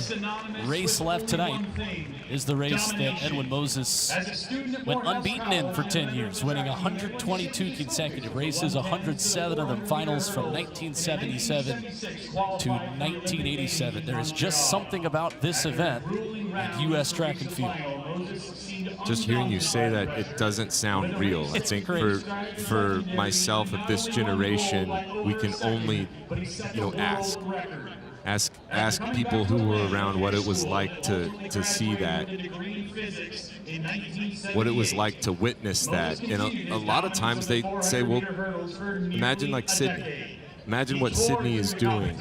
race left tonight is the race that Edwin Moses went unbeaten in for 10 years, winning 122 consecutive races, 107 of them finals from 1977 to 1987. There is just something about this event in U.S. track and field. Just hearing you say that, it doesn't sound real. I think for myself of this generation, we can only, ask people who were around what it was like to see that, what it was like to witness that. And a lot of times they say, well, imagine like Sydney. Imagine what Sydney is doing.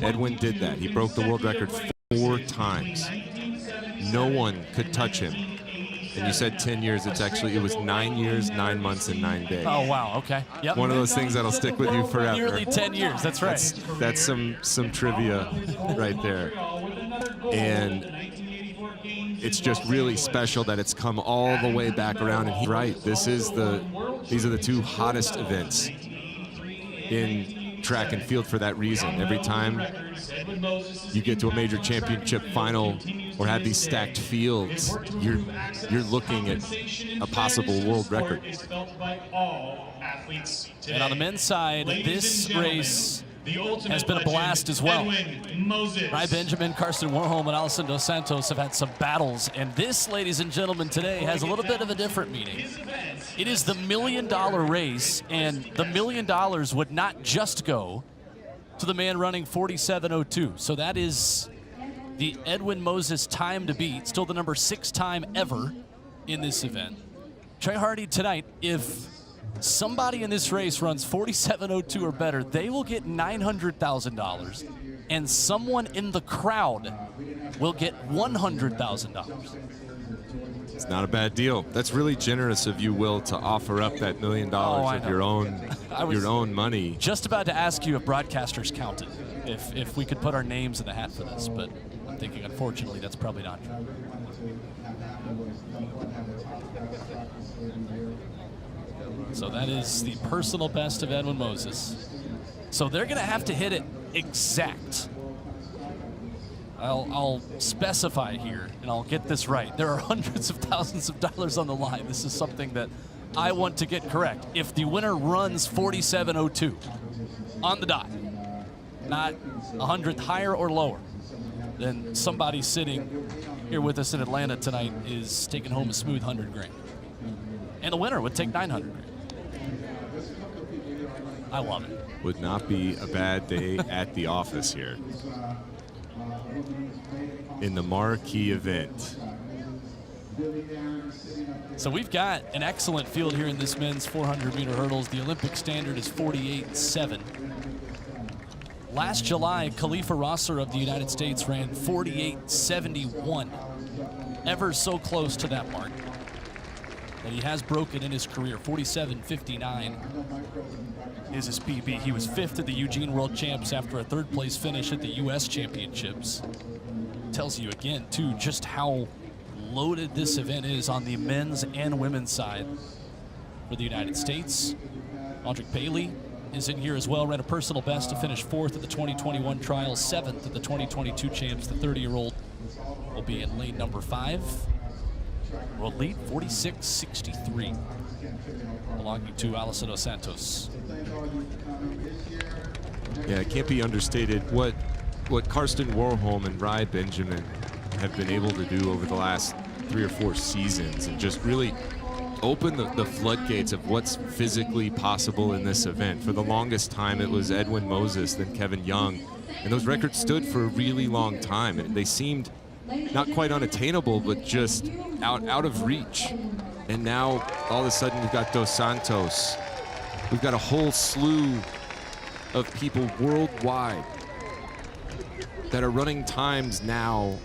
Edwin did that. He broke the world record 4 times. No one could touch him. And you said 10 years. It was 9 years, 9 months, and 9 days. Oh, wow. Okay. Yep. One of those things that'll stick with you forever. Nearly 10 years. That's right. That's some trivia right there. And it's just really special that it's come all the way back around. And he's right. These are the 2 hottest events in track and field for that reason. Every time you get to a major championship final or have these stacked fields, you're looking at a possible world record. And on the men's side, this race has been a blast as well. Ry Benjamin, Carson Warholm, and Alison Dos Santos have had some battles, and this, ladies and gentlemen, today has a little bit of a different meaning. It is the $1 million race, and the $1 million would not just go to the man running 47.02. So that is the Edwin Moses time to beat, still the number 6 time ever in this event. Trey Hardy tonight, if somebody in this race runs 47.02 or better, they will get $900,000, and someone in the crowd will get $100,000. It's not a bad deal. That's really generous of you, Will, to offer up that $1 million of your own money. Just about to ask you if broadcasters counted, if we could put our names in the hat for this, but I'm thinking, unfortunately, that's probably not true. So that is the personal best of Edwin Moses. So they're going to have to hit it exact. I'll specify here, and I'll get this right. There are hundreds of thousands of dollars on the line. This is something that I want to get correct. If the winner runs 47.02 on the dot, not 100th higher or lower, then somebody sitting here with us in Atlanta tonight is taking home a smooth $100,000. And the winner would take $900,000. I love it. Would not be a bad day at the office here. In the marquee event. So we've got an excellent field here in this men's 400-meter hurdles. The Olympic standard is 48.7. Last July, Khalifa Rosser of the United States ran 48.71. Ever so close to that mark. But he has broken in his career. 47.59 is his PB. He was 5th at the Eugene World Champs after a 3rd place finish at the U.S. Championships. Tells you again, too, just how loaded this event is on the men's and women's side for the United States. Audric Bailey is in here as well. Ran a personal best to finish 4th at the 2021 trials, 7th at the 2022 champs. The 30-year-old will be in lane number 5. World lead 46.63, belonging to Alison dos Santos. Yeah, it can't be understated what Karsten Warholm and Rai Benjamin have been able to do over the last 3 or 4 seasons, and just really open the floodgates of what's physically possible in this event. For the longest time, it was Edwin Moses, then Kevin Young, and those records stood for a really long time, and they seemed not quite unattainable, but just out of reach. And now, all of a sudden, we've got Dos Santos. We've got a whole slew of people worldwide that are running times now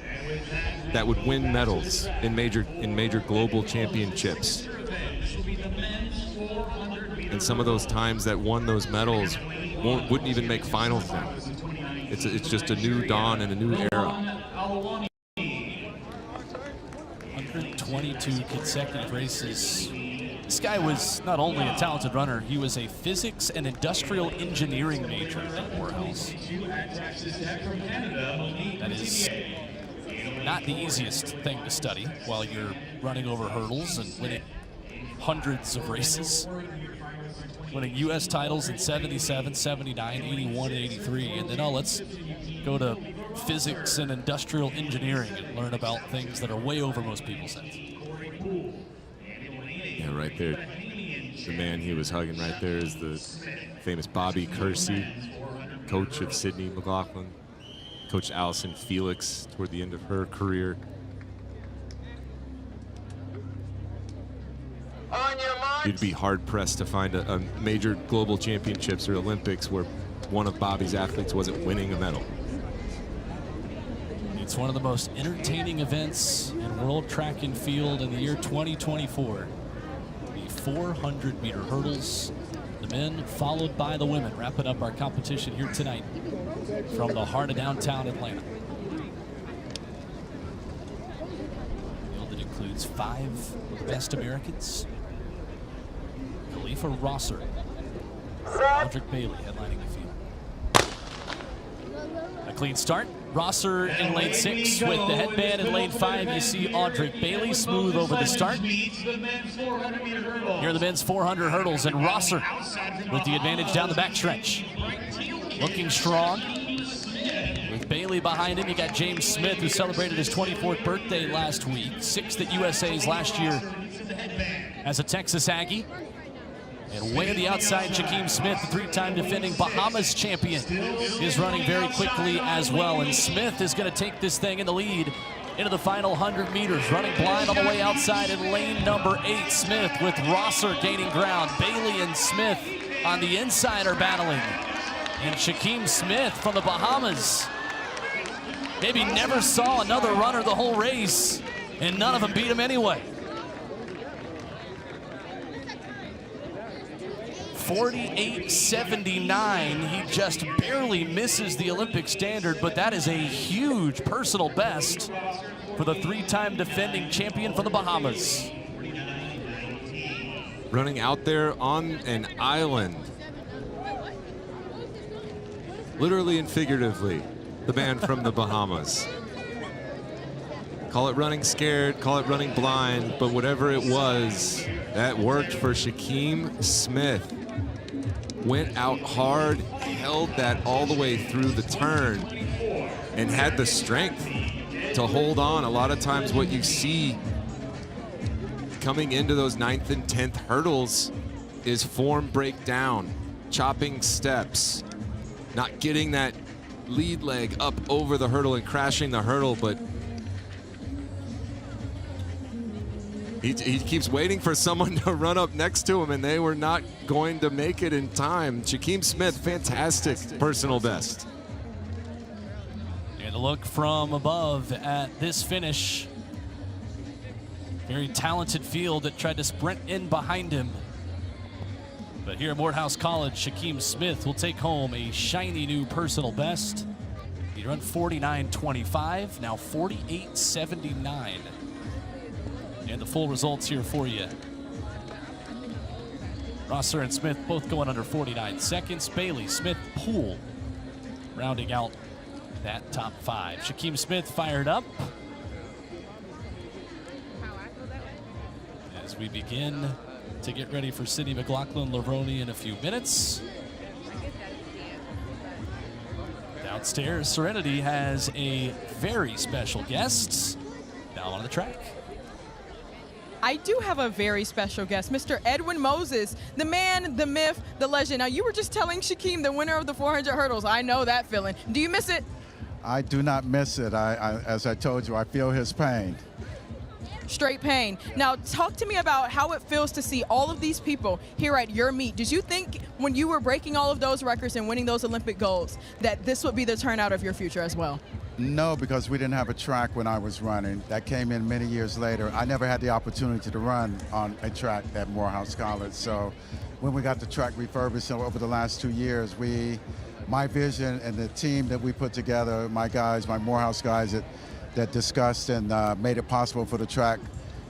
that would win medals in major global championships. And some of those times that won those medals wouldn't even make finals now. It's just a new dawn and a new era. 122 consecutive races. This guy was not only a talented runner, he was a physics and industrial engineering major at Morehouse. That is not the easiest thing to study while you're running over hurdles and winning hundreds of races. Winning U.S. titles in 77, 79, 81, and 83. And then, let's go to physics and industrial engineering and learn about things that are way over most people's heads. Yeah, right there. The man he was hugging right there is the famous Bobby Kersey, coach of Sydney McLaughlin, coached Allison Felix toward the end of her career. You'd be hard-pressed to find a major global championships or Olympics where one of Bobby's athletes wasn't winning a medal. It's one of the most entertaining events in world track and field in the year 2024. The 400-meter hurdles, the men followed by the women, wrapping up our competition here tonight from the heart of downtown Atlanta. Field that includes 5 of the best Americans. Khalifa Rosser, Audric Bailey headlining the field. A clean start. Rosser in lane 6 with the headband. In lane 5, you see Audric Bailey smooth over the start. Here are the men's 400 hurdles, and Rosser with the advantage down the backstretch. Looking strong. With Bailey behind him, you got James Smith, who celebrated his 24th birthday last week. 6th at USA's last year as a Texas Aggie. And way to the outside, Shaquem Smith, the 3-time defending Bahamas champion, is running very quickly as well. And Smith is going to take this thing in the lead into the final 100 meters. Running blind on the way outside in lane number 8. Smith with Rosser gaining ground. Bailey and Smith on the inside are battling. And Shaquem Smith from the Bahamas maybe never saw another runner the whole race, and none of them beat him anyway. 48.79. He just barely misses the Olympic standard, but that is a huge personal best for the 3-time defending champion from the Bahamas. Running out there on an island, literally and figuratively, the man from the Bahamas. Call it running scared, call it running blind, but whatever it was, that worked for Shaquem Smith. Went out hard, held that all the way through the turn, and had the strength to hold on. A lot of times what you see coming into those 9th and 10th hurdles is form breakdown, chopping steps, not getting that lead leg up over the hurdle and crashing the hurdle, but he keeps waiting for someone to run up next to him, and they were not going to make it in time. Shaquem Smith, fantastic personal best. And a look from above at this finish. Very talented field that tried to sprint in behind him. But here at Morehouse College, Shaquem Smith will take home a shiny new personal best. He ran 49.25, now 48.79. And the full results here for you. Rosser and Smith both going under 49 seconds. Bailey, Smith, Poole rounding out that top 5. Shaquem Smith fired up as we begin to get ready for Sydney McLaughlin-Levrone in a few minutes. Downstairs, Serenity has a very special guest now on the track. I do have a very special guest, Mr. Edwin Moses, the man, the myth, the legend. Now, you were just telling Shaquem, the winner of the 400 hurdles. I know that feeling. Do you miss it? I do not miss it. As I told you, I feel his pain. Straight pain. Now, talk to me about how it feels to see all of these people here at your meet. Did you think when you were breaking all of those records and winning those Olympic golds that this would be the turnout of your future as well? No, because we didn't have a track when I was running. That came in many years later. I never had the opportunity to run on a track at Morehouse College. So when we got the track refurbished over the last 2 years, my vision and the team that we put together, my Morehouse guys that discussed and made it possible for the track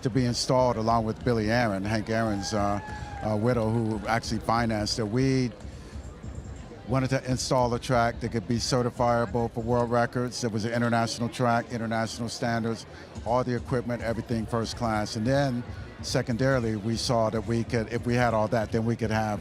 to be installed along with Billy Aaron, Hank Aaron's widow, who actually financed it. We wanted to install a track that could be certifiable for world records. It was an international track, international standards, all the equipment, everything first class. And then secondarily, we saw that we could, if we had all that, then we could have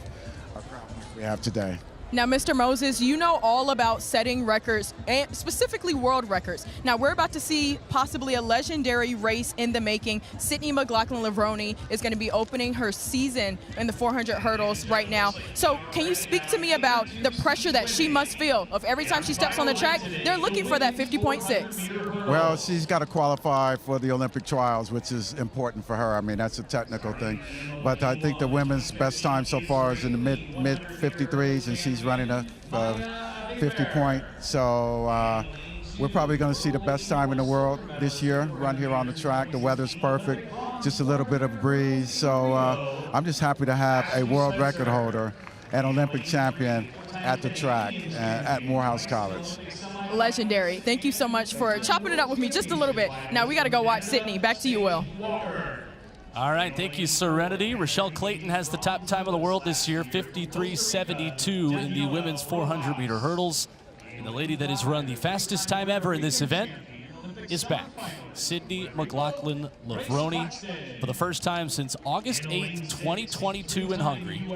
a crowd like we have today. Now, Mr. Moses, you know all about setting records, and specifically world records. Now, we're about to see possibly a legendary race in the making. Sydney McLaughlin-Levrone is going to be opening her season in the 400 hurdles right now. So can you speak to me about the pressure that she must feel of every time she steps on the track? They're looking for that 50.6. Well, she's got to qualify for the Olympic trials, which is important for her. I mean, that's a technical thing. But I think the women's best time so far is in the mid 53s, and she's running a 50 point. So we're probably going to see the best time in the world this year, run here on the track. The weather's perfect, just a little bit of a breeze. So I'm just happy to have a world record holder, an Olympic champion at the track at Morehouse College. Legendary. Thank you so much for chopping it up with me just a little bit. Now we got to go watch Sydney. Back to you, Will. All right, thank you, Serenity. Rochelle Clayton has the top time of the world this year, 53.72 in the women's 400-meter hurdles. And the lady that has run the fastest time ever in this event is back. Sydney McLaughlin-Levrone for the first time since August 8th, 2022 in Hungary,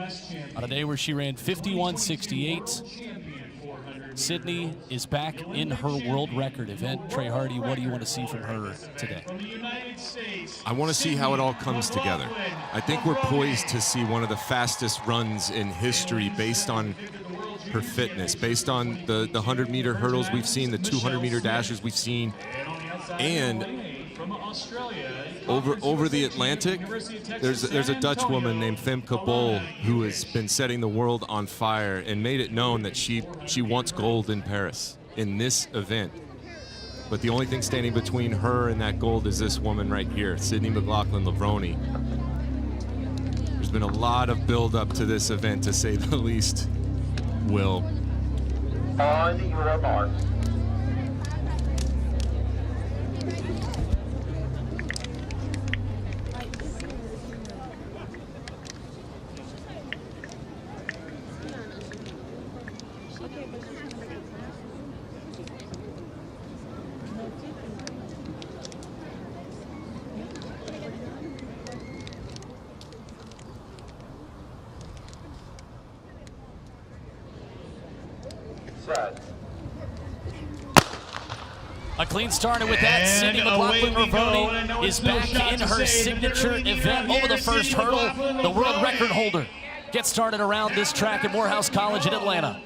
on a day where she ran 51.68. Sydney is back in her world record event. Trey Hardy, what do you want to see from her today? I want to see how it all comes together. I think we're poised to see one of the fastest runs in history based on her fitness, based on the 100-meter hurdles we've seen, the 200-meter dashes we've seen, and over the Atlantic, there's a Dutch woman named Femke Bol who has been setting the world on fire and made it known that she wants gold in Paris in this event. But the only thing standing between her and that gold is this woman right here, Sydney McLaughlin-Levrone. There's been a lot of build-up to this event, to say the least, Will. On your marks. A clean started with that. Sydney McLaughlin-Levrone is back in her signature event over the first hurdle. The world record holder gets started around this track at Morehouse College in Atlanta.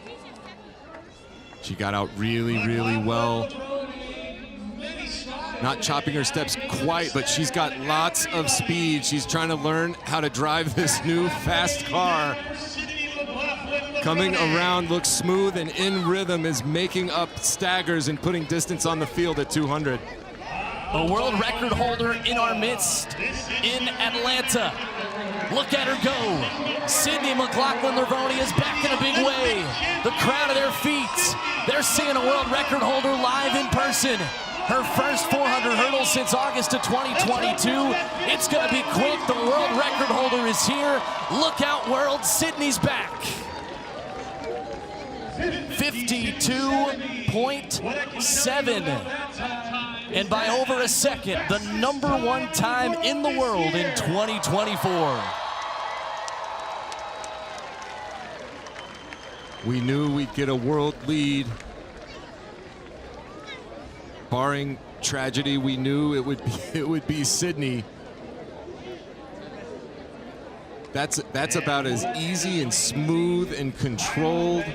She got out really, really well. Not chopping her steps quite, but she's got lots of speed. She's trying to learn how to drive this new fast car. Coming around, looks smooth and in rhythm, is making up staggers and putting distance on the field at 200. A world record holder in our midst in Atlanta. Look at her go. Sydney McLaughlin-Levrone is back in a big way. The crowd at their feet. They're seeing a world record holder live in person. Her first 400 hurdles since August of 2022. It's going to be quick. The world record holder is here. Look out, world. Sydney's back. 52.7. And by over a second, the #1 time in the world in 2024. We knew we'd get a world lead. Barring tragedy, we knew it would be Sydney. That's about as easy and smooth and controlled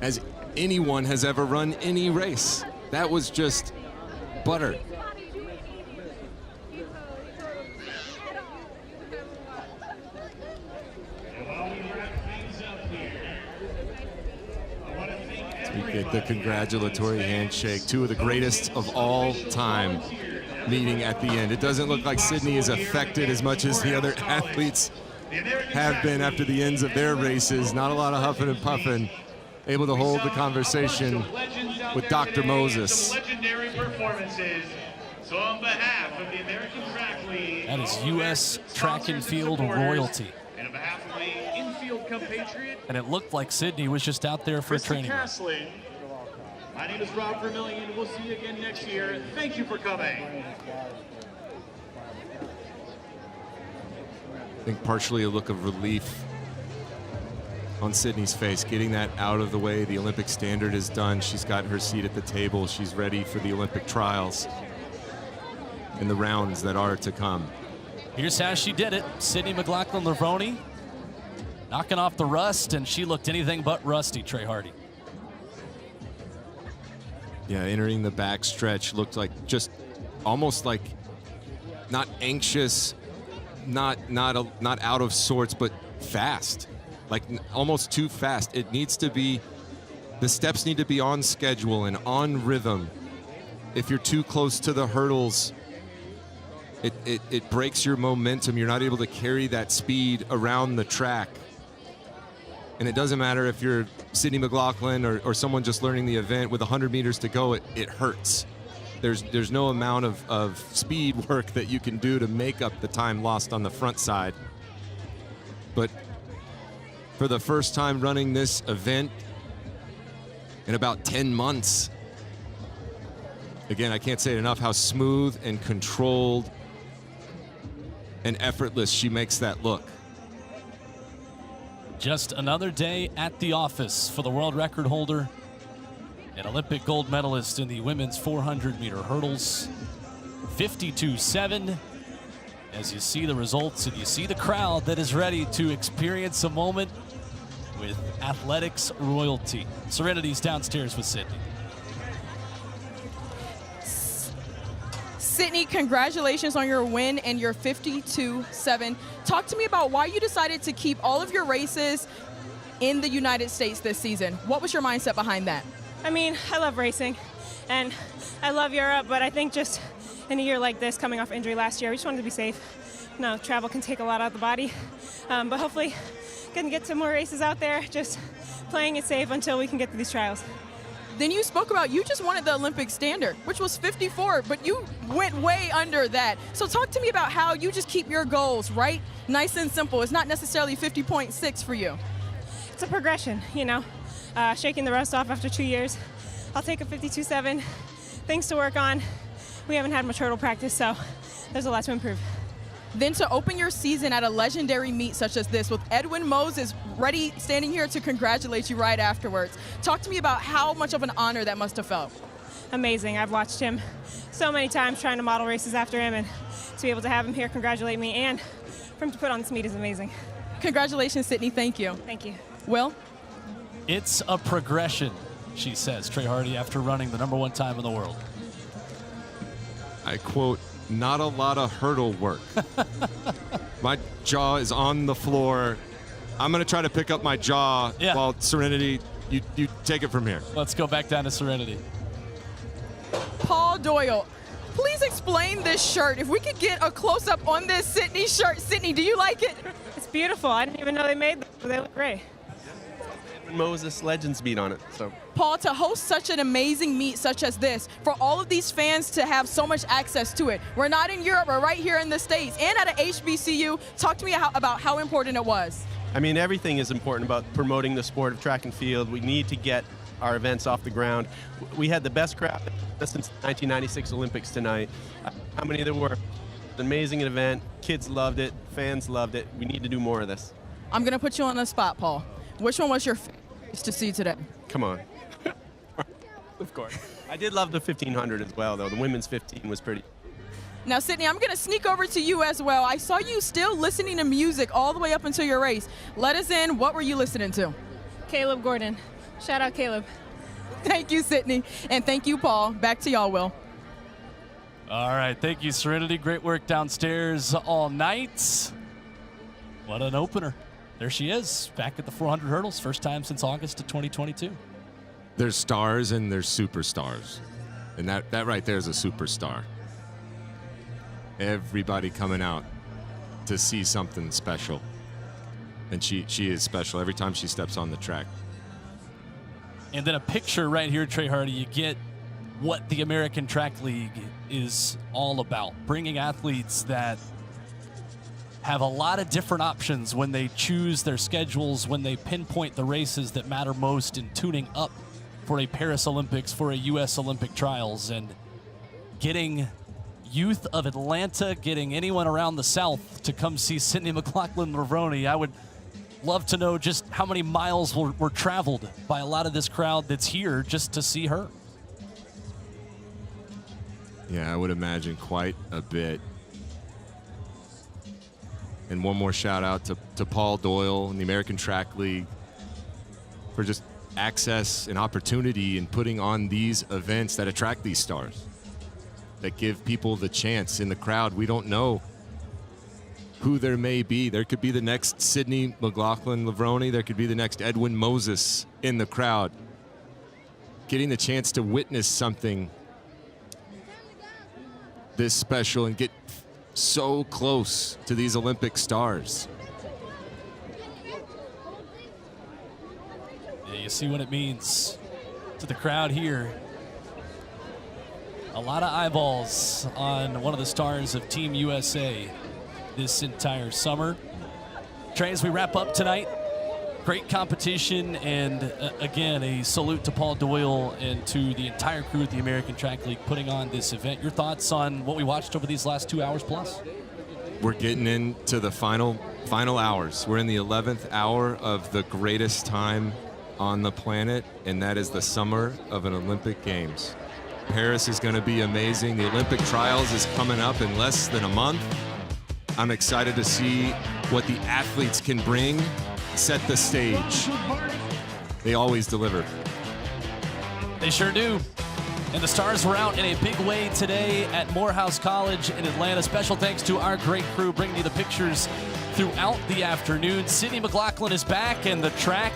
as anyone has ever run any race. That was just butter. We get the congratulatory handshake. Two of the greatest of all time meeting at the end. It doesn't look like Sydney is affected as much as the other athletes have been after the ends of their races. Not a lot of huffing and puffing. Able to hold the conversation with Dr. Moses. Legendary performances. So on behalf of the American Track League, that is U.S. track and field royalty. And on behalf of the infield compatriot, and it looked like Sydney was just out there for a training run. My name is Rob Vermillion. We'll see you again next year. Thank you for coming. I think partially a look of relief on Sydney's face, getting that out of the way. The Olympic standard is done. She's got her seat at the table. She's ready for the Olympic trials and the rounds that are to come. Here's how she did it. Sydney McLaughlin-Lavoni knocking off the rust, and she looked anything but rusty, Trey Hardy. Yeah, entering the back stretch looked like just almost like not anxious, not out of sorts, but fast. Like almost too fast. It needs to be, the steps need to be on schedule and on rhythm. If you're too close to the hurdles, it breaks your momentum. You're not able to carry that speed around the track. And it doesn't matter if you're Sydney McLaughlin or someone just learning the event with 100 meters to go, it hurts. There's no amount of speed work that you can do to make up the time lost on the front side. But for the first time running this event in about 10 months, again, I can't say it enough how smooth and controlled and effortless she makes that look. Just another day at the office for the world record holder and Olympic gold medalist in the women's 400-meter hurdles. 52.7. As you see the results and you see the crowd that is ready to experience a moment with athletics royalty. Serenity's downstairs with Sydney. Sydney, congratulations on your win and your 52.7. Talk to me about why you decided to keep all of your races in the United States this season. What was your mindset behind that? I mean, I love racing, and I love Europe, but I think just in a year like this, coming off injury last year, we just wanted to be safe. No, travel can take a lot out of the body, but hopefully can get some more races out there, just playing it safe until we can get to these trials. Then you spoke about you just wanted the Olympic standard, which was 54, but you went way under that. So talk to me about how you just keep your goals, right? Nice and simple. It's not necessarily 50.6 for you. It's a progression, you know, shaking the rust off after 2 years. I'll take a 52.7, things to work on. We haven't had much hurdle practice, so there's a lot to improve. Then to open your season at a legendary meet such as this with Edwin Moses ready, standing here to congratulate you right afterwards. Talk to me about how much of an honor that must have felt. Amazing. I've watched him so many times trying to model races after him, and to be able to have him here congratulate me and for him to put on this meet is amazing. Congratulations, Sydney. Thank you. Thank you. Will? It's a progression, she says, Trey Hardy, after running the #1 time in the world. I quote, not a lot of hurdle work. My jaw is on the floor. I'm going to try to pick up my jaw while Serenity, you take it from here. Let's go back down to Serenity. Paul Doyle, please explain this shirt. If we could get a close-up on this Sydney shirt. Sydney, do you like it? It's beautiful. I didn't even know they made them, but they look great. Edwin Moses Legends Meet on it. So, Paul, to host such an amazing meet such as this, for all of these fans to have so much access to it. We're not in Europe, we're right here in the States and at a HBCU. Talk to me about how important it was. I mean, everything is important about promoting the sport of track and field. We need to get our events off the ground. We had the best crowd since the 1996 Olympics tonight. How many there were? An amazing event. Kids loved it. Fans loved it. We need to do more of this. I'm going to put you on the spot, Paul. Which one was your favorite to see today? Come on. Of course. I did love the 1500 as well, though. The women's 15 was pretty. Now, Sydney, I'm going to sneak over to you as well. I saw you still listening to music all the way up until your race. Let us in. What were you listening to? Caleb Gordon. Shout out, Caleb. Thank you, Sydney. And thank you, Paul. Back to y'all, Will. All right. Thank you, Serenity. Great work downstairs all night. What an opener. There she is, back at the 400 hurdles. First time since August of 2022. There's stars and there's superstars. And that right there is a superstar. Everybody coming out to see something special. And she is special every time she steps on the track. And then a picture right here, Trey Hardy, you get what the American Track League is all about. Bringing athletes that have a lot of different options when they choose their schedules, when they pinpoint the races that matter most in tuning up for a Paris Olympics, for a U.S. Olympic trials, and getting youth of Atlanta, getting anyone around the South to come see Sydney McLaughlin-Levrone. I would love to know just how many miles were traveled by a lot of this crowd that's here just to see her. Yeah, I would imagine quite a bit. And one more shout out to Paul Doyle and the American Track League for just access and opportunity in putting on these events that attract these stars, that give people the chance in the crowd. We don't know who there may be. There could be the next Sydney McLaughlin-Levrone. There could be the next Edwin Moses in the crowd. Getting the chance to witness something this special and get so close to these Olympic stars. Yeah, you see what it means to the crowd here. A lot of eyeballs on one of the stars of Team USA this entire summer. Trey, as we wrap up tonight, great competition, and again, a salute to Paul Doyle and to the entire crew at the American Track League putting on this event. Your thoughts on what we watched over these last 2 hours plus? We're getting into the final hours. We're in the 11th hour of the greatest time on the planet, and that is the summer of an Olympic Games. Paris is going to be amazing. The Olympic trials is coming up in less than a month. I'm excited to see what the athletes can bring, set the stage. They always deliver. They sure do. And the stars were out in a big way today at Morehouse College in Atlanta. Special thanks to our great crew bringing you the pictures throughout the afternoon. Sydney McLaughlin is back, and the track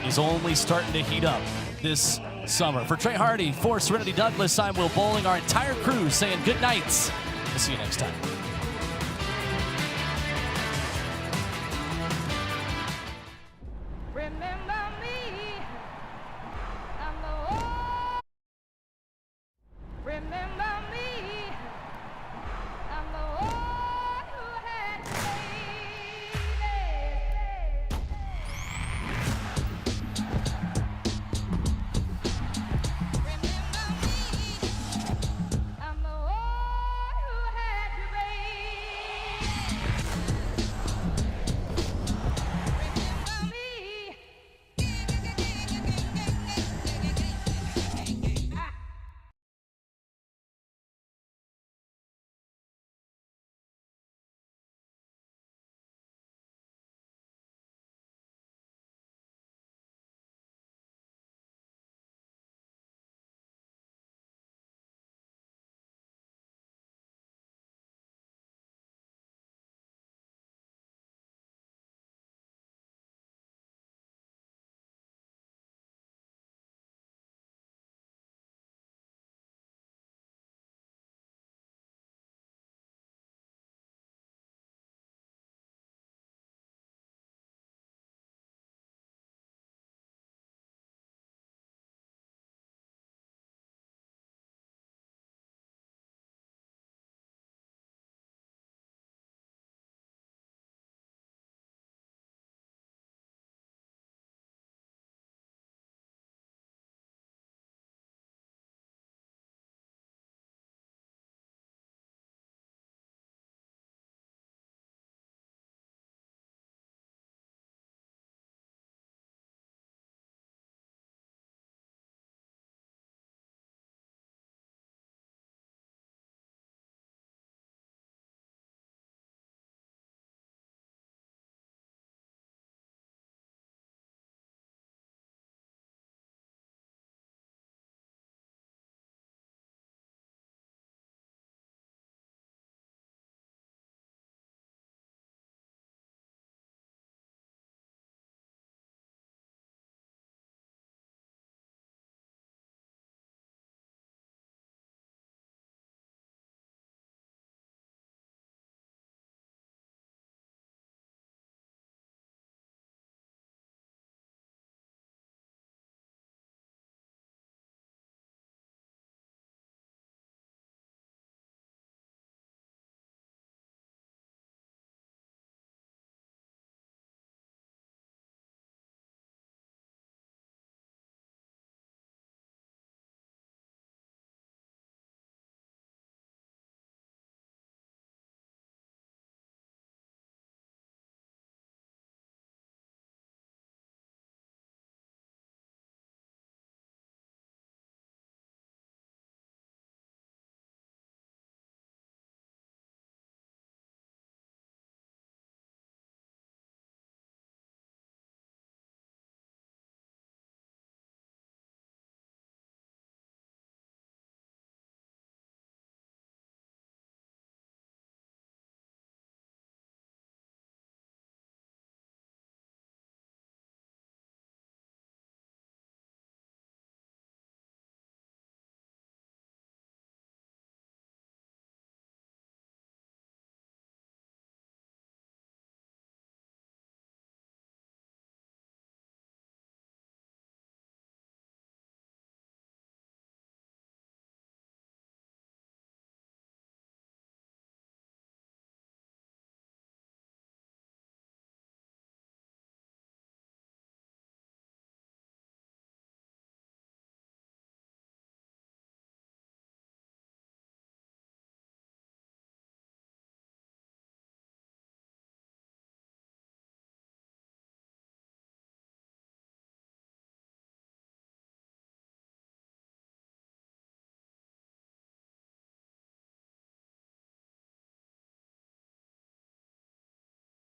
is only starting to heat up this summer. For Trey Hardy, for Serenity Douglas, I'm Will Bowling. Our entire crew saying good nights. We'll see you next time.